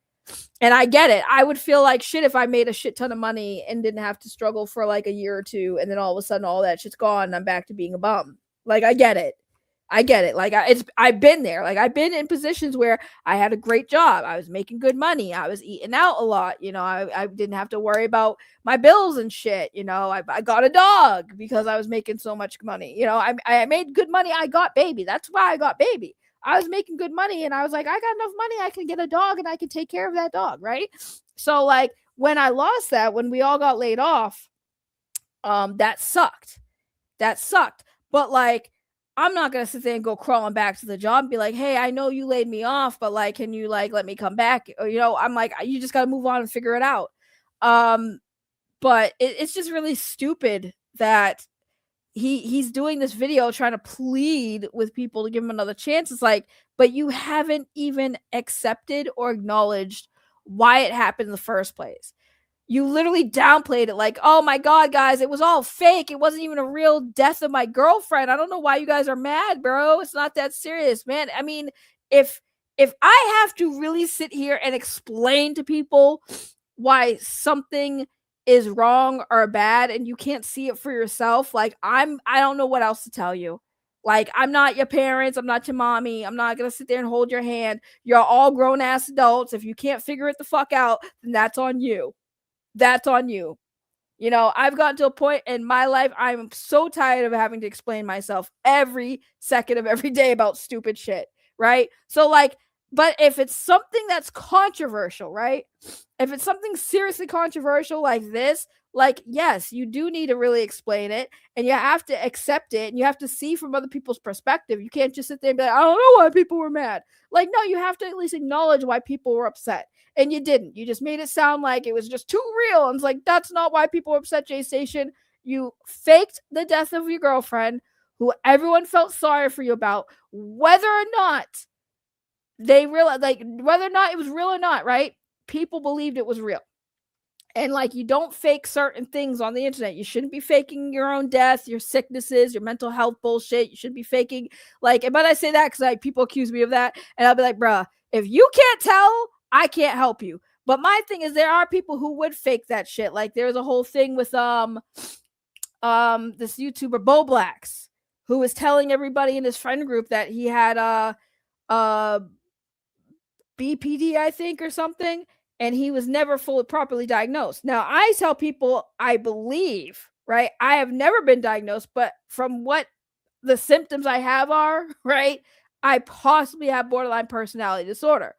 And I get it. I would feel like shit if I made a shit ton of money and didn't have to struggle for like a year or two. And then all of a sudden all that shit's gone and I'm back to being a bum. Like, I get it. Like, I've been there. Like, I've been in positions where I had a great job. I was making good money. I was eating out a lot. I didn't have to worry about my bills and shit. I got a dog because I was making so much money. I made good money. I got baby. That's why I got baby. I was making good money and I was like, I got enough money. I can get a dog and I can take care of that dog. Right. So like, when I lost that, when we all got laid off, that sucked. But like, I'm not going to sit there and go crawling back to the job and be like, hey, I know you laid me off, but like, can you like, let me come back? Or, I'm like, you just got to move on and figure it out. But it's just really stupid that he's doing this video trying to plead with people to give him another chance. It's like, but you haven't even accepted or acknowledged why it happened in the first place. You literally downplayed it like, oh my God, guys, it was all fake. It wasn't even a real death of my girlfriend. I don't know why you guys are mad, bro. It's not that serious, man. I mean, if I have to really sit here and explain to people why something is wrong or bad and you can't see it for yourself, like I don't know what else to tell you. Like, I'm not your parents. I'm not your mommy. I'm not going to sit there and hold your hand. You're all grown ass adults. If you can't figure it the fuck out, then that's on you. That's on you. I've gotten to a point in my life, I'm so tired of having to explain myself every second of every day about stupid shit, right? So like, but if it's something that's controversial, right? If it's something seriously controversial like this, Like, yes, you do need to really explain it, and you have to accept it, and you have to see from other people's perspective. You can't just sit there and be like, I don't know why people were mad. Like, no, you have to at least acknowledge why people were upset. And you didn't. You just made it sound like it was just too real. And it's like, that's not why people were upset, J Station. You faked the death of your girlfriend, who everyone felt sorry for you about, whether or not they realized, like, whether or not it was real or not, right? People believed it was real. And like, you don't fake certain things on the internet. You shouldn't be faking your own death, your sicknesses, your mental health bullshit. You shouldn't be faking, like, but I say that because like people accuse me of that, and I'll be like, bruh, if you can't tell, I can't help you. But my thing is, there are people who would fake that shit. Like, there's a whole thing with this YouTuber Bo Blacks, who was telling everybody in his friend group that he had BPD, I think, or something, and he was never fully properly diagnosed. Now, I tell people, I believe, right? I have never been diagnosed, but from what the symptoms I have are, right, I possibly have borderline personality disorder.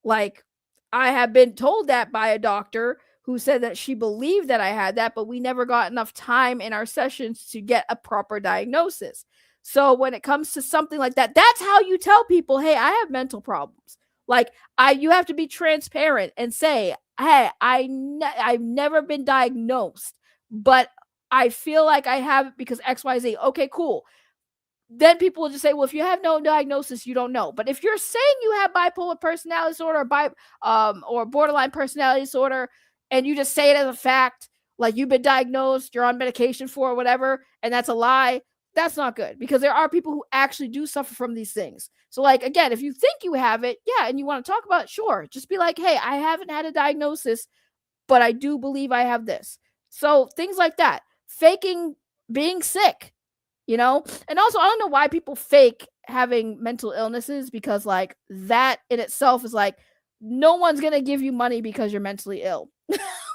Like, I have been told that by a doctor who said that she believed that I had that, but we never got enough time in our sessions to get a proper diagnosis. So when it comes to something like that, that's how you tell people, hey, I have mental problems. Like, you have to be transparent and say, hey, I've never been diagnosed, but I feel like I have it because XYZ. Okay, cool. Then people will just say, well, if you have no diagnosis, you don't know. But if you're saying you have bipolar personality disorder or borderline personality disorder, and you just say it as a fact, like you've been diagnosed, you're on medication for whatever, and that's a lie, that's not good, because there are people who actually do suffer from these things. So, like, again, if you think you have it, yeah, and you want to talk about it, sure. Just be like, hey, I haven't had a diagnosis, but I do believe I have this. So things like that. Faking being sick, you know? And also, I don't know why people fake having mental illnesses, because, like, that in itself is like, no one's going to give you money because you're mentally ill.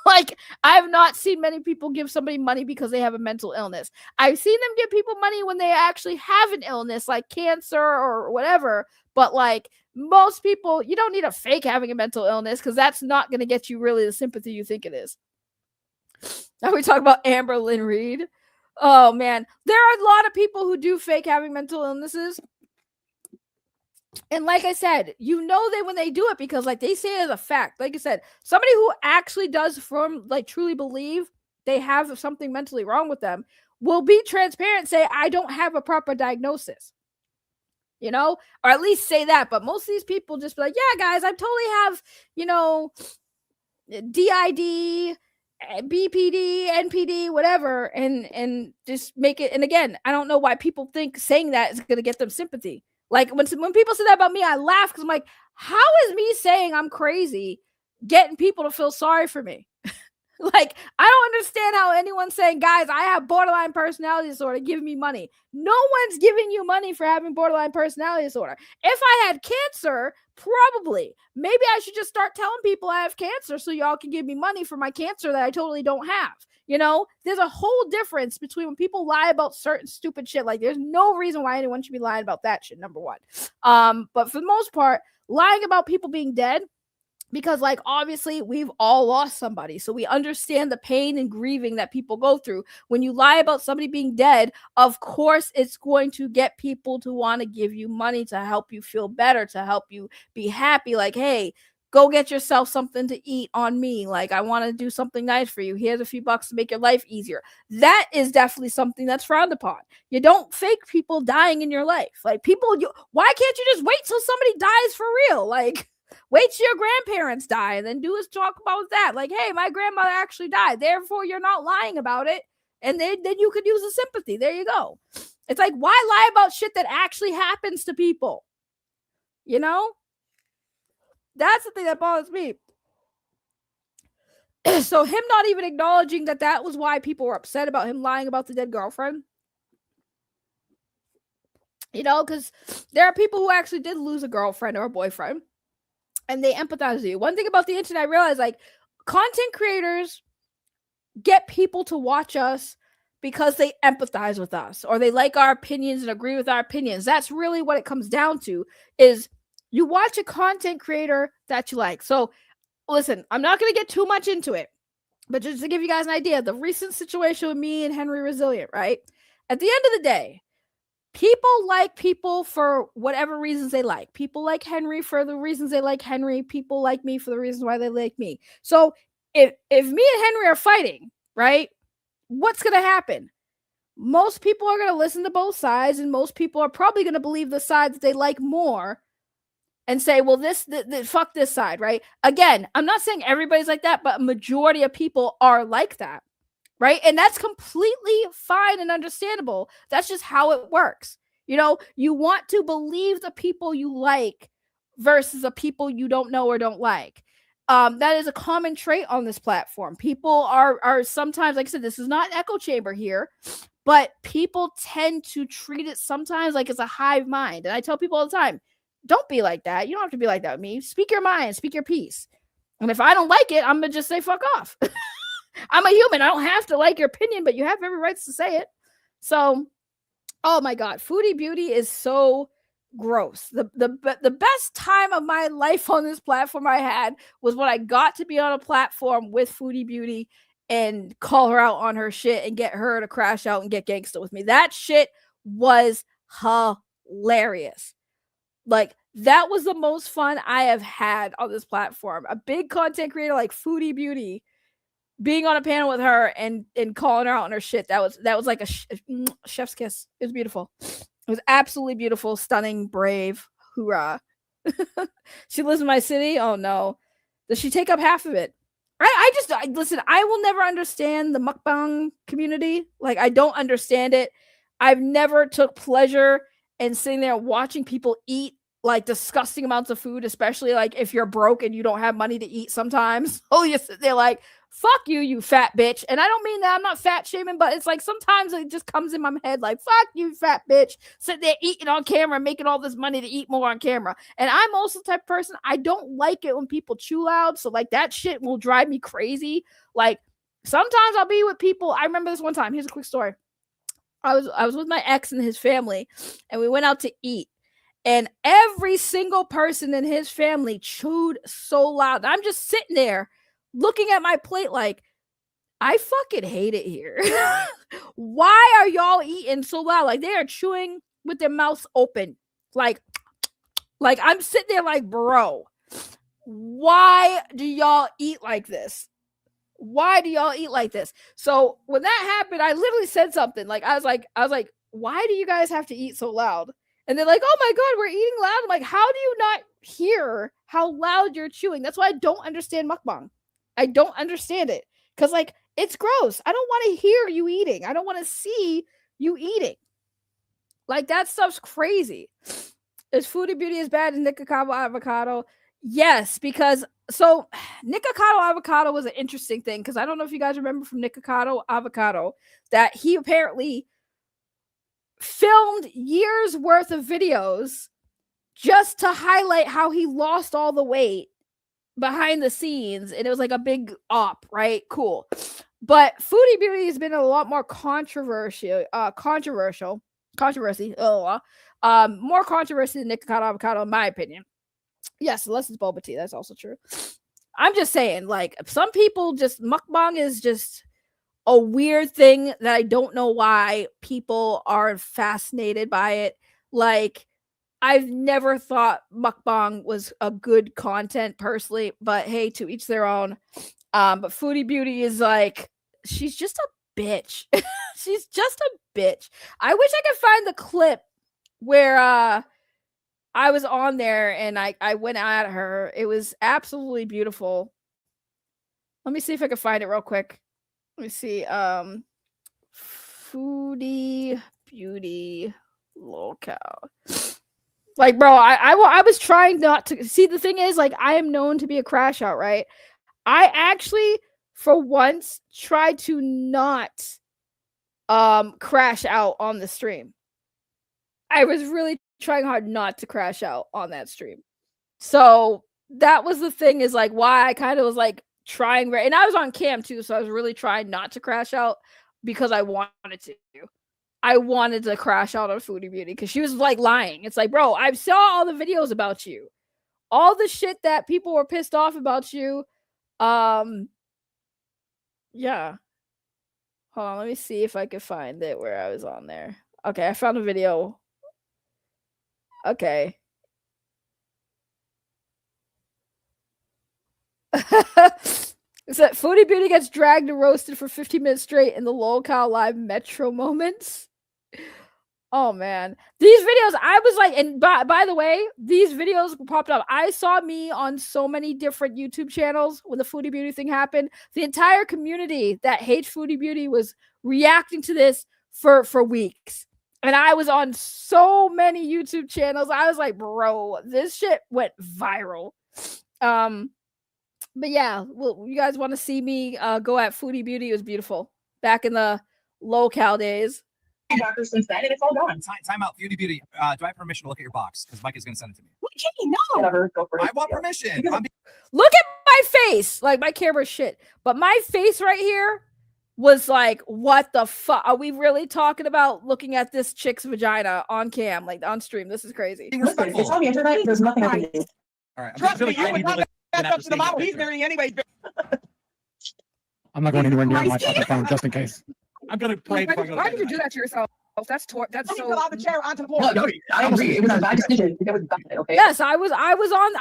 Like, I've not seen many people give somebody money because they have a mental illness. I've seen them give people money when they actually have an illness, like cancer or whatever. But, like, most people, you don't need to fake having a mental illness, because that's not going to get you really the sympathy you think it is. Now we talk about Amber Lynn Reed. Oh, man. There are a lot of people who do fake having mental illnesses. And like I said, you know that when they do it, because like they say it as a fact. Like I said, somebody who actually does like truly believe they have something mentally wrong with them will be transparent and say, I don't have a proper diagnosis. You know, or at least say that. But most of these people just be like, yeah, guys, I totally have, you know, DID, BPD, NPD, whatever, and just make it. And again, I don't know why people think saying that is going to get them sympathy. Like, when people say that about me, I laugh, because I'm like, how is me saying I'm crazy getting people to feel sorry for me? Like, I don't understand how anyone's saying, guys, I have borderline personality disorder, give me money. No one's giving you money for having borderline personality disorder. If I had cancer, probably. Maybe I should just start telling people I have cancer so y'all can give me money for my cancer that I totally don't have. You know, there's a whole difference between when people lie about certain stupid shit. Like, there's no reason why anyone should be lying about that shit, number one. But for the most part, lying about people being dead, because, like, obviously we've all lost somebody, so we understand the pain and grieving that people go through. When you lie about somebody being dead, of course it's going to get people to want to give you money to help you feel better, to help you be happy. Like, hey, go get yourself something to eat on me. Like, I want to do something nice for you. Here's a few bucks to make your life easier. That is definitely something that's frowned upon. You don't fake people dying in your life. Like, why can't you just wait till somebody dies for real? Like, wait till your grandparents die and then do is talk about that. Like, hey, my grandmother actually died, therefore you're not lying about it. And then you could use a sympathy. There you go. It's like, why lie about shit that actually happens to people? You know? That's the thing that bothers me. So him not even acknowledging that was why people were upset about him lying about the dead girlfriend. You know, because there are people who actually did lose a girlfriend or a boyfriend, and they empathize with you. One thing about the internet, I realized, like, content creators get people to watch us because they empathize with us, or they like our opinions and agree with our opinions. That's really what it comes down to, is you watch a content creator that you like. So listen, I'm not going to get too much into it, But just to give you guys an idea, the recent situation with me and Henry Resilient, right? At the end of the day, people like people for whatever reasons they like. People like Henry for the reasons they like Henry. People like me for the reasons why they like me. So if me and Henry are fighting, right? What's going to happen? Most people are going to listen to both sides, and most people are probably going to believe the side that they like more and say, well, fuck this side, right? Again, I'm not saying everybody's like that, but a majority of people are like that, right? And that's completely fine and understandable. That's just how it works. You know, you want to believe the people you like versus the people you don't know or don't like. That is a common trait on this platform. People are sometimes, like I said, this is not an echo chamber here, but people tend to treat it sometimes like it's a hive mind. And I tell people all the time, don't be like that. You don't have to be like that with me. Speak your mind, speak your piece. And if I don't like it, I'm going to just say fuck off. I'm a human. I don't have to like your opinion, but you have every right to say it. So, oh my God, Foodie Beauty is so gross. The best time of my life on this platform I had was when I got to be on a platform with Foodie Beauty and call her out on her shit and get her to crash out and get gangsta with me. That shit was hilarious. Like, that was the most fun I have had on this platform. A big content creator like Foodie Beauty being on a panel with her and calling her out on her shit. That was like a chef's kiss. It was beautiful. It was absolutely beautiful, stunning, brave. Hoorah. She lives in my city. Oh no. Does she take up half of it? Listen, I will never understand the mukbang community. Like, I don't understand it. I've never took pleasure in sitting there watching people eat like disgusting amounts of food, especially like if you're broke and you don't have money to eat sometimes. Oh, you sit there like, fuck you, you fat bitch. And I don't mean that, I'm not fat shaming, but it's like sometimes it just comes in my head like, fuck you, fat bitch. Sit there eating on camera, making all this money to eat more on camera. And I'm also the type of person, I don't like it when people chew loud. So like that shit will drive me crazy. Like sometimes I'll be with people. I remember this one time. Here's a quick story. I was with my ex and his family, and we went out to eat. And every single person in his family chewed so loud. I'm just sitting there looking at my plate like, I fucking hate it here. Why are y'all eating so loud? Like, they are chewing with their mouths open. Like I'm sitting there like, bro, why do y'all eat like this? Why do y'all eat like this? So when that happened, I literally said something. Like, I was like, why do you guys have to eat so loud? And they're like, oh my God, we're eating loud. I'm like, how do you not hear how loud you're chewing? That's why I don't understand mukbang. I don't understand it. Because, like, it's gross. I don't want to hear you eating. I don't want to see you eating. Like, that stuff's crazy. Is Foodie Beauty as bad as Nikocado Avocado? Yes, because, so, Nikocado Avocado was an interesting thing. Because I don't know if you guys remember from Nikocado Avocado that he apparently filmed years worth of videos just to highlight how he lost all the weight behind the scenes, and it was like a big op, right? Cool. But Foodie Beauty has been a lot more controversy, more controversy than Nikocado Avocado, in my opinion. Yes, unless it's boba tea, that's also true. I'm just saying, like, some people just, mukbang is just a weird thing that I don't know why people are fascinated by it. Like, I've never thought mukbang was a good content personally, but hey, to each their own. But Foodie Beauty is like, she's just a bitch. She's just a bitch. I wish I could find the clip where I was on there and I went at her. It was absolutely beautiful. Let me see if I can find it real quick. Let me see. Foodie Beauty locale. Like, bro, I was trying not to see. The thing is, like, I am known to be a crash out, right? I actually, for once, tried to not crash out on the stream. I was really trying hard not to crash out on that stream. So that was the thing, is like why I kind of was like trying, and I was on cam too, so I was really trying not to crash out because I wanted to. I wanted to crash out on Foodie Beauty because she was like lying. It's like, bro, I saw all the videos about you, all the shit that people were pissed off about you. Yeah. Hold on, let me see if I can find it where I was on there. Okay, I found a video. Okay. It's that Foodie Beauty gets dragged and roasted for 15 minutes straight in the lolcow live metro moments. Oh man, these videos, I was like, and by the way, these videos popped up. I saw me on so many different YouTube channels when the Foodie Beauty thing happened. The entire community that hates Foodie Beauty was reacting to this for weeks. And I was on so many YouTube channels. I was like, bro, this shit went viral. But yeah, well, you guys want to see me go at Foodie Beauty? It was beautiful back in the lolcow days. Doctor since then, and it's all gone. Time out, Foodie Beauty. Do I have permission to look at your box? Because Mike is going to send it to me. Gee, no. Whatever, go for it. I want permission. Look at my face. Like, my camera's shit. But my face right here was like, what the fuck? Are we really talking about looking at this chick's vagina on cam, like on stream? This is crazy. Listen, it's on the internet. There's nothing I can do. All right. Trust me, you would not back up to the model he's marrying anyway. I'm not going anywhere near my fucking phone just in case. I'm going to pray. Why did you do that to yourself? That's so. Pull out the chair onto the floor. No, I don't agree. It was a bad decision. It was bad, okay. Yes, I was on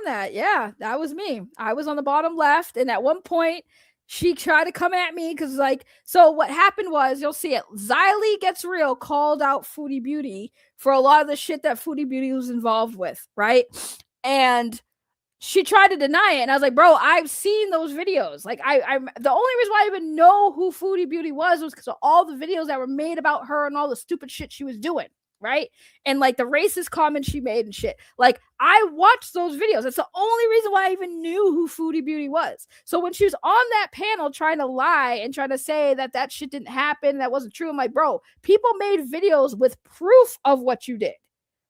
that. Yeah, that was me. I was on the bottom left, and at one point she tried to come at me because, like, so what happened was, you'll see it. Xylee Gets Real called out Foodie Beauty for a lot of the shit that Foodie Beauty was involved with, right? And she tried to deny it, and I was like, bro, I've seen those videos. Like, I'm the only reason why I even know who Foodie Beauty was because of all the videos that were made about her and all the stupid shit she was doing, right? And like the racist comments she made and shit. Like, I watched those videos. That's the only reason why I even knew who Foodie Beauty was. So when she was on that panel trying to lie and trying to say that that shit didn't happen, that wasn't true, I'm like, bro, people made videos with proof of what you did.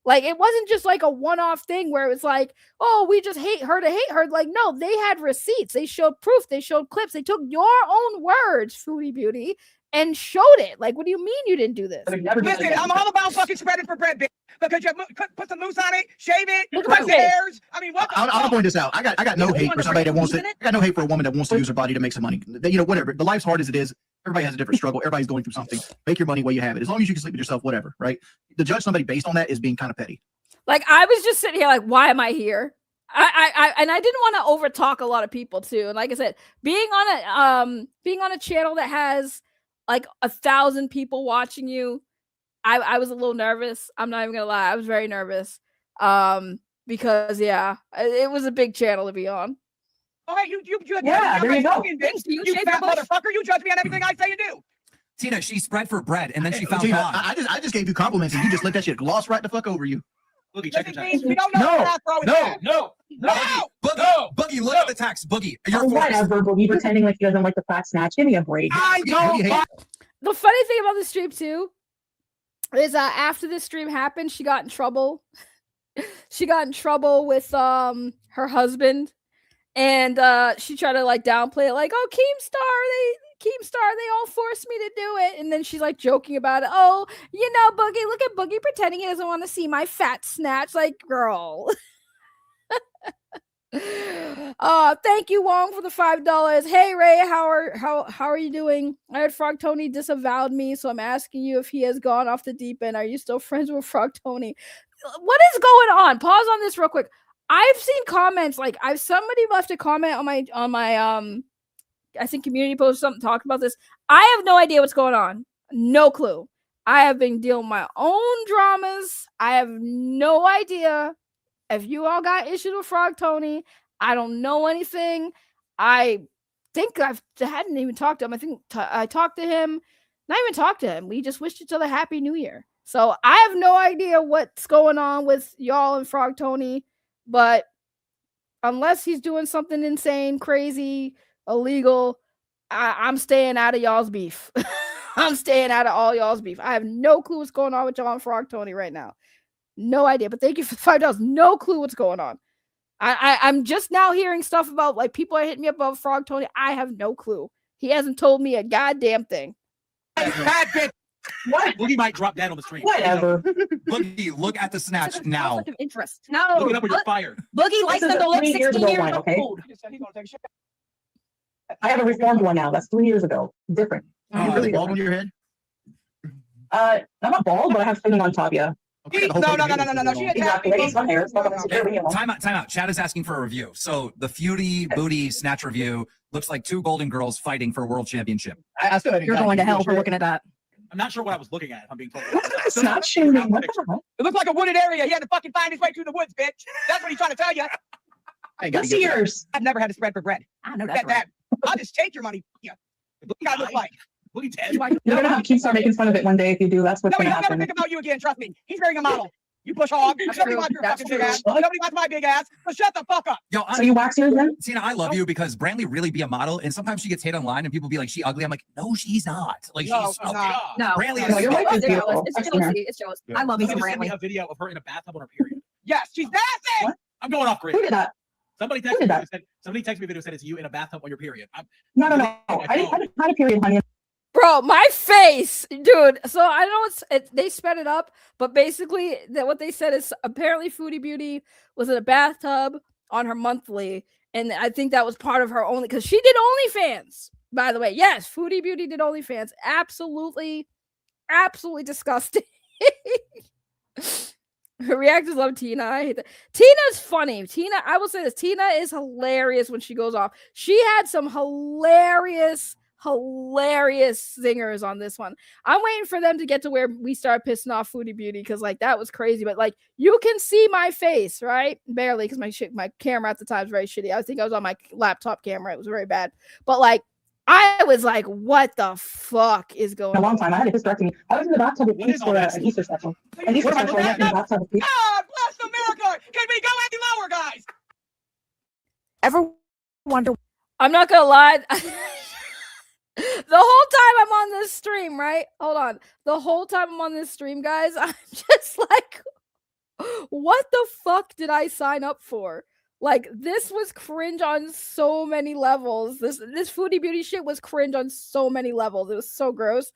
Like, it wasn't just like a one-off thing where it was like, oh, we just hate her to hate her. Like, no, they had receipts. They showed proof. They showed clips. They took your own words, Foodie Beauty, and showed it. Like, what do you mean you didn't do this? Listen, I'm all about fucking spreading for bread, bitch. Because you put some mousse on it, shave it, Look at cut my your face. hairs. I mean, what the I'll fuck? point this out. I got no hate for somebody that wants to. I got no hate for a woman that wants to use her body to make some money. You know, whatever. The life's hard as it is. Everybody has a different struggle. Everybody's going through something. Make your money where you have it. As long as you can sleep with yourself, whatever, right? To judge somebody based on that is being kind of petty. Like, I was just sitting here like, why am I here? I didn't want to over talk a lot of people too. And like I said, being on a channel that has like 1,000 people watching you, I was a little nervous. I'm not even gonna lie, I was very nervous. Because yeah, it was a big channel to be on. Oh, hey, you judge Yeah, me. there you go. You fat motherfucker. You judge me on everything I say and do. Tina, she spread for bread, and then she found Tina, God. I just gave you compliments and you just let that shit gloss right the fuck over you. Boogie, check your text. We don't know what No. Boogie, look at the text. Boogie, you're Oh, whatever, Boogie pretending like he doesn't like the fat snatch. Give me a break. I don't. The funny thing about the stream too is after this stream happened, she got in trouble. She got in trouble with her husband, and she tried to like downplay it, like, oh, Keemstar, they all forced me to do it. And then she's like joking about it. Oh, you know, Boogie, look at Boogie pretending he doesn't want to see my fat snatch. Like, girl. Thank you, Wong, for the $5. Hey, Ray, how are you doing? I heard Frog Tony disavowed me, so I'm asking you if he has gone off the deep end. Are you still friends with Frog Tony? What is going on? Pause on this real quick. I've seen comments like somebody left a comment on my I think community post or something talking about this. I have no idea what's going on. No clue. I have been dealing with my own dramas. I have no idea if you all got issues with Frog Tony. I don't know anything. I think I hadn't even talked to him. I think I talked to him. Not even talked to him. We just wished each other Happy New Year. So I have no idea what's going on with y'all and Frog Tony. But unless he's doing something insane, crazy, illegal, I'm staying out of y'all's beef. I'm staying out of all y'all's beef. I have no clue what's going on with y'all and Frog Tony right now. No idea. But thank you for the $5. No clue what's going on. I'm just now hearing stuff about like people are hitting me up about Frog Tony. I have no clue. He hasn't told me a goddamn thing. Bad bitch. What? Boogie might drop dead on the stream. Whatever. Boogie, look at the snatch now. Conflict of interest. No. Look it up or you're fired. Boogie likes them to look 16 years old. Okay. I have a reformed one now. That's 3 years ago. Different. Are you really bald on your head? I'm not bald, but I have thinning on top, yeah. Okay, No. She Exactly. I need some hair. It's not super real. Time out. Chad is asking for a review. So the Feudy Booty Snatch review looks like two golden girls fighting for a world championship. I still You're going to hell for looking at that. I'm not sure what I was looking at, if I'm being totally honest. It's not shaming. What the hell? It looked like a wooded area. He had to fucking find his way through the woods, bitch. That's what he's trying to tell you. What's yours? I've never had to spread for bread. I know that's That. I'll just take your money. Yeah. What do you guys look like? Look at Ted. You're gonna have to start making fun of it one day if you do. That's what's No, gonna he'll never happen. think about you again. Trust me. He's wearing a model. You push hog. Nobody wants your fucking big ass. Nobody wants my big ass. So shut the fuck up. Yo, So you wax yours then? Tina, I love you because Brantley really be a model, and sometimes she gets hate online, and people be like, "She ugly." I'm like, "No, she's not." Like, No, she's I'm not. No. Brantley No, is. your wife is It's beautiful. jealous. It's I've seen her. jealousy. It's jealous. I love you, Somebody sent me Brantley. a video of her in a bathtub on her period. Yes, she's nasty. What? I'm going off grid. Who did that? Somebody Who texted did me. that? Somebody texted me a video said it's you in a bathtub on your period. No. I didn't have a period, honey. Bro, my face, dude. So I know they sped it up, but basically what they said is apparently Foodie Beauty was in a bathtub on her monthly, and I think that was part of her only because she did OnlyFans. By the way, yes, Foodie Beauty did OnlyFans. Absolutely disgusting. Her reactors love Tina. I hate that. Tina's funny. I will say this. Tina is hilarious when she goes off. She had some hilarious singers on this one. I'm waiting for them to get to where we start pissing off Foodie Beauty because like that was crazy. But like you can see my face, right? Barely because my camera at the time was very shitty. I think I was on my laptop camera. It was very bad. But like I was like, what the fuck is going on? A long time. I had a hysterectomy. I was in the bathtub with East for an Easter special. An Easter special. I was in the bathtub with East. God bless America. Can we go any lower, guys? Ever wonder? I'm not gonna lie. The whole time I'm on this stream, right? Hold on. The whole time I'm on this stream, guys, I'm just like, what the fuck did I sign up for? Like, this was cringe on so many levels. This Foodie Beauty shit was cringe on so many levels. It was so gross.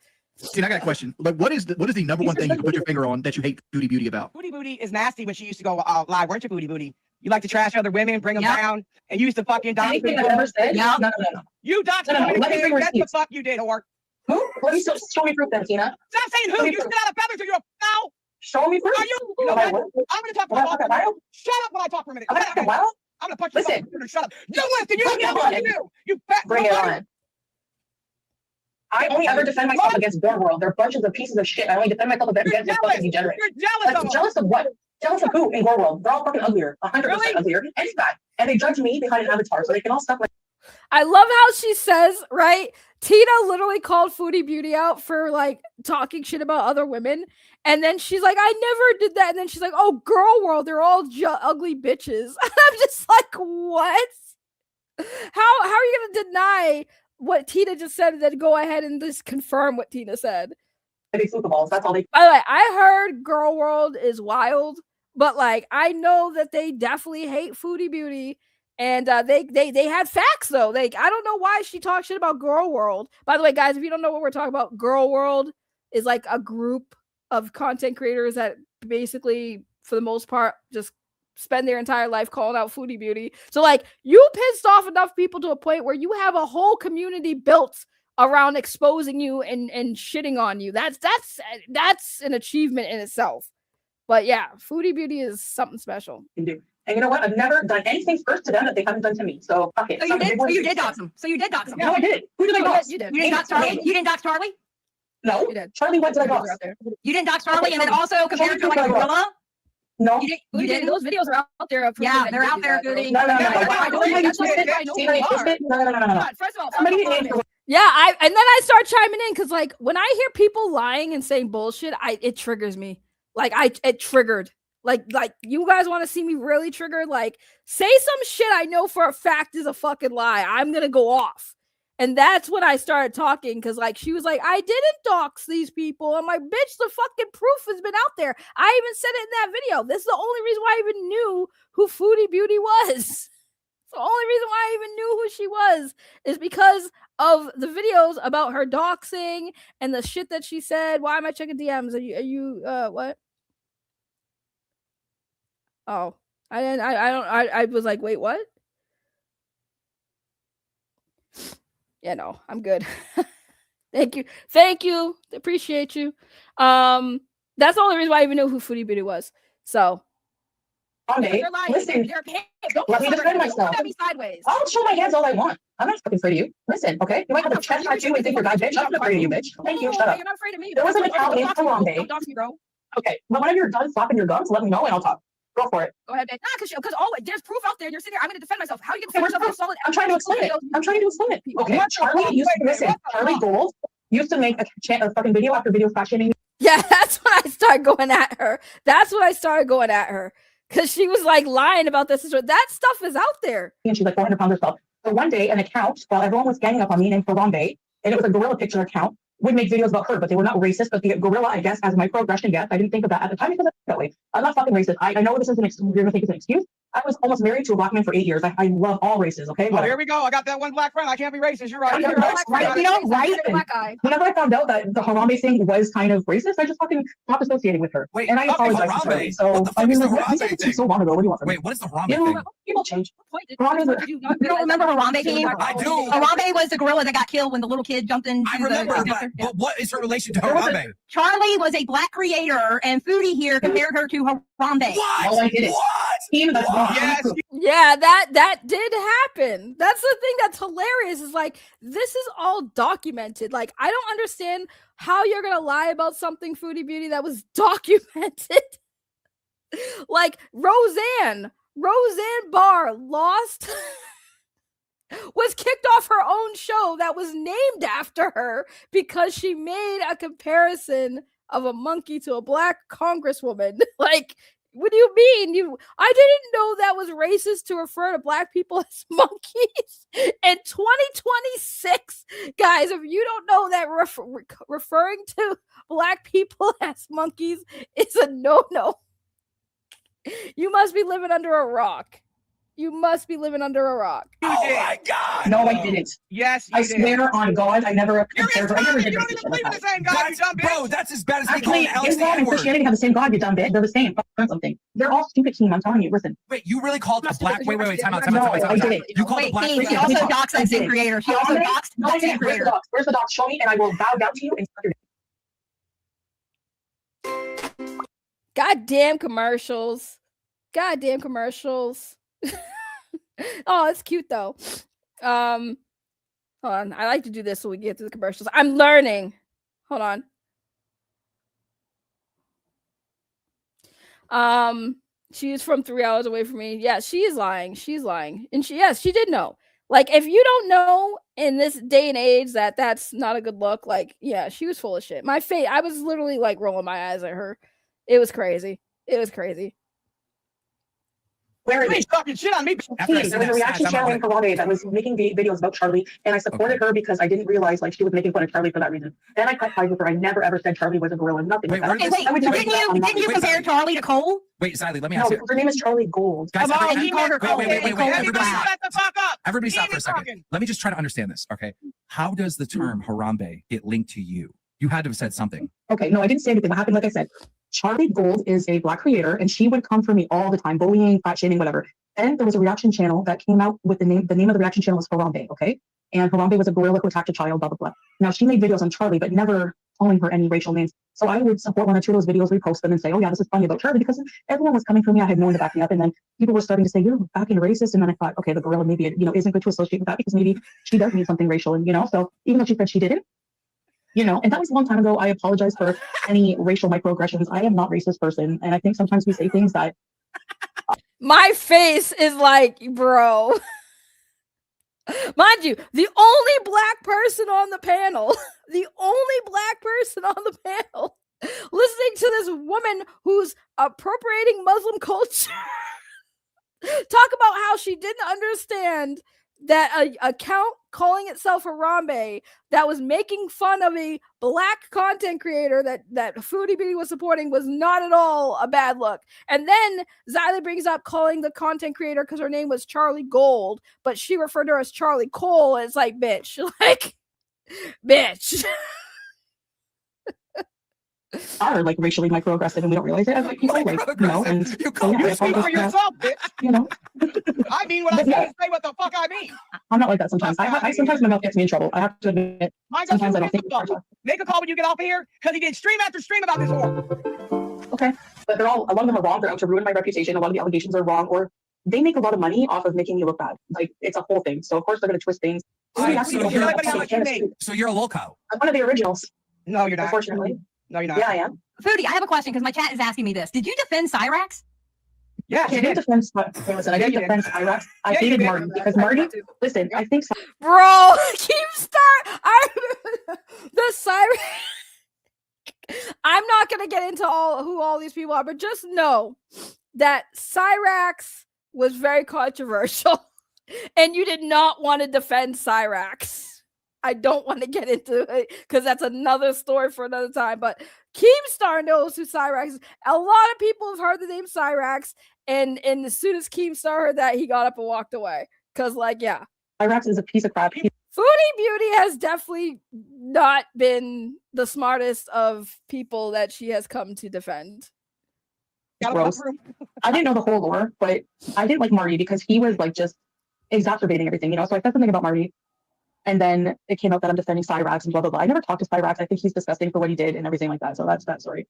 Tina, I got a question. Like, what is the number one thing you can put your finger on that you hate Foodie Beauty about? Foodie Booty is nasty when she used to go live. Weren't you, Foodie Booty? You like to trash other women, bring them down, and you used to fucking dox Anything I've ever said? Yeah. No. You doxed No. women. Let me bring That's the receipts. fuck you did, whore. Who? Let me show me proof then, Tina. Stop saying Let who. me You prove. spit out a feather to your mouth. Show me proof. Are you? You know Okay, what? what? I'm going to talk for Am I a fucking minute. wild? Shut up when I talk for a minute. Am I fucking wild? I'm going to punch you. Listen. Shut up. You listen. You Bring it know on. what you do. You fat Bring it nobody. on. I only ever defend myself against their world. They're bunches of pieces of shit. I only defend myself against You're these jealous. fucking degenerates. You're jealous of Like, them. jealous of what? Jealous of who in your world? They're all fucking uglier. 100% Really? uglier. And fat. And they judge me behind an avatar, so they can all stuff like I love how she says, right? Tina literally called Foodie Beauty out for like talking shit about other women. And then she's like, I never did that. And then she's like, oh, girl world, they're all ugly bitches. And I'm just like, what? How are you going to deny what Tina just said and then go ahead and just confirm what Tina said? they fluke balls. That's all they. By the way, I heard Girl World is wild, but like I know that they definitely hate Foodie Beauty. And they had facts though. Like I don't know why she talks shit about Girl World. By the way, guys, if you don't know what we're talking about, Girl World is like a group of content creators that basically, for the most part, just spend their entire life calling out Foodie Beauty. So like you pissed off enough people to a point where you have a whole community built around exposing you and shitting on you. That's an achievement in itself. But yeah, Foodie Beauty is something special. Do. And you know what? I've never done anything first to them that they haven't done to me. So fuck it. So you did dox them. So you did dox them. No, I did. Who did I dox? You did. You didn't dox Charlie? You didn't dox Charlie? No. You did. Charlie, what did I dox? You didn't dox Charlie and then also compare it to like a gorilla? No. You did. Those videos are out there. Yeah, they're out there, Goody. No. That's what I know you are. No. First of all, Somebody get me. yeah, and then I start chiming in because like when I hear people lying and saying bullshit, it triggers me. Like it triggered. Like you guys want to see me really triggered? Like say some shit I know for a fact is a fucking lie. I'm gonna go off. And that's when I started talking because like she was like, I didn't dox these people. I'm like, bitch, the fucking proof has been out there. I even said it in that video. This is the only reason why I even knew who Foodie Beauty was. The only reason why I even knew who she was is because of the videos about her doxing and the shit that she said. Why am I checking DMs? Are you what? Oh, I was like, wait, what? Yeah, no, I'm good. Thank you, appreciate you. That's the only reason why I even knew who Foodie Beauty was. So Harambe, they're lying. listen, They're pants. Don't let me look defend myself. at me sideways. I'll show my hands all I want. I'm not fucking afraid of you. Listen, okay? You might have a chest tattoo and think you're God, bitch. I'm not afraid of you, bitch. Thank you. Shut up. You're not afraid of me. There was an account named Harambe. Don't dox me, bro. Okay, but whenever you're done slapping your guns, let me know and I'll talk. Go for it. Go ahead, babe. Nah, because there's proof out there. You're sitting here. I'm going to defend myself. How are you Okay, going to where's defend the yourself? proof? I'm trying to explain it. I'm trying to explain it. Okay, Charlie Gold used to make a fucking video after video fat shaming. Yeah, that's when I started going at her. Because she was like lying about this. That stuff is out there. And she's like 400 pounds herself. So one day, an account, while everyone was ganging up on me named Harambe, and it was a gorilla picture account, would make videos about her, but they were not racist. But the gorilla, I guess, as a microaggression, yes, I didn't think of that at the time because I felt that way. I'm not fucking racist. I know this is you're going to think it's an excuse. I was almost married to a black man for 8 years. I love all races, okay? Oh, here we go. I got that one black friend. I can't be racist. You're right. You're Right, you know, right? Whenever I found out that the Harambe thing was kind of racist, I just fucking stopped associating with her. Wait, and I apologize to her. So, I mean, like, this is so long ago. What do you want from me? Wait, what is the Harambe You know, thing? people change. You don't remember Harambe team? I do. Harambe was the gorilla that got killed when the little kid jumped into I remember, but what is her relation to Harambe? Charlie was a black creator, and Foodie here compared her to Harambe. What? Oh, I did it. What? Yes. Yeah, that did happen. That's the thing that's hilarious is like this is all documented. Like I don't understand how you're gonna lie about something, Foodie Beauty, that was documented. Like Roseanne Barr lost was kicked off her own show that was named after her because she made a comparison of a monkey to a black congresswoman. Like, what do you mean? I didn't know that was racist to refer to black people as monkeys. In 2026, guys, if you don't know that referring to black people as monkeys is a no-no, you must be living under a rock. You must be living under a rock. Oh my God! No, I didn't. Yes, I swear on God, I never compared her. I never did You don't even believe in the same God, you dumb bitch. Bro, that's as bad as me calling Actually, Alex the Islam and N-word. Christianity have the same God, you dumb bitch. They're the same. Learn something. They're all stupid team. I'm telling you. Listen. Wait, you really called a black? Wait, time out. No, I didn't. You called a Wait, black? King, she also doxed that same creator. She also doxed that same Where's the creator. docs? Where's the docs? Show me, and I will bow down to you and suck your dick. Goddamn commercials. Oh, it's cute though. Hold on. I like to do this so we get to the commercials. I'm learning. Hold on. She is from 3 hours away from me. Yeah, she is lying. She's lying. And she did know. Like, if you don't know in this day and age that that's not a good look, like, yeah, she was full of shit. My face, I was literally like rolling my eyes at her. It was crazy. Where is Please it? talking shit on me. After I There said was a that, reaction I'm channel in like, Harambe that was making videos about Charlie, and I supported her because I didn't realize like she was making fun of Charlie for that reason. Then I cut ties with her. I never ever said Charlie was a gorilla. Nothing. Wait, like that. where Hey, wait, I would never didn't do that on you nothing. compare Charlie to Cole? wait, Sadly, let me No, ask you. her name is Charlie Gold. Guys, Come on, everybody- he called her Cole. wait, Everybody everybody shut the fuck up. Everybody stop He for a ain't second. talking. Let me just try to understand this, okay? How does the term Harambe get linked to you? You had to have said something. Okay, no, I didn't say anything. What happened, like I said, Charlie Gold is a black creator, and she would come for me all the time, bullying, fat shaming, whatever. And there was a reaction channel that came out with the name of the reaction channel was Harambe, okay? And Harambe was a gorilla who attacked a child, blah, blah, blah. Now, she made videos on Charlie, but never calling her any racial names. So I would support one or two of those videos, repost them, and say, oh, yeah, this is funny about Charlie, because everyone was coming for me. I had no one to back me up. And then people were starting to say, you're fucking racist. And then I thought, okay, the gorilla maybe, isn't good to associate with that because maybe she does mean something racial. And, so even though she said she didn't, and that was a long time ago. I apologize for any racial microaggressions. I am not a racist person. And I think sometimes we say things that. My face is like, bro. Mind you, the only black person on the panel, listening to this woman who's appropriating Muslim culture, talk about how she didn't understand that a account calling itself Harambe that was making fun of a black content creator that Foodie Beauty was supporting was not at all a bad look. And then Xylee brings up calling the content creator because her name was Charlie Gold, but she referred to her as Charlie Cole. And it's like, bitch, bitch. are like racially microaggressive and we don't realize it as like people, like, you know, and You so, call yeah, You I speak for apologize for yourself, bitch. that, you know. I mean what I But say, yeah. say what the fuck I mean. I'm not like that sometimes. I sometimes my mouth gets me in trouble. I have to admit. Mine does Sometimes too. I don't think. Make a call when you get off of here, because he did stream after stream about this whore. Okay, but a lot of them are wrong. They're out to ruin my reputation. A lot of the allegations are wrong, or they make a lot of money off of making you look bad. Like it's a whole thing. So of course they're going to twist things. Alright, so you're like, how much you make? So you're a loco. I'm one of the originals, No, you're not. unfortunately. No, you're not. Yeah, I am. Foodie, I have a question because my chat is asking me this. Did you defend Cyrax? Yeah, I didn't defend. Hey, listen, I didn't defend Cyrax. I Yeah, you hated did. Marty because Marty. Listen, I think Bro, Keemstar. The siren. I'm not gonna get into who all these people are, but just know that Cyrax was very controversial, and you did not want to defend Cyrax. I don't want to get into it because that's another story for another time. But Keemstar knows who Cyrax is. A lot of people have heard the name Cyrax, and as soon as Keemstar heard that, he got up and walked away. Cause yeah, Cyrax is a piece of crap. Foodie Beauty has definitely not been the smartest of people that she has come to defend. Gross. I didn't know the whole lore, but I didn't like Marty because he was like just exacerbating everything, you know. So I said something about Marty, and then it came out that I'm defending Cyrax and blah blah blah. I never talked to Cyrax. I think he's disgusting for what he did and everything like that. So that's that story.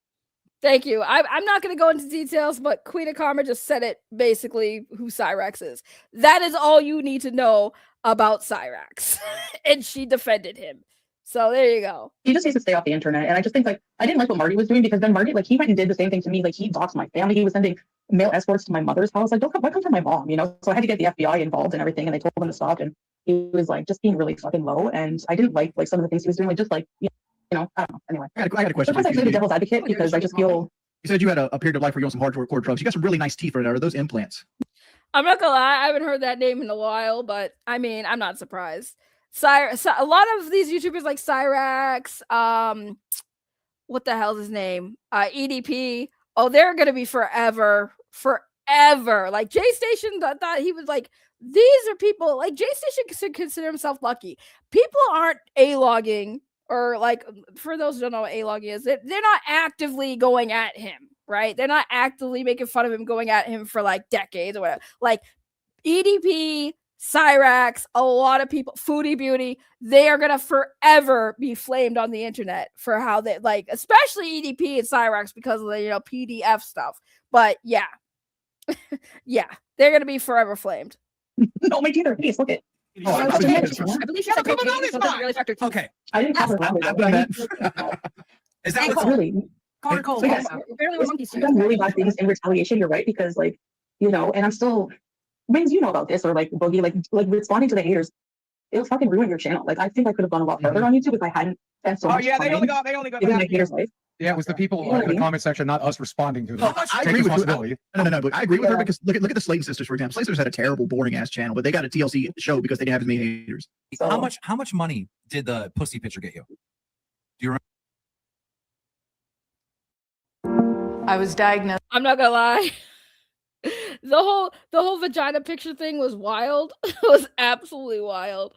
Thank you. I'm not going to go into details, but Queen of Karma just said it basically who Cyrax is. That is all you need to know about Cyrax. And she defended him. So there you go. He just needs to stay off the internet. And I just think like I didn't like what Marty was doing because then Marty, like he went and did the same thing to me. Like he doxed my family. He was sending male escorts to my mother's house. Like, why come from my mom? You know? So I had to get the FBI involved and everything, and they told him to stop. And he was like just being really fucking low. And I didn't like some of the things he was doing, like just like you know, I don't know. Anyway. I got a question. Sometimes I play the devil's advocate because I just feel You said you had a period of life where you on some hardcore drugs. You got some really nice teeth right there. Are those implants? I'm not gonna lie, I haven't heard that name in a while, but I mean, I'm not surprised. A lot of these YouTubers like Cyrax, what the hell's his name? EDP. Oh, they're gonna be forever. Like J Station thought he was like, these are people like J Station should consider himself lucky. People aren't A-logging, or like for those who don't know what A-logging is, they're not actively going at him, right? They're not actively making fun of him, going at him for like decades or whatever. Like EDP, Cyrax, a lot of people, Foodie Beauty, they are gonna forever be flamed on the internet for how they like, especially EDP and Cyrax because of the PDF stuff. But yeah, yeah, they're gonna be forever flamed. no, my teeth are face. Look at. I believe she said really factor too. Okay. I didn't have I've done that. Is that It's what's really. Carter Cole. So yes, Apparently we're monkeys I've done really bad things in retaliation. You're right, because like, you know, and I'm still. Wings, you know about this, or like Boogie, like responding to the haters, it'll fucking ruin your channel. Like I think I could have gone a lot further on YouTube if I hadn't spent so much yeah, they time only got giving my haters life. Yeah, it was the people You know what in I the mean? comment section, not us responding to them. I Take agree with you. responsibility. No, but I agree with her Yeah. because look at the Slayton sisters, for example. Slayton sisters had a terrible, boring ass channel, but they got a TLC show because they didn't have as many haters. So- how much money did the pussy picture get you? Do you remember? I was diagnosed. I'm not gonna lie. The whole vagina picture thing was wild. It was absolutely wild.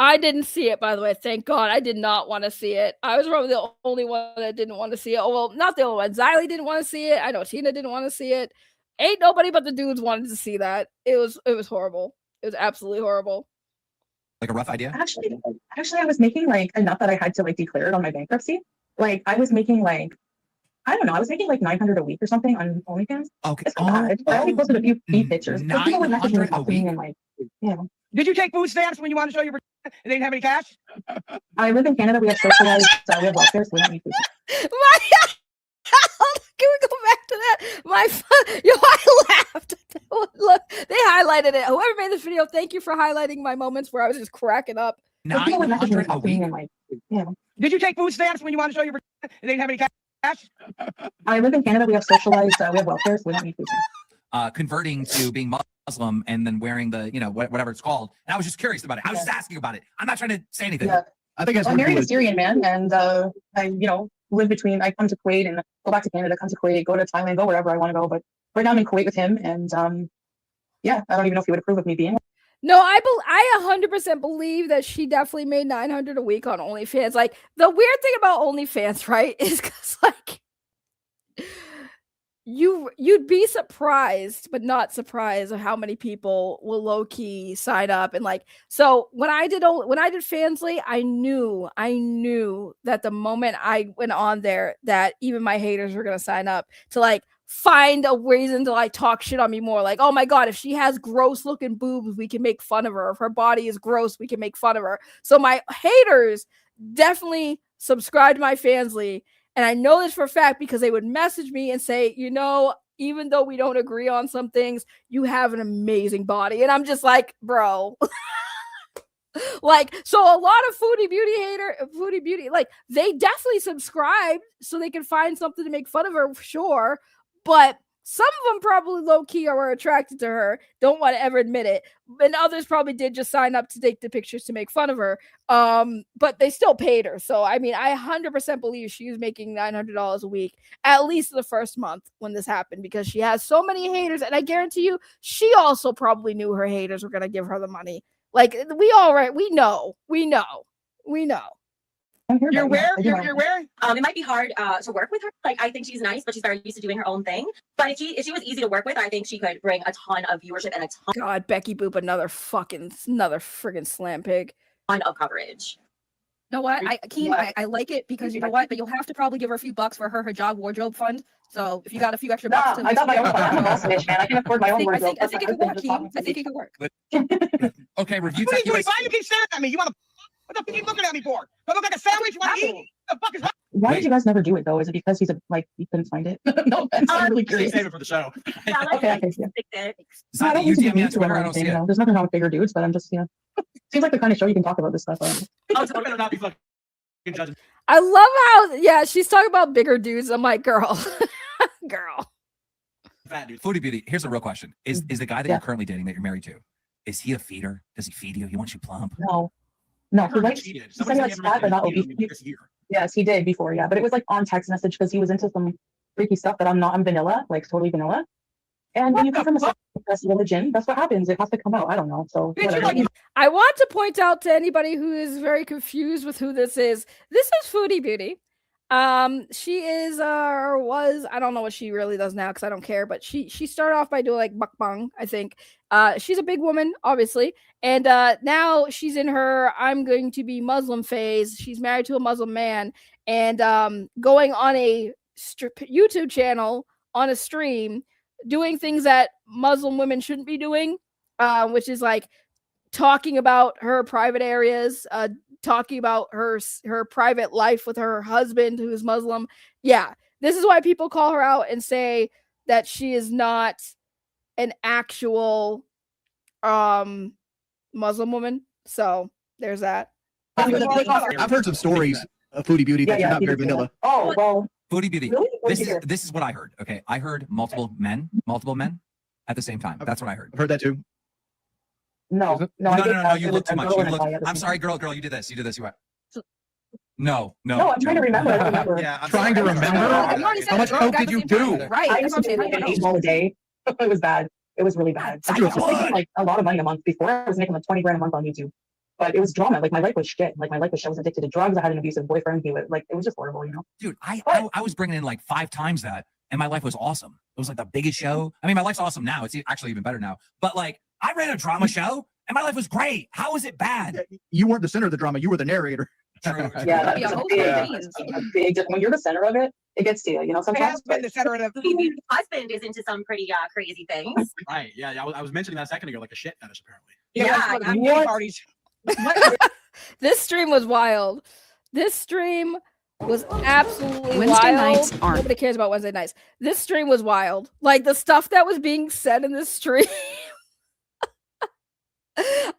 I didn't see it, by the way. Thank God. I did not want to see it. I was probably the only one that didn't want to see it. Oh, well, not the only one. Xylee didn't want to see it. I know Tina didn't want to see it. Ain't nobody but the dudes wanted to see that. It was horrible. It was absolutely horrible. Like a rough idea? Actually, I was making like enough that I had to like declare it on my bankruptcy. Like I was making like, I don't know, I was making like $900 a week or something on OnlyFans. Okay. It's not bad. I only posted a few feed pictures. But people would message me $900 a talking week? and like, you know. Did you take food stamps when you wanted to show your and they didn't have any cash? I live in Canada. We have socialized. We have welfare, so we don't need food. Can we go back to that? I laughed. Look, they highlighted it. Whoever made this video, thank you for highlighting my moments where I was just cracking up. But people would message me $900 a talking week? and like, you know. Did you take food stamps when you wanted to show your and they didn't have any cash? I live in Canada. We have socialized. We have welfare, so we don't need food. Converting to being Muslim and then wearing the, whatever it's called. And I was just curious about it. I was just asking about it. I'm not trying to say anything. Yeah. I think I married a Syrian man, and I, live between. I come to Kuwait and go back to Canada, come to Kuwait, go to Thailand, go wherever I want to go. But right now I'm in Kuwait with him, and yeah, I don't even know if he would approve of me being. No, I 100% believe that she definitely made $900 a week on OnlyFans. Like the weird thing about OnlyFans, right, is because like you'd be surprised, but not surprised of how many people will low key sign up and like. So when I did Fansly, I knew that the moment I went on there, that even my haters were gonna sign up to like find a reason to like talk shit on me more. Like, oh my god, if she has gross looking boobs, we can make fun of her. If her body is gross, we can make fun of her. So my haters definitely subscribed to my Fansly. And I know this for a fact because they would message me and say, you know, even though we don't agree on some things, you have an amazing body. And I'm just like, bro. Like, so a lot of foodie beauty, like they definitely subscribed so they can find something to make fun of her, sure. But some of them probably low key are attracted to her, don't want to ever admit it. And others probably did just sign up to take the pictures to make fun of her. But they still paid her. So, I mean, I 100% believe she was making $900 a week, at least the first month when this happened, because she has so many haters. And I guarantee you, she also probably knew her haters were going to give her the money. Like, we know. You're where? You're where? It might be hard to work with her. Like, I think she's nice, but she's very used to doing her own thing. But if she was easy to work with, I think she could bring a ton of viewership and a ton. God, Becky Boop, another friggin' slam pig. Ton of coverage. You know what? I like it because you know what? But you'll have to probably give her a few bucks for her hijab wardrobe fund. So if you got a few extra bucks, I got my own fund. I'm a boss bitch, man. I can afford my own wardrobe. I think it could work, Keem. I think it could work. Okay, review What are tech you doing? US. Why do you keep staring at me? You want to? What the fuck are you looking at me for? Do I look like a sandwich? You want to eat? The fuck is that? Why did you guys never do it though? Is it because he's you couldn't find it? No, I'm really curious. Save it for the show. Yeah, Okay, I see. It's No, I not that don't you need to DM me on be Twitter, I or don't see anything, it. There's nothing wrong with bigger dudes, but I'm just, seems like the kind of show you can talk about this stuff. Oh, so we're gonna not be fucking judging. I love how she's talking about bigger dudes. I'm like, girl. Fat dude. Foodie Beauty, here's a real question. Is the guy that Yeah. you're currently dating, that you're married to, is he a feeder? Does he feed you? He wants you plump? No, he likes. Cheated. He said Somebody he likes said fat, but not he obese. cheated this year. Yes, he did before, yeah. But it was like on text message because he was into some freaky stuff that I'm not. I'm vanilla, like totally vanilla. And when you come from a suppressed religion, that's what happens. It has to come out. I don't know. So whatever. I want to point out to anybody who is very confused with who this is. This is Foodie Beauty. She is or was, I don't know what she really does now because I don't care, but she started off by doing like mukbang, I think. She's a big woman, obviously, and now she's in her I'm going to be Muslim phase. She's married to a Muslim man, and going on a YouTube channel on a stream, doing things that Muslim women shouldn't be doing, which is like talking about her private areas, talking about her private life with her husband who is Muslim. Yeah, this is why people call her out and say that she is not an actual Muslim woman. So there's that. I've heard some stories of Foodie Beauty that you're not very vanilla. Oh, well. Foodie Beauty. Really? What did you hear? This is what I heard. Okay, I heard multiple men at the same time. That's what I heard. I've heard that too. No. No, you look too much. I'm sorry, girl. You did this. You went. No. No, I'm trying to remember. I don't remember. Yeah, I'm Trying to sorry. remember? How much coke did you do? Right. I used to do like an 8 ball a day. It was bad. It was really bad. I was making like a lot of money a month before. I was making like 20 grand a month on YouTube. But it was drama. Like my life was shit. Like my life was shit. I was addicted to drugs. I had an abusive boyfriend. He was like, it was just horrible, Dude, I was bringing in like 5 times that, and my life was awesome. It was like the biggest show. I mean, my life's awesome now. It's actually even better now. But like, I ran a drama show, and my life was great. How is it bad? You weren't the center of the drama. You were the narrator. True. Yeah, that's a big. When you're the center of it, it gets to you. Sometimes. Been the center of the My husband is into some pretty crazy things. right. Yeah, I was mentioning that a second ago, like a shit fetish apparently. Yeah, Parties. This stream was wild. This stream was absolutely Wednesday wild. nights aren't. Nobody cares about Wednesday nights. This stream was wild. Like the stuff that was being said in this stream.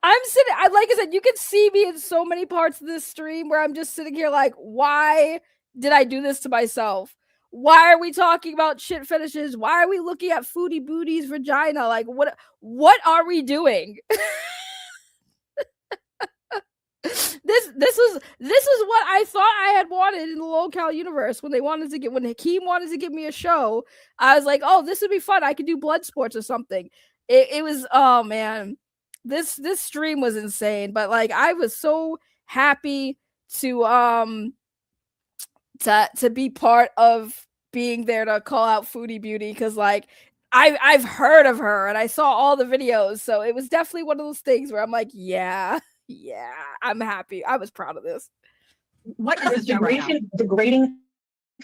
I'm sitting, like I said, you can see me in so many parts of this stream where I'm just sitting here like, why did I do this to myself? Why are we talking about shit fetishes? Why are we looking at Foodie Booty's vagina? Like, what are we doing? This was what I thought I had wanted in the local universe when Hakeem wanted to give me a show. I was like, oh, this would be fun. I could do blood sports or something. It was, oh man, this stream was insane. But like, I was so happy to be part of being there to call out Foodie Beauty because like I've heard of her and I saw all the videos, so it was definitely one of those things where I'm like, yeah, I'm happy. I was proud of this. What is degrading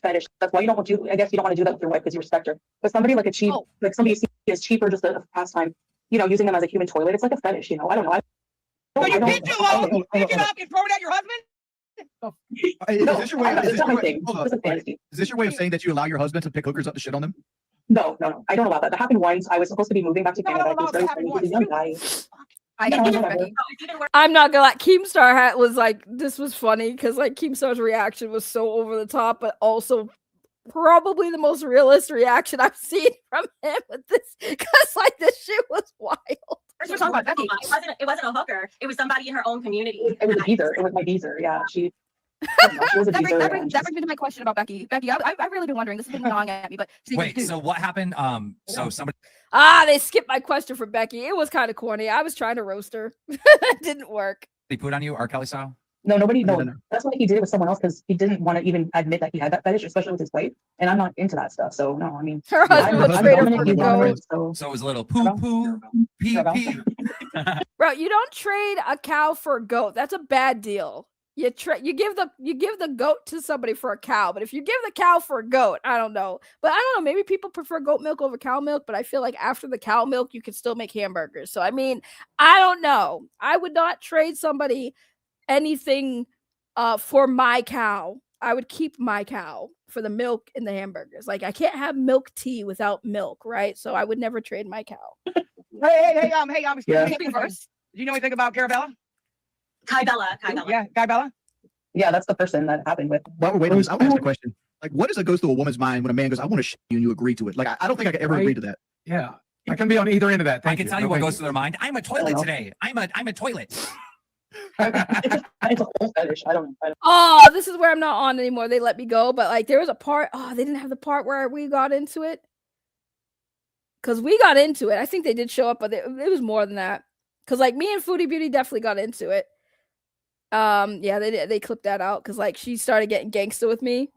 fetish? That's why you don't want to. I guess you don't want to do that with your wife because you respect her. But somebody like a cheap, like somebody you see as cheap or just a pastime, you know, using them as a human toilet. It's like a fetish, you know. I don't know. So you bitch alone, pick it up and throw it at your husband? Is this your way? It's not my thing. It's a fantasy. Is this your way of saying that you allow your husband to pick hookers up to shit on them? No. I don't allow that. That happened once. I was supposed to be moving back to Canada. It was very funny. He was a young guy. I'm not gonna lie. Keemstar hat was like, this was funny because like Keemstar's reaction was so over the top, but also probably the most realist reaction I've seen from him with this because like this shit was wild. We're talking about Becky. It wasn't a hooker. It was somebody in her own community. It was a geezer. It was my geezer. Yeah, she was a geezer. That brings me to my question about Becky. Becky, I've really been wondering. This has been gnawing at me, but wait. So what happened? So somebody. They skipped my question for Becky. It was kind of corny. I was trying to roast her. It didn't work. They put on you, R. Kelly style? No, nobody. No, that's why he did it with someone else because he didn't want to even admit that he had that fetish, especially with his wife. And I'm not into that stuff. So no, I mean, her husband was straight up fucking goat. So it was a little poo, pee. Bro, you don't trade a cow for a goat. That's a bad deal. You give the goat to somebody for a cow, but if you give the cow for a goat, I don't know. But I don't know. Maybe people prefer goat milk over cow milk, but I feel like after the cow milk, you can still make hamburgers. So I mean, I don't know. I would not trade somebody anything for my cow. I would keep my cow for the milk and the hamburgers. Like I can't have milk tea without milk, right? So I would never trade my cow. Hey, excuse me first. Do you know anything about Carabella? Kai Bella. Yeah, Kai Bella. Yeah, that's the person that happened with. While we're waiting on this, I want to ask a question. Like, what goes through a woman's mind when a man goes, "I want to shit you," and you agree to it? Like, I don't think I could ever agree to that. Yeah, I can be on either end of that. I can tell you what goes through their mind. I'm a toilet today. I'm a toilet. It's a whole fetish. I don't know. Oh, this is where I'm not on anymore. They let me go, but like there was a part. Oh, they didn't have the part where we got into it. Because we got into it. I think they did show up, but it was more than that. Because like me and Foodie Beauty definitely got into it. Yeah, they clipped that out because like she started getting gangster with me,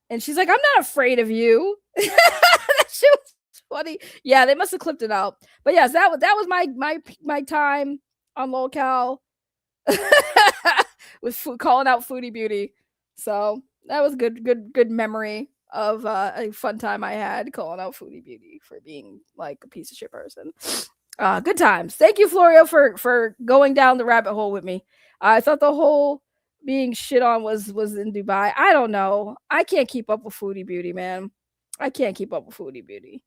and she's like, "I'm not afraid of you." That shit was funny. Yeah, they must have clipped it out. But yes, that was my time on LolCal with calling out Foodie Beauty. So that was good memory of a fun time I had calling out Foodie Beauty for being like a piece of shit person. Good times. Thank you, Florio, for going down the rabbit hole with me. I thought the whole being shit on was in Dubai. I don't know. I can't keep up with Foodie Beauty, man. I can't keep up with Foodie Beauty.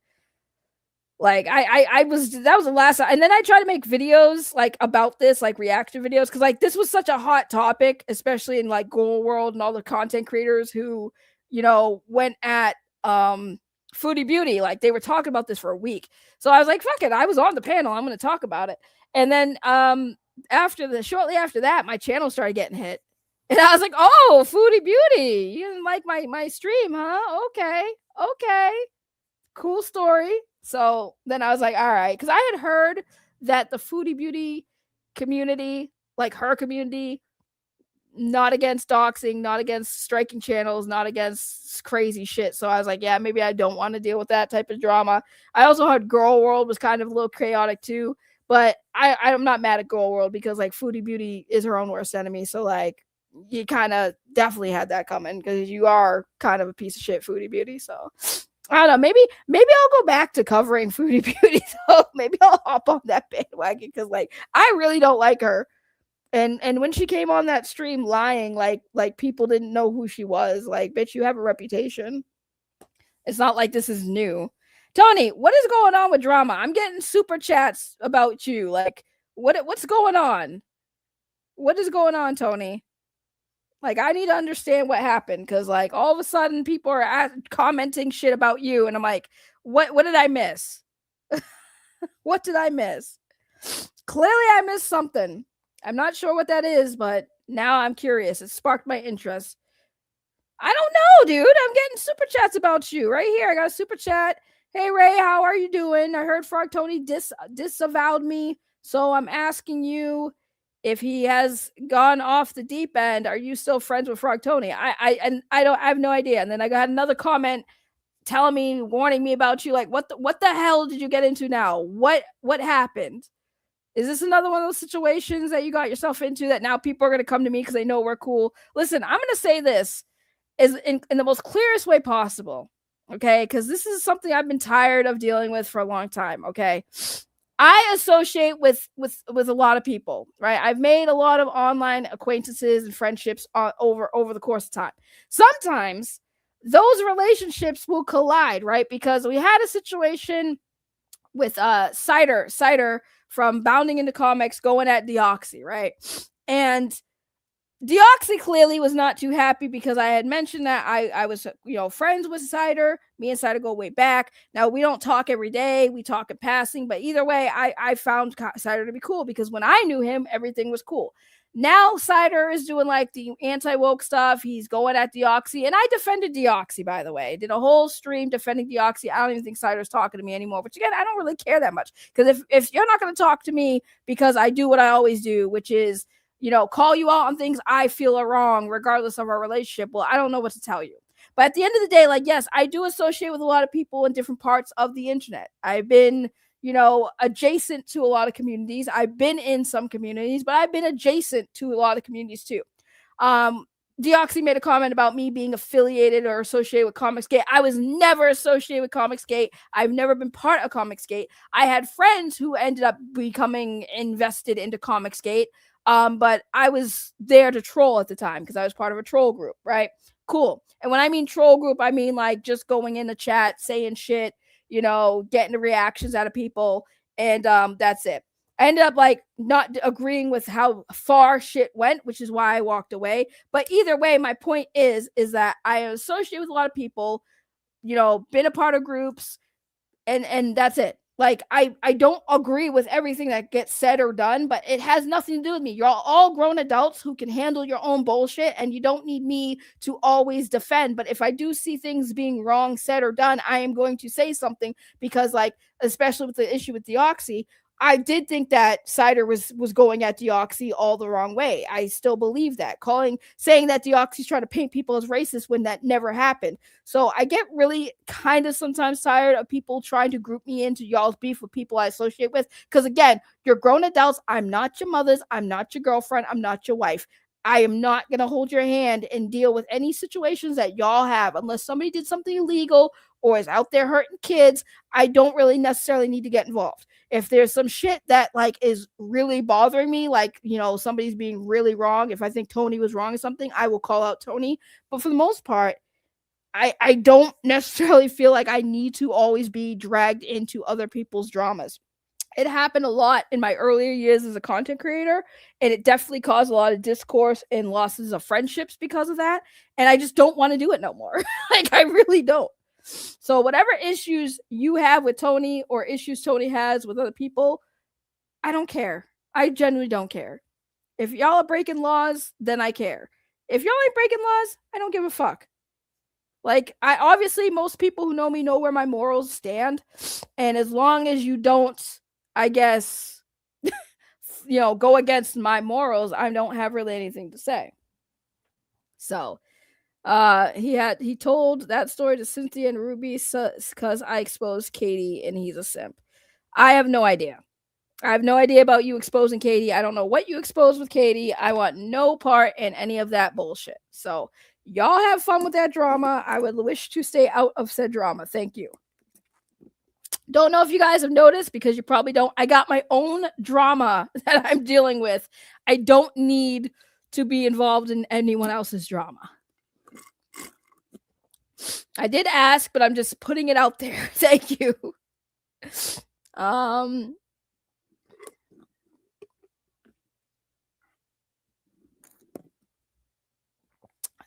Like that was the last, and then I tried to make videos like about this, like reaction videos, because like this was such a hot topic, especially in like Goal World and all the content creators who, you know, went at Foodie Beauty. Like they were talking about this for a week. So I was like, fuck it. I was on the panel. I'm going to talk about it. And then shortly after that, my channel started getting hit. And I was like, oh, Foodie Beauty. You didn't like my stream, huh? Okay. Cool story. So then I was like, all right. Because I had heard that the Foodie Beauty community, like her community, not against doxing, not against striking channels, not against crazy shit. So I was like, yeah, maybe I don't want to deal with that type of drama. I also heard Girl World was kind of a little chaotic too, but I'm not mad at Girl World because like Foodie Beauty is her own worst enemy. So like you kind of definitely had that coming because you are kind of a piece of shit, Foodie Beauty. So I don't know. Maybe I'll go back to covering Foodie Beauty. So maybe I'll hop on that bandwagon because like I really don't like her. And when she came on that stream lying, like people didn't know who she was. Like, bitch, you have a reputation. It's not like this is new. Tony, what is going on with drama? I'm getting super chats about you. Like, what's going on? What is going on, Tony? Like, I need to understand what happened because, like, all of a sudden people are commenting shit about you, and I'm like, what did I miss? What did I miss? Clearly, I missed something. I'm not sure what that is, but now I'm curious. It sparked my interest. I don't know, dude. I'm getting super chats about you right here. I got a super chat. Hey, Ray, how are you doing? I heard Frog Tony disavowed me, so I'm asking you if he has gone off the deep end, are you still friends with Frog Tony? I have no idea. And then I got another comment telling me, warning me about you. Like, what the hell did you get into now? What happened? Is this another one of those situations that you got yourself into that now people are going to come to me because they know we're cool? Listen, I'm going to say this is in the most clearest way possible. Okay. Because this is something I've been tired of dealing with for a long time. Okay. I associate with a lot of people, right? I've made a lot of online acquaintances and friendships over the course of time. Sometimes those relationships will collide, right? Because we had a situation with Cider from Bounding into Comics going at Deoxy, right? And Deoxy clearly was not too happy because I had mentioned that I was, friends with Cider. Me and Cider go way back. Now, we don't talk every day. We talk in passing. But either way, I found Cider to be cool because when I knew him, everything was cool. Now, Cider is doing like the anti-woke stuff. He's going at Deoxy. And I defended Deoxy, by the way. I did a whole stream defending Deoxy. I don't even think Cider's talking to me anymore. But again, I don't really care that much. Because if you're not going to talk to me because I do what I always do, which is, call you out on things I feel are wrong, regardless of our relationship. Well, I don't know what to tell you. But at the end of the day, like, yes, I do associate with a lot of people in different parts of the internet. I've been, adjacent to a lot of communities. I've been in some communities, but I've been adjacent to a lot of communities too. Deoxy made a comment about me being affiliated or associated with Comicsgate. I was never associated with Comicsgate. I've never been part of Comicsgate. I had friends who ended up becoming invested into Comicsgate. But I was there to troll at the time because I was part of a troll group, right? Cool. And when I mean troll group, I mean like just going in the chat, saying shit, getting the reactions out of people, and that's it. I ended up like not agreeing with how far shit went, which is why I walked away. But either way, my point is that I associate with a lot of people, been a part of groups, and that's it. Like, I don't agree with everything that gets said or done, but it has nothing to do with me. You're all grown adults who can handle your own bullshit, and you don't need me to always defend. But if I do see things being wrong said or done, I am going to say something because, like, especially with the issue with Deoxy, I did think that Cider was going at Deoxy all the wrong way. I still believe that. Saying that Deoxy's trying to paint people as racist when that never happened. So I get really kind of sometimes tired of people trying to group me into y'all's beef with people I associate with. Because again, you're grown adults. I'm not your mothers. I'm not your girlfriend. I'm not your wife. I am not going to hold your hand and deal with any situations that y'all have unless somebody did something illegal or is out there hurting kids. I don't really necessarily need to get involved. If there's some shit that like is really bothering me, like, somebody's being really wrong, if I think Tony was wrong or something, I will call out Tony. But for the most part, I don't necessarily feel like I need to always be dragged into other people's dramas. It happened a lot in my earlier years as a content creator, and it definitely caused a lot of discourse and losses of friendships because of that. And I just don't want to do it no more. Like, I really don't. So whatever issues you have with Tony or issues Tony has with other people, I don't care. I genuinely don't care. If y'all are breaking laws, then I care. If y'all ain't breaking laws, I don't give a fuck. Like, obviously most people who know me know where my morals stand. And as long as you don't, I guess, go against my morals, I don't have really anything to say. So, he told that story to Cynthia and Ruby because I exposed Katie and he's a simp. I have no idea. I have no idea about you exposing Katie. I don't know what you exposed with Katie. I want no part in any of that bullshit. So y'all have fun with that drama. I would wish to stay out of said drama. Thank you. Don't know if you guys have noticed because you probably don't. I got my own drama that I'm dealing with. I don't need to be involved in anyone else's drama. I did ask, but I'm just putting it out there. Thank you.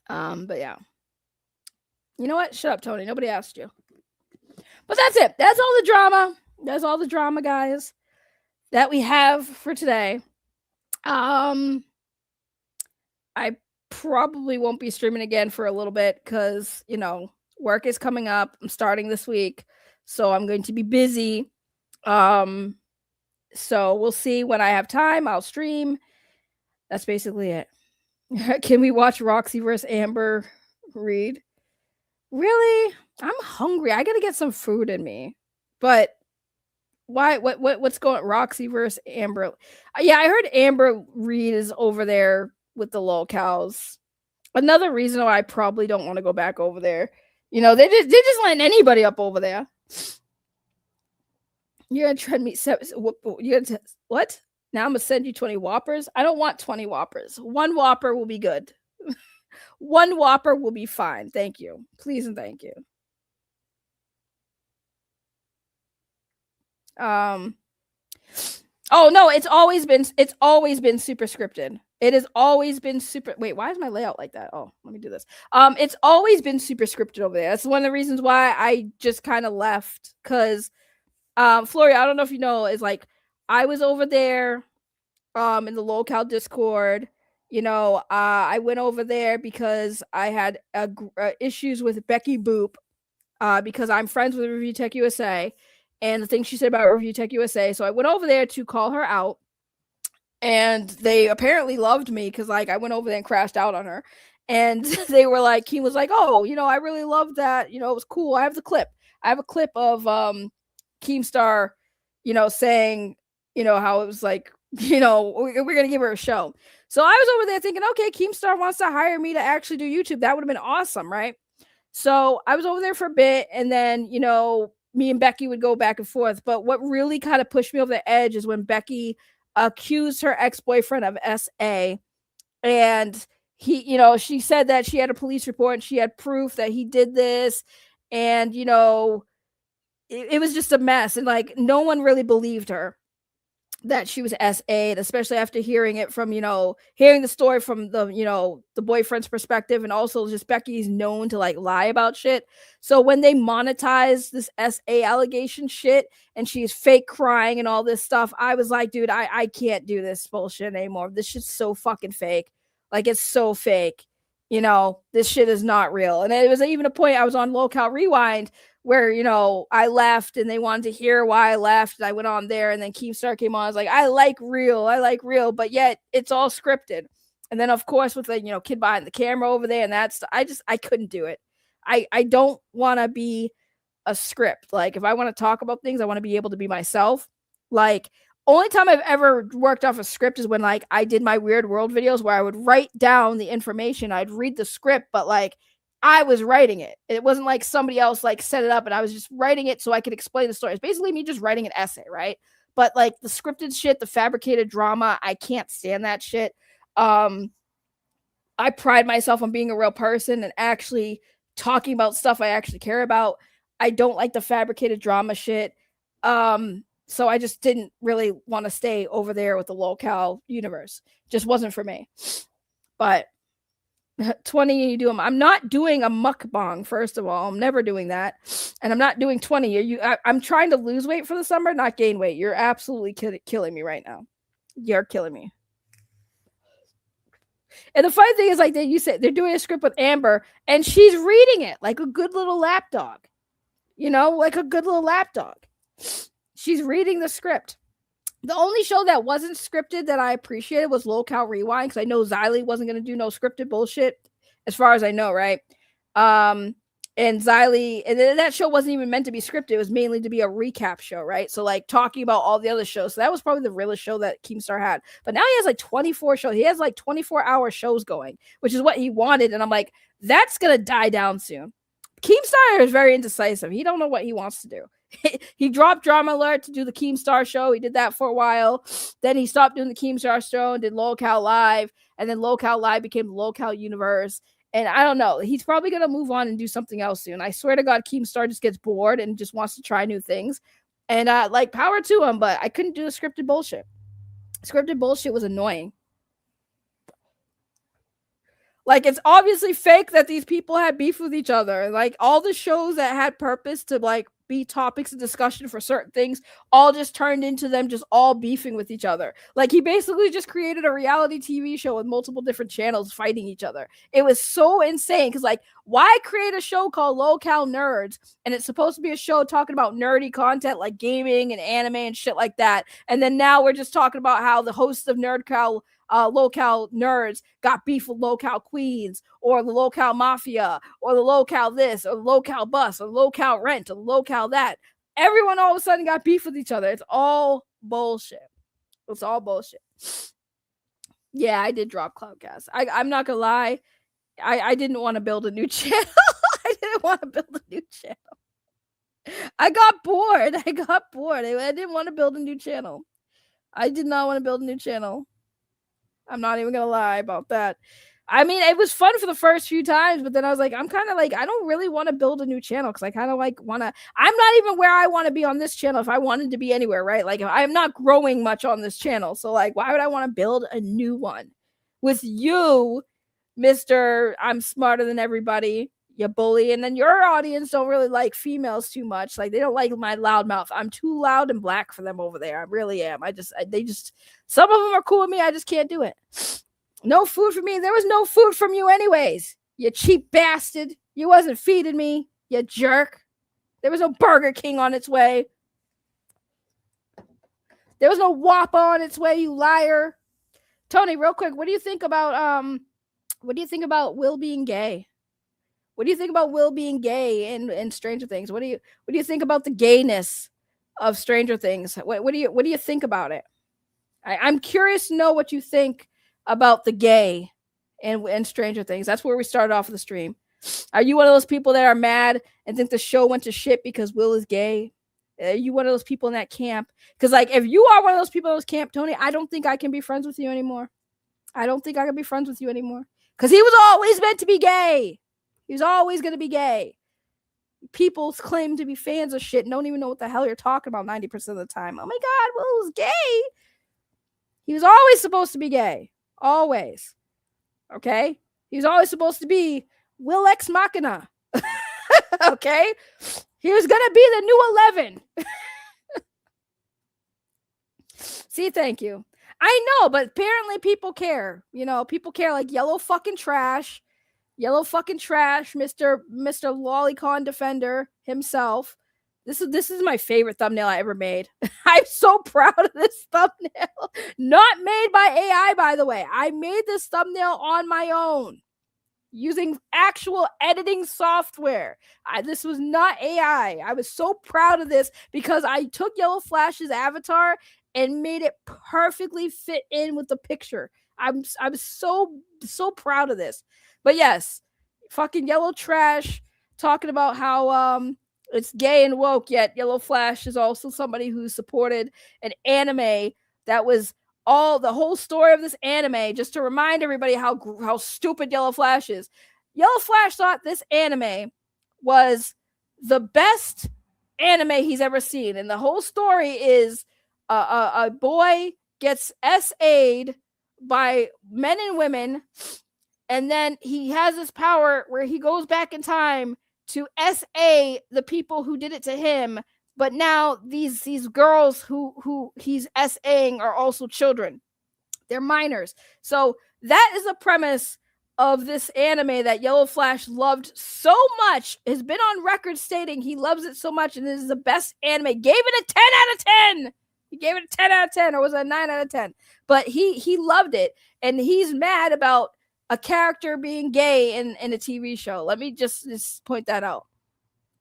But yeah. You know what? Shut up, Tony. Nobody asked you. But that's it. That's all the drama. That's all the drama, guys, that we have for today. I probably won't be streaming again for a little bit because, work is coming up. I'm starting this week, so I'm going to be busy. So we'll see when I have time. I'll stream. That's basically it. Can we watch Roxy versus Amber Reed? Really? I'm hungry. I gotta get some food in me. But why? What's going? Roxy versus Amber? Yeah, I heard Amber Reed is over there with the locals. Another reason why I probably don't want to go back over there. You know, they're just letting anybody up over there. You're gonna trend me. You're gonna what? Now I'm gonna send you 20 Whoppers. I don't want 20 Whoppers. One Whopper will be good. One Whopper will be fine. Thank you. Please and thank you. Oh no, it's always been super scripted. It has always been super. Wait, why is my layout like that? Oh, let me do this. It's always been super scripted over there. That's one of the reasons why I just kind of left. Cause Floria, I don't know if you know, is like I was over there in the local Discord. You know, I went over there because I had issues with Becky Boop because I'm friends with Review Tech USA and the things she said about Review Tech USA. So I went over there to call her out, and they apparently loved me because like I went over there and crashed out on her, and they were like, Keem was like, oh, you know, I really love that. You know, it was cool. I have the clip. I have a clip of Keemstar, you know, saying, you know, how it was like, you know, we're gonna give her a show. So I was over there thinking, okay, Keemstar wants to hire me to actually do YouTube. That would have been awesome, right? So I was over there for a bit, and then, you know, me and Becky would go back and forth. But what really kind of pushed me over the edge is when Becky accused her ex-boyfriend of SA, and he, you know, she said that she had a police report and she had proof that he did this, and, you know, it was just a mess, and like no one really believed her that she was SA'd, especially after hearing it from, you know, hearing the story from the, you know, the boyfriend's perspective, and also just Becky's known to like lie about shit. So when they monetized this SA allegation shit and she's fake crying and all this stuff, I was like, dude, I can't do this bullshit anymore. This shit's so fucking fake. Like, it's so fake. You know, this shit is not real. And it was even a point I was on Local Rewind where, you know, I left and they wanted to hear why I left. And I went on there, and then Keemstar came on. I was like, I like real, but yet it's all scripted. And then, of course, with the, you know, kid behind the camera over there and that's, I couldn't do it. I don't want to be a script. Like, if I want to talk about things, I want to be able to be myself. Like, only time I've ever worked off a script is when like I did my Weird World videos where I would write down the information. I'd read the script, but like I was writing it. It wasn't like somebody else like set it up and I was just writing it so I could explain the story. It's basically me just writing an essay, right? But like the scripted shit, the fabricated drama, I can't stand that shit. I pride myself on being a real person and actually talking about stuff I actually care about. I don't like the fabricated drama shit. So I just didn't really want to stay over there with the local universe. Just wasn't for me. But 20, you do them. I'm not doing a mukbang, first of all. I'm never doing that. And I'm not doing 20. I'm trying to lose weight for the summer, not gain weight. You're absolutely killing me right now. You're killing me. And the funny thing is, like you said, they're doing a script with Amber, and she's reading it like a good little lapdog. You know, like a good little lapdog. She's reading the script. The only show that wasn't scripted that I appreciated was Local Rewind, because I know Xylee wasn't going to do no scripted bullshit, as far as I know, right? And Xylee, and then that show wasn't even meant to be scripted. It was mainly to be a recap show, right? So, like, talking about all the other shows. So that was probably the realest show that Keemstar had. But now he has, like, 24 shows. He has, like, 24-hour shows going, which is what he wanted. And I'm like, that's going to die down soon. Keemstar is very indecisive. He don't know what he wants to do. He dropped Drama Alert to do the Keemstar show. He did that for a while. Then he stopped doing the Keemstar show and did Local Live. And then Local Live became the Local Universe. And I don't know. He's probably going to move on and do something else soon. I swear to God, Keemstar just gets bored and just wants to try new things. And like, power to him, but I couldn't do the scripted bullshit. Scripted bullshit was annoying. Like, it's obviously fake that these people had beef with each other. Like, all the shows that had purpose to, like, be topics of discussion for certain things all just turned into them just all beefing with each other. Like, he basically just created a reality TV show with multiple different channels fighting each other. It was so insane, because, like, why create a show called Local Nerds, and it's supposed to be a show talking about nerdy content like gaming and anime and shit like that, and then now we're just talking about how the hosts of Nerdcal locale nerds got beef with locale queens, or the locale mafia, or the locale this, or the locale bus, or the locale rent, or the locale that. Everyone all of a sudden got beef with each other. It's all bullshit. It's all bullshit. Yeah, I did drop Cloudcast. I'm not gonna lie. I didn't want to build a new channel. I didn't want to build a new channel. I got bored. I didn't want to build a new channel. I did not want to build a new channel. I'm not even gonna lie about that. I mean, it was fun for the first few times, but then I was like, I'm kind of like, I don't really want to build a new channel because I kind of like want to. I'm not even where I want to be on this channel if I wanted to be anywhere, right? Like, I'm not growing much on this channel. So, like, why would I want to build a new one with you, Mr. I'm smarter than everybody, you bully? And then your audience don't really like females too much. Like, they don't like my loud mouth. I'm too loud and black for them over there. I really am. Some of them are cool with me. I just can't do it. No food for me. There was no food from you anyways. You cheap bastard. You wasn't feeding me, you jerk. There was no Burger King on its way. There was no Whopper on its way, you liar. Tony, real quick, what do you think about Will being gay? What do you think about Will being gay in Stranger Things? What do you think about the gayness of Stranger Things? What do you think about it? I'm curious to know what you think about the gay and Stranger Things. That's where we started off the stream. Are you one of those people that are mad and think the show went to shit because Will is gay? Are you one of those people in that camp? Because, like, if you are one of those people in those camp, Tony, I don't think I can be friends with you anymore. I don't think I can be friends with you anymore. Because he was always meant to be gay. He was always going to be gay. People claim to be fans of shit and don't even know what the hell you're talking about 90% of the time. Oh my God, Will was gay. He was always supposed to be gay. Always. Okay? He was always supposed to be Will Ex Machina. Okay? He was gonna be the new 11. See, thank you. I know, but apparently people care. You know, people care, like yellow fucking trash. Yellow fucking trash, Mr. Lolicon Defender himself. This is my favorite thumbnail I ever made. I'm so proud of this thumbnail. Not made by AI, by the way. I made this thumbnail on my own using actual editing software. This was not AI. I was so proud of this because I took Yellow Flash's avatar and made it perfectly fit in with the picture. I'm so proud of this. But yes, fucking yellow trash talking about how it's gay and woke, yet Yellow Flash is also somebody who supported an anime that was the whole story of this anime, just to remind everybody how stupid Yellow Flash is. Yellow Flash thought this anime was the best anime he's ever seen. And the whole story is a boy gets SA'd by men and women, and then he has this power where he goes back in time to SA the people who did it to him, but now these girls who he's SAing are also children. They're minors. So that is the premise of this anime that Yellow Flash loved so much. Has been on record stating he loves it so much and this is the best anime. Gave it a 10 out of 10. He gave it a 10 out of 10, or was it a 9 out of 10? But he loved it, and he's mad about a character being gay in a TV show. Let me just point that out.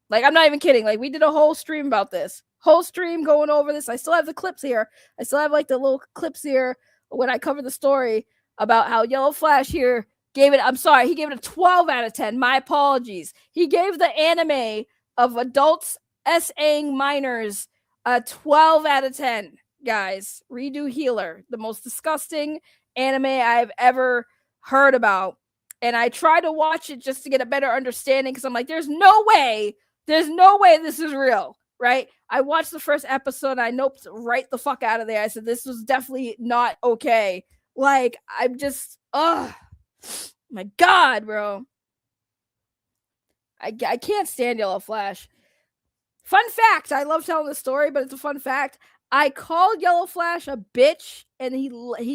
Like, I'm not even kidding. Like, we did a whole stream about this. Whole stream going over this. I still have the clips here. I still have, like, the little clips here when I cover the story about how Yellow Flash here gave it, I'm sorry, he gave it a 12 out of 10. My apologies. He gave the anime of adults SAing minors a 12 out of 10, guys. Redo Healer, the most disgusting anime I've ever heard about. And I try to watch it just to get a better understanding because I'm like, there's no way this is real, right? I watched the first episode and I noped right the fuck out of there. I said, this was definitely not okay. Like, I'm just, my God, bro. I can't stand Yellow Flash. Fun fact, I love telling this story, but it's a fun fact. I called Yellow Flash a bitch, and he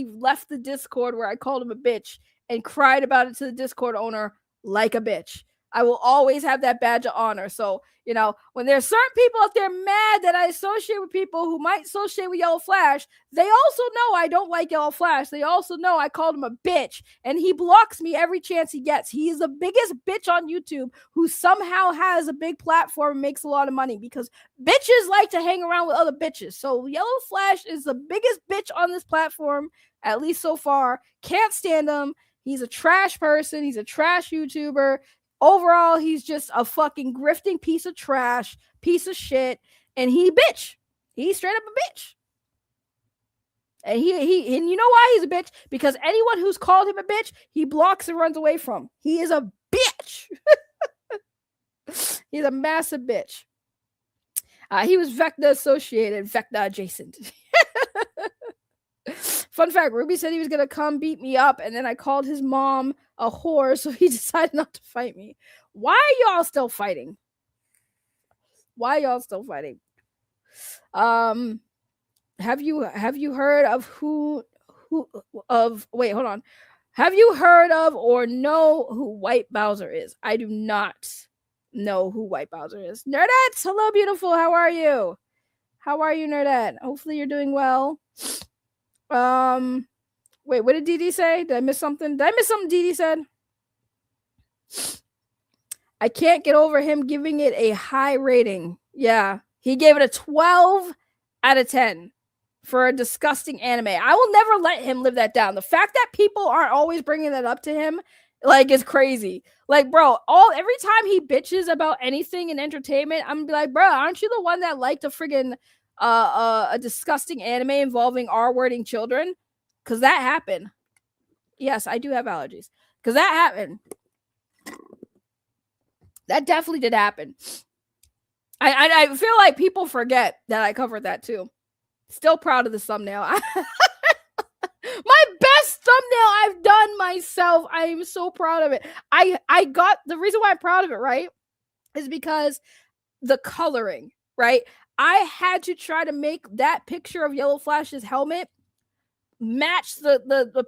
left the Discord where I called him a bitch and cried about it to the Discord owner like a bitch. I will always have that badge of honor. So, you know, when there's certain people out there mad that I associate with people who might associate with Yellow Flash, they also know I don't like Yellow Flash. They also know I called him a bitch, and he blocks me every chance he gets. He is the biggest bitch on YouTube who somehow has a big platform and makes a lot of money because bitches like to hang around with other bitches. So Yellow Flash is the biggest bitch on this platform, at least so far. Can't stand him. He's a trash person. He's a trash YouTuber. Overall, he's just a fucking grifting piece of trash, piece of shit, and he bitch. He's straight up a bitch. And and you know why he's a bitch? Because anyone who's called him a bitch, he blocks and runs away from. He is a bitch. He's a massive bitch. He was Vecna associated, Vecna adjacent. Fun fact, Ruby said he was going to come beat me up, and then I called his mom a whore, so he decided not to fight me. Why are y'all still fighting? Why are y'all still fighting? Have you heard of wait, hold on. Have you heard of or know who White Bowser is? I do not know who White Bowser is. Nerdette, hello, beautiful. How are you? How are you, Nerdette? Hopefully you're doing well. Wait, what did DD say? Did I miss something? Did I miss something DD said? I can't get over him giving it a high rating. Yeah, he gave it a 12 out of 10 for a disgusting anime. I will never let him live that down. The fact that people aren't always bringing that up to him, like, is crazy. Like, bro, every time he bitches about anything in entertainment, I'm gonna be like, bro, aren't you the one that liked a friggin' a disgusting anime involving R-wording children? Because that happened. Yes, I do have allergies. Because that happened. That definitely did happen. I feel like people forget that I covered that too. Still proud of the thumbnail. My best thumbnail I've done myself. I am so proud of it. I got the reason why I'm proud of it, right? Is because the coloring, right? I had to try to make that picture of Yellow Flash's helmet match the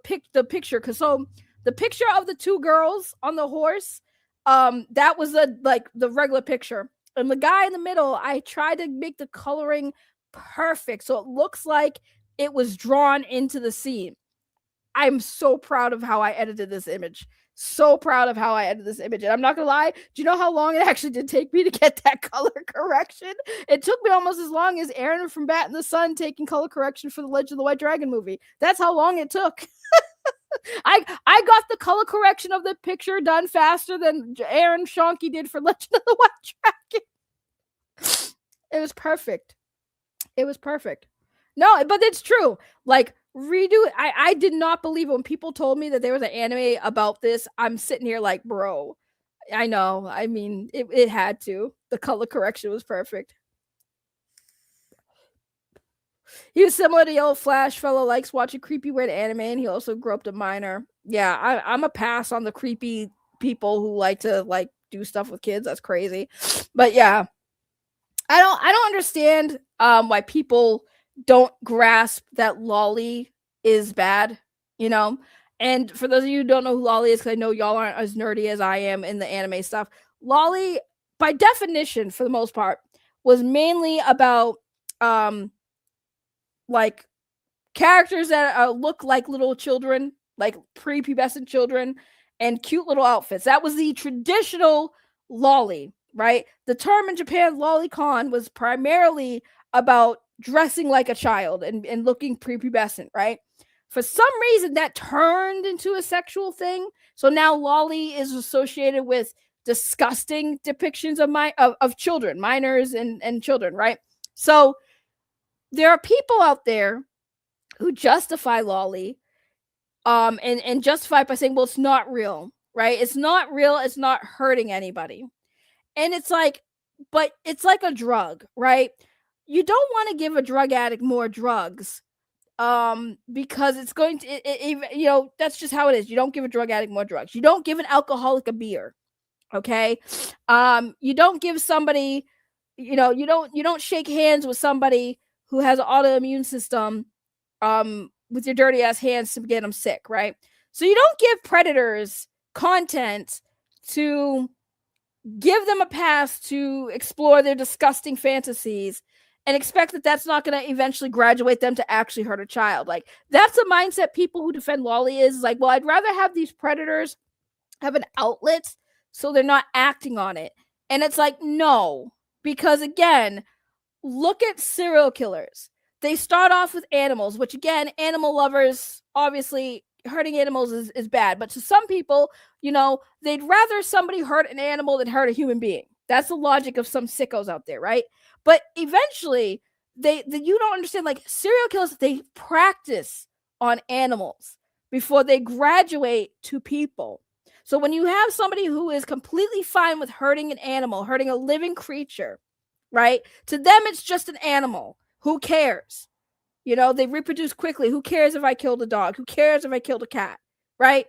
picture. Cause so the picture of the two girls on the horse, that was the regular picture. And the guy in the middle, I tried to make the coloring perfect so it looks like it was drawn into the scene. I'm so proud of how I edited this image. So proud of how I edited this image. And I'm not gonna lie, do you know how long it actually did take me to get that color correction? It took me almost as long as Aaron from Bat in the Sun taking color correction for the Legend of the White Dragon movie. That's how long it took. I got the color correction of the picture done faster than Aaron Shonky did for Legend of the White Dragon. It was perfect. It was perfect. No, but it's true. Like, redo it. I did not believe it when people told me that there was an anime about this. I'm sitting here like, bro, I know. I mean, it had to. The color correction was perfect. He was similar to Yellow Flash. Fellow likes watching creepy weird anime, and he also grew up a minor. Yeah, I'm a pass on the creepy people who like to like do stuff with kids. That's crazy. But yeah, I don't understand why people don't grasp that Lolly is bad, you know? And for those of you who don't know who Lolly is, because I know y'all aren't as nerdy as I am in the anime stuff, Lolly, by definition, for the most part, was mainly about like characters that look like little children, like prepubescent children, and cute little outfits. That was the traditional Lolly, right? The term in Japan, lolicon, was primarily about dressing like a child and looking prepubescent, right? For some reason, that turned into a sexual thing. So now Lolly is associated with disgusting depictions of children, minors and children, right? So there are people out there who justify Lolly and justify it by saying, well, it's not real, right? It's not real. It's not hurting anybody. And it's like, but it's like a drug, right? You don't want to give a drug addict more drugs because it's going to, you know, that's just how it is. You don't give a drug addict more drugs. You don't give an alcoholic a beer, okay? You don't give somebody, you know, you don't shake hands with somebody who has an autoimmune system with your dirty ass hands to get them sick, right? So you don't give predators content to give them a pass to explore their disgusting fantasies and expect that that's not going to eventually graduate them to actually hurt a child. Like, that's a mindset people who defend Lolly is like, well, I'd rather have these predators have an outlet so they're not acting on it. And it's like, no, because again, look at serial killers. They start off with animals, which again, animal lovers, obviously hurting animals is bad. But to some people, you know, they'd rather somebody hurt an animal than hurt a human being. That's the logic of some sickos out there, right? But eventually, you don't understand, like, serial killers, they practice on animals before they graduate to people. So when you have somebody who is completely fine with hurting an animal, hurting a living creature, right? To them, it's just an animal. Who cares? You know, they reproduce quickly. Who cares if I killed a dog? Who cares if I killed a cat, right?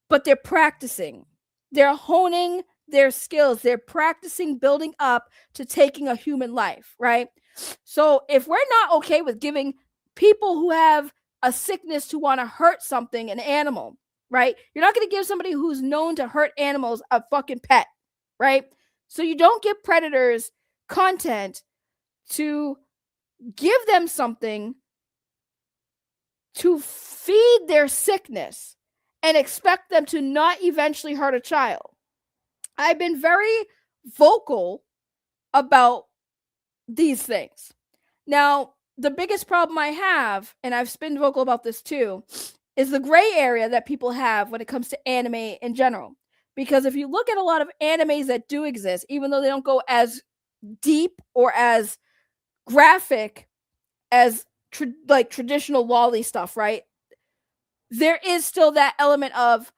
But they're practicing. They're honing their skills. They're practicing building up to taking a human life, right? So if we're not okay with giving people who have a sickness to want to hurt something, an animal, right? You're not going to give somebody who's known to hurt animals a fucking pet, right? So you don't give predators content to give them something to feed their sickness and expect them to not eventually hurt a child. I've been very vocal about these things. Now, the biggest problem I have, and I've been vocal about this too, is the gray area that people have when it comes to anime in general. Because if you look at a lot of animes that do exist, even though they don't go as deep or as graphic as traditional lolly stuff, right? There is still that element of,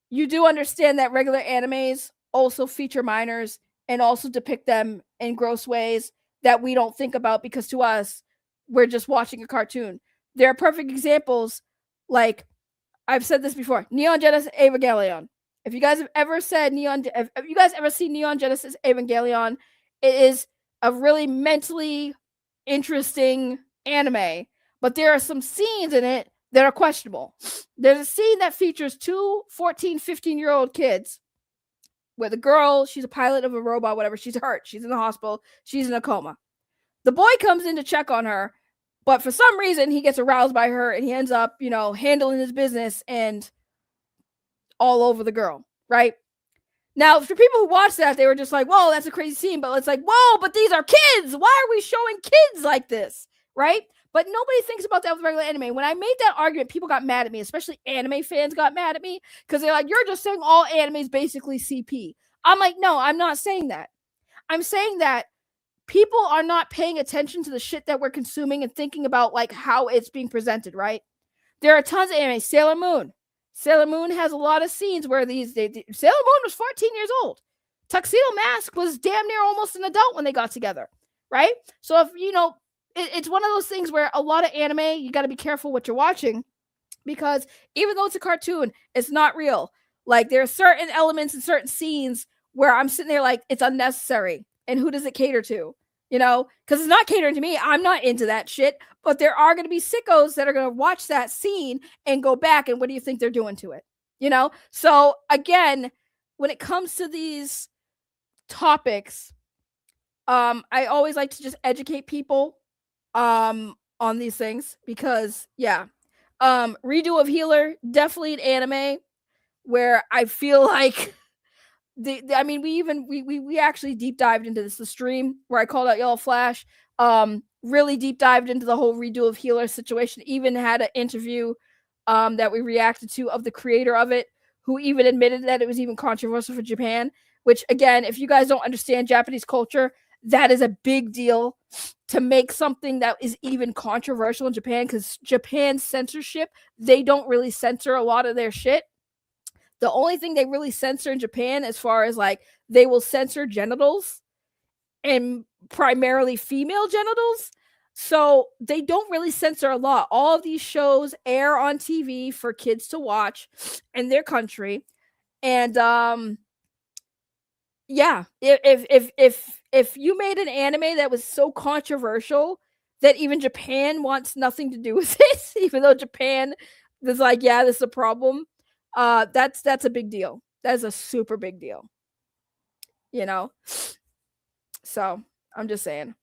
you do understand that regular animes also feature minors and also depict them in gross ways that we don't think about, because to us, we're just watching a cartoon. There are perfect examples, like I've said this before, Neon Genesis Evangelion. If you guys have ever seen Neon Genesis Evangelion, it is a really mentally interesting anime, but there are some scenes in it that are questionable. There's a scene that features two 14, 15-year-old kids where the girl, she's a pilot of a robot, whatever, she's hurt. She's in the hospital. She's in a coma. The boy comes in to check on her, but for some reason, he gets aroused by her and he ends up, you know, handling his business and all over the girl, right? Now, for people who watched that, they were just like, whoa, that's a crazy scene. But it's like, whoa, but these are kids. Why are we showing kids like this, right? But nobody thinks about that with regular anime. When I made that argument, people got mad at me, especially anime fans got mad at me, because they're like, you're just saying all anime is basically CP. I'm like, no, I'm not saying that. I'm saying that people are not paying attention to the shit that we're consuming and thinking about, like, how it's being presented, right? There are tons of anime. Sailor Moon. Sailor Moon has a lot of scenes where Sailor Moon was 14 years old. Tuxedo Mask was damn near almost an adult when they got together, right? So if, you know, it's one of those things where a lot of anime, you got to be careful what you're watching, because even though it's a cartoon, it's not real. Like, there are certain elements and certain scenes where I'm sitting there like, it's unnecessary. And who does it cater to? You know, because it's not catering to me. I'm not into that shit. But there are going to be sickos that are going to watch that scene and go back, and what do you think they're doing to it? You know? So again, when it comes to these topics, I always like to just educate people on these things, because Redo of Healer, definitely an anime where I feel like I mean, we actually deep dived into this, the stream where I called out Yellow Flash, really deep dived into the whole Redo of Healer situation, even had an interview that we reacted to of the creator of it, who even admitted that it was even controversial for Japan, which, again, if you guys don't understand Japanese culture, that is a big deal to make something that is even controversial in Japan, because Japan's censorship, they don't really censor a lot of their shit. The only thing they really censor in Japan, as far as, like, they will censor genitals, and primarily female genitals. So they don't really censor a lot. All of these shows air on TV for kids to watch in their country. And if you made an anime that was so controversial that even Japan wants nothing to do with it, even though Japan is like, yeah, this is a problem, that's a big deal. That is a super big deal. you know. So I'm just saying.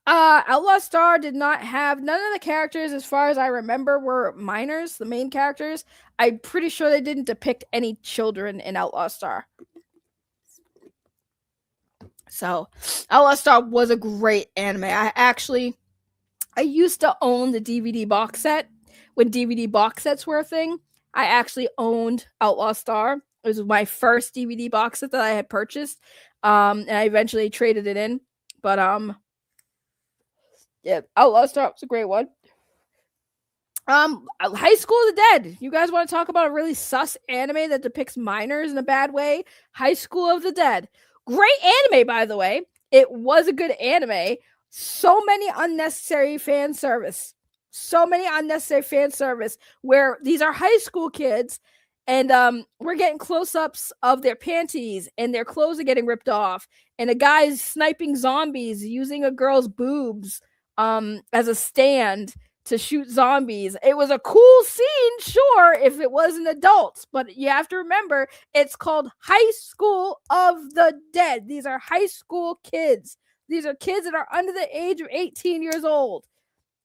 Outlaw Star did not have none of the characters, as far as I remember, were minors, the main characters. I'm pretty sure they didn't depict any children in Outlaw Star. So Outlaw Star was a great anime. I used to own the DVD box set when DVD box sets were a thing. I actually owned Outlaw Star. It was my first DVD box set that I had purchased. And I eventually traded it in. But yeah, Outlaw Star was a great one. High School of the Dead. You guys want to talk about a really sus anime that depicts minors in a bad way? High School of the Dead. Great anime, by the way. It was a good anime. So many unnecessary fan service. So many unnecessary fan service where these are high school kids and we're getting close-ups of their panties and their clothes are getting ripped off. And a guy's sniping zombies using a girl's boobs as a stand to shoot zombies. It was a cool scene, sure, if it wasn't adults, but you have to remember it's called High School of the Dead. These are high school kids. These are kids that are under the age of 18 years old.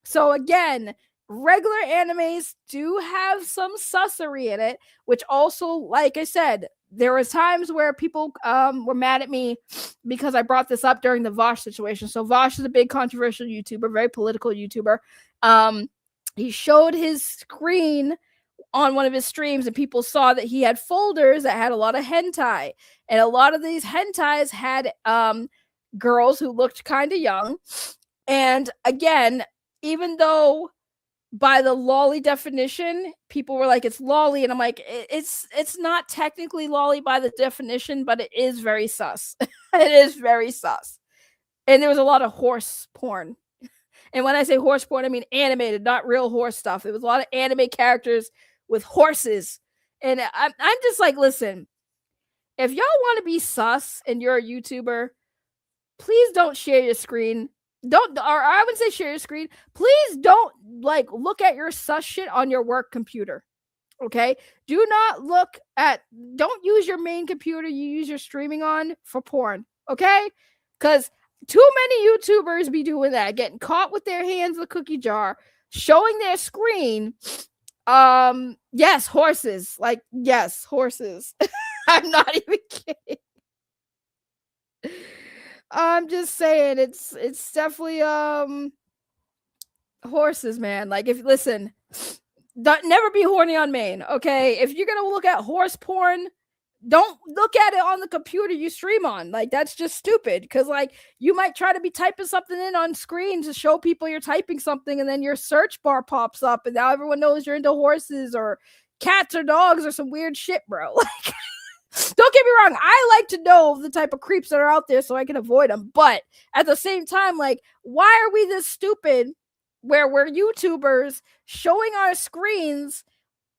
So again, regular animes do have some sussery in it, which also, like I said, there was times where people were mad at me because I brought this up during the Vosh situation. So Vosh is a big controversial YouTuber, very political YouTuber. He showed his screen on one of his streams and people saw that he had folders that had a lot of hentai. And a lot of these hentais had girls who looked kind of young. And again, even though by the lolly definition, people were like, it's lolly. And I'm like, it's not technically lolly by the definition, but it is very sus. It is very sus. And there was a lot of horse porn. And when I say horse porn, I mean animated, not real horse stuff. It was a lot of anime characters with horses. And I'm just like, listen, if y'all want to be sus and you're a YouTuber, please don't share your screen. Or I would say share your screen. Please don't look at your sus shit on your work computer. Okay? Don't use your main computer you use your streaming on for porn. Okay? Because too many YouTubers be doing that, getting caught with their hands in the cookie jar, showing their screen. Yes, horses. Yes, horses. I'm not even kidding. I'm just saying it's definitely horses, man. Listen, never be horny on main, okay? If you're gonna look at horse porn, don't look at it on the computer you stream on. That's just stupid. Because you might try to be typing something in on screen to show people you're typing something, and then your search bar pops up, and now everyone knows you're into horses or cats or dogs or some weird shit, bro. Don't get me wrong. I like to know the type of creeps that are out there so I can avoid them. But at the same time, why are we this stupid where we're YouTubers showing our screens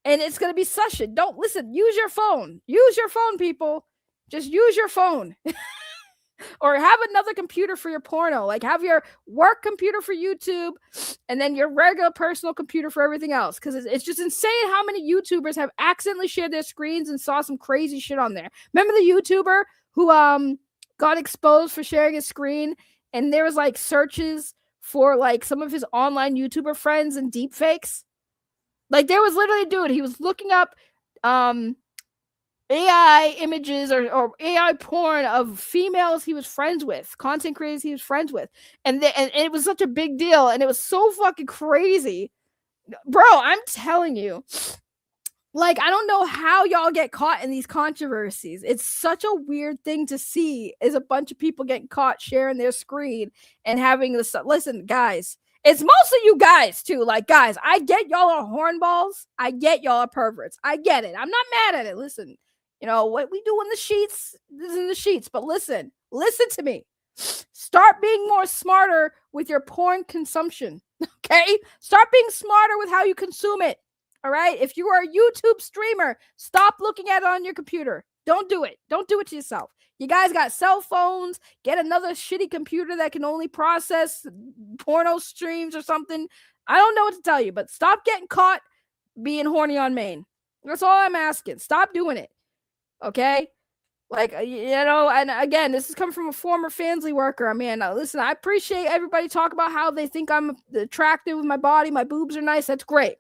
and it's going to be such shit? Don't listen. Use your phone. Use your phone, people. Just use your phone. Or have another computer for your porno. Have your work computer for YouTube and then your regular personal computer for everything else. Because it's just insane how many YouTubers have accidentally shared their screens and saw some crazy shit on there. Remember the YouTuber who got exposed for sharing his screen? And there was searches for some of his online YouTuber friends and deepfakes. There was literally a dude. He was looking up AI images or AI porn of females he was friends with, content creators he was friends with. And it was such a big deal. And it was so fucking crazy. Bro, I'm telling you. I don't know how y'all get caught in these controversies. It's such a weird thing to see is a bunch of people getting caught sharing their screen and having this. Listen, guys, it's mostly you guys too. Guys, I get y'all are hornballs. I get y'all are perverts. I get it. I'm not mad at it. Listen. What we do in the sheets is in the sheets. But listen to me. Start being more smarter with your porn consumption. Okay? Start being smarter with how you consume it. All right? If you are a YouTube streamer, stop looking at it on your computer. Don't do it. Don't do it to yourself. You guys got cell phones. Get another shitty computer that can only process porno streams or something. I don't know what to tell you, but stop getting caught being horny on main. That's all I'm asking. Stop doing it. Okay? Like, and again, this is coming from a former Fansly worker. I mean, listen, I appreciate everybody talk about how they think I'm attractive with my body. My boobs are nice. That's great.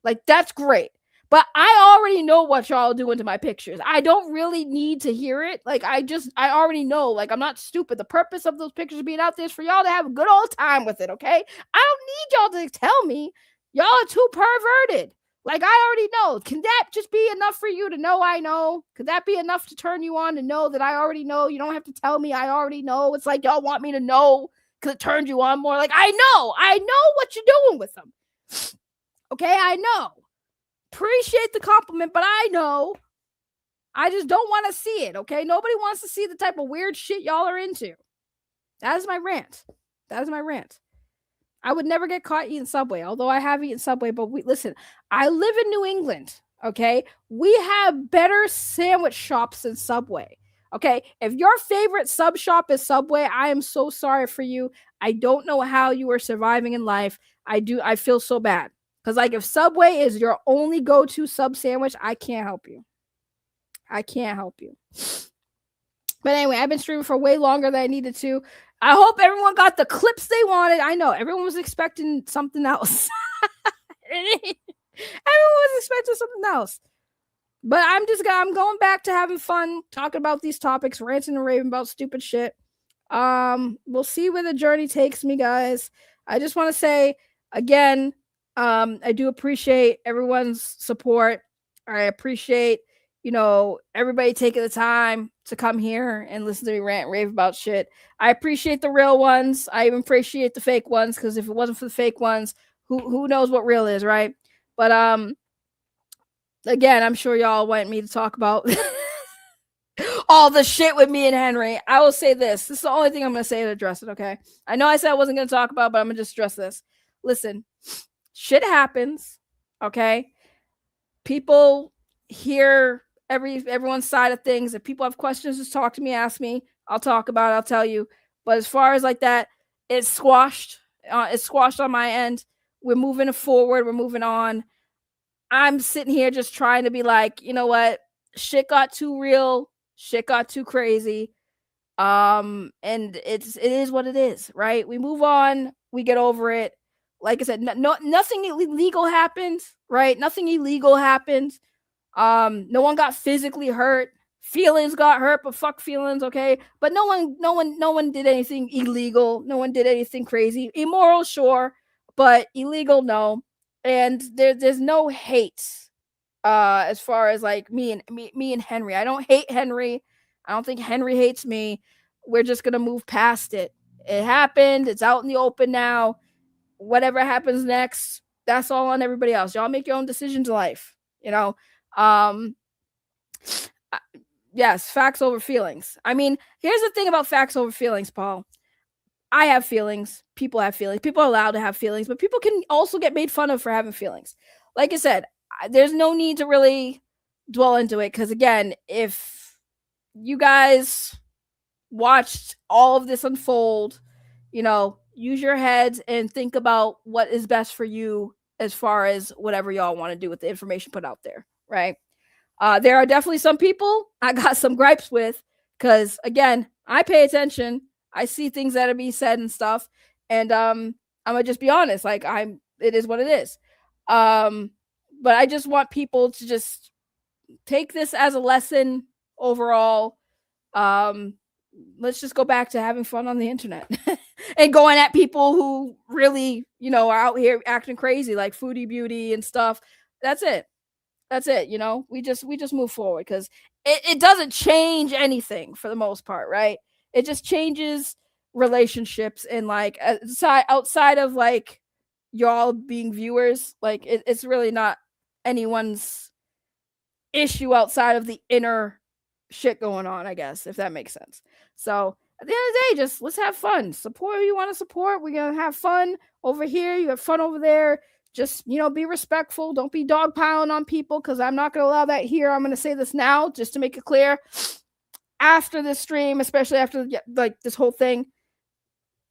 Like, that's great. But I already know what y'all do into my pictures. I don't really need to hear it. Like, I already know. Like, I'm not stupid. The purpose of those pictures being out there is for y'all to have a good old time with it, okay? I don't need y'all to tell me. Y'all are too perverted. Like, I already know. Can that just be enough for you to know I know? Could that be enough to turn you on to know that I already know? You don't have to tell me. I already know. It's like y'all want me to know because it turned you on more. Like, I know what you're doing with them. Okay, I know. Appreciate the compliment, but I know. I just don't want to see it, okay? Nobody wants to see the type of weird shit y'all are into. That is my rant. I would never get caught eating Subway, although I have eaten Subway. But listen, I live in New England, okay? We have better sandwich shops than Subway, okay? If your favorite sub shop is Subway, I am so sorry for you. I don't know how you are surviving in life. I feel so bad. Because, like, if Subway is your only go-to sub sandwich, I can't help you. But anyway, I've been streaming for way longer than I needed to. I hope everyone got the clips they wanted. I know everyone was expecting something else. But I'm going back to having fun, talking about these topics, ranting and raving about stupid shit. We'll see where the journey takes me, guys. I just want to say again, I do appreciate everyone's support. I appreciate, everybody taking the time to come here and listen to me rant and rave about shit. I appreciate the real ones. I even appreciate the fake ones, because if it wasn't for the fake ones, who knows what real is, right? But again, I'm sure y'all want me to talk about all the shit with me and Henry. I will say this. This is the only thing I'm going to say to address it, okay? I know I said I wasn't going to talk about, but I'm going to just address this. Listen, shit happens, okay? People hear everyone's side of things. If people have questions, just talk to me, ask me. I'll talk about it. I'll tell you. But as far as like that, it's squashed. It's squashed on my end. We're moving forward. We're moving on. I'm sitting here just trying to be like, you know what? Shit got too real. Shit got too crazy. And it is what it is, right? We move on. We get over it. Like I said, nothing illegal happened, right? Nothing illegal happened. No one got physically hurt. Feelings got hurt, but fuck feelings, okay? But no one did anything illegal. No one did anything crazy. Immoral, sure, but illegal, no. And there's no hate as far as like me and Henry. I don't hate Henry. I don't think Henry hates me. We're just gonna move past it. It happened. It's out in the open now. Whatever happens next, that's all on everybody else. Y'all make your own decisions in life, yes, facts over feelings. I mean, here's the thing about facts over feelings, Paul. I have feelings. People have feelings. People are allowed to have feelings, but people can also get made fun of for having feelings. Like I said, there's no need to really dwell into it, because again, if you guys watched all of this unfold, use your heads and think about what is best for you as far as whatever y'all want to do with the information put out there, right? There are definitely some people I got some gripes with, because again, I pay attention. I see things that are being said and stuff, and I'm gonna just be honest. Like, it is what it is. But I just want people to just take this as a lesson overall. Let's just go back to having fun on the internet and going at people who really, are out here acting crazy, like Foodie Beauty and stuff. That's it. We just move forward, because it doesn't change anything for the most part, right? It just changes relationships, and like outside of like y'all being viewers, like it's really not anyone's issue outside of the inner shit going on, I guess, if that makes sense. So at the end of the day, just let's have fun. Support who you want to support. We're gonna have fun over here. You have fun over there. Just, be respectful. Don't be dogpiling on people, because I'm not going to allow that here. I'm going to say this now just to make it clear. After this stream, especially after like this whole thing,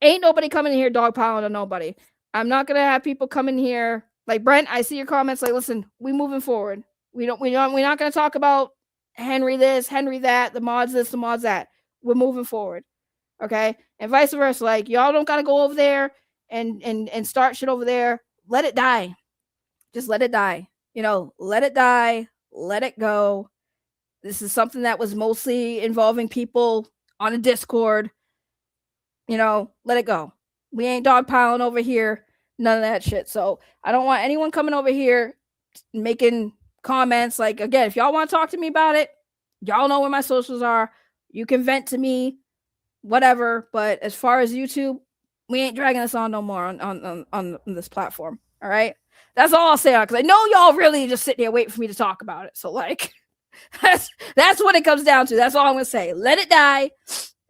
ain't nobody coming in here dogpiling on nobody. I'm not going to have people come in here like, Brent, I see your comments. Like, listen, we moving forward. We're not going to talk about Henry this, Henry that, the mods this, the mods that. We're moving forward. Okay? And vice versa. Like, y'all don't gotta go over there and start shit over there. Let it die. Just let it die. You know, let it die. Let it go. This is something that was mostly involving people on a Discord. You know, let it go. We ain't dogpiling over here. None of that shit. So I don't want anyone coming over here making comments. Like, again, if y'all want to talk to me about it, y'all know where my socials are. You can vent to me, whatever. But as far as YouTube, we ain't dragging this on no more on this platform. All right. That's all I'll say on, because I know y'all really just sitting here waiting for me to talk about it. So, like, that's what it comes down to. That's all I'm gonna say. Let it die.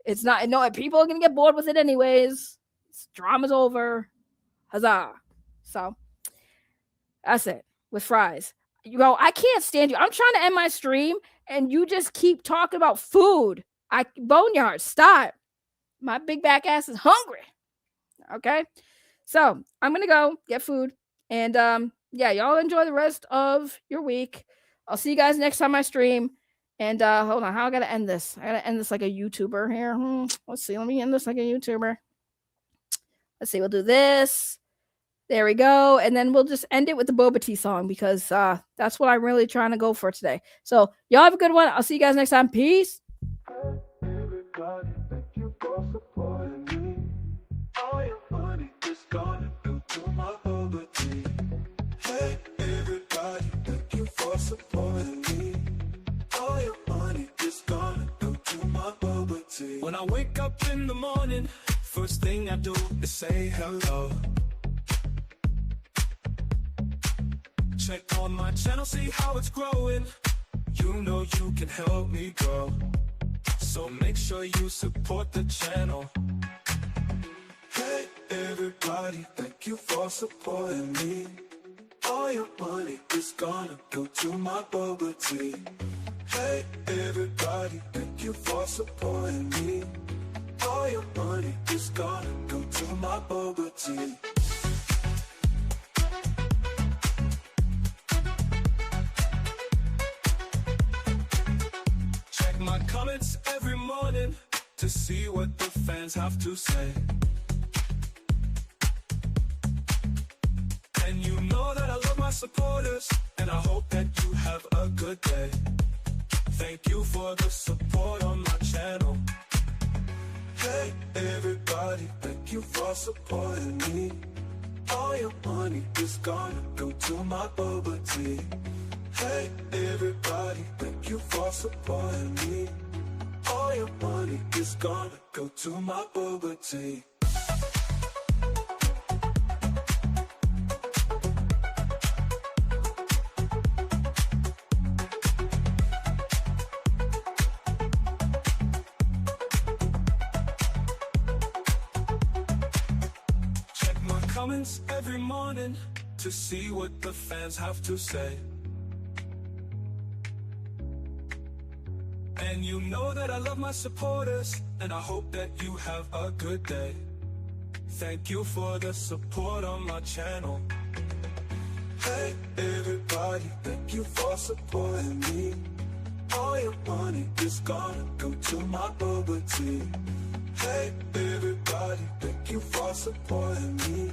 It's not. No, people are gonna get bored with it anyways. Drama's over. Huzzah! So that's it with fries. You go. I can't stand you. I'm trying to end my stream, and you just keep talking about food. Boneyard, stop. My big back ass is hungry. Okay, so I'm gonna go get food. And yeah, y'all enjoy the rest of your week. I'll see you guys next time I stream. And hold on, how I gotta end this? I gotta end this like a YouTuber here. Let's see. Let me end this like a YouTuber. Let's see. We'll do this. There we go. And then we'll just end it with the Boba Tea song, because that's what I'm really trying to go for today. So y'all have a good one. I'll see you guys next time. Peace. Everybody, thank you for supporting me. All your money is gonna go to my Boba Tea. Hey, everybody, thank you for supporting me. All your money is gonna go to my Boba Tea. When I wake up in the morning, first thing I do is say hello. Check on my channel, see how it's growing. You know you can help me grow. So make sure you support the channel. Hey, everybody, thank you for supporting me. All your money is gonna go to my Boba Tea. Hey, everybody, thank you for supporting me. All your money is gonna go to my Boba Tea. Check my comments every morning to see what the fans have to say. And you know that I love my supporters, and I hope that you have a good day. Thank you for the support on my channel. Hey, everybody, thank you for supporting me. All your money is gonna go to my Boba Tea. Hey, everybody, thank you for supporting me. All your money is gonna go to my Boba Tea. Comments every morning to see what the fans have to say. And you know that I love my supporters, and I hope that you have a good day. Thank you for the support on my channel. Hey, everybody, thank you for supporting me. All your money is gonna go to my Boba Tea. Hey, everybody, thank you for supporting me.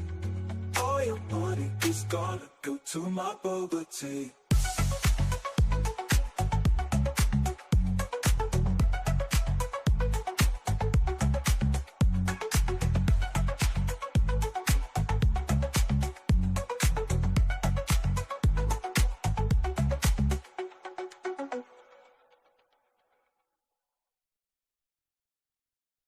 All your money is gonna go to my Boba Tea.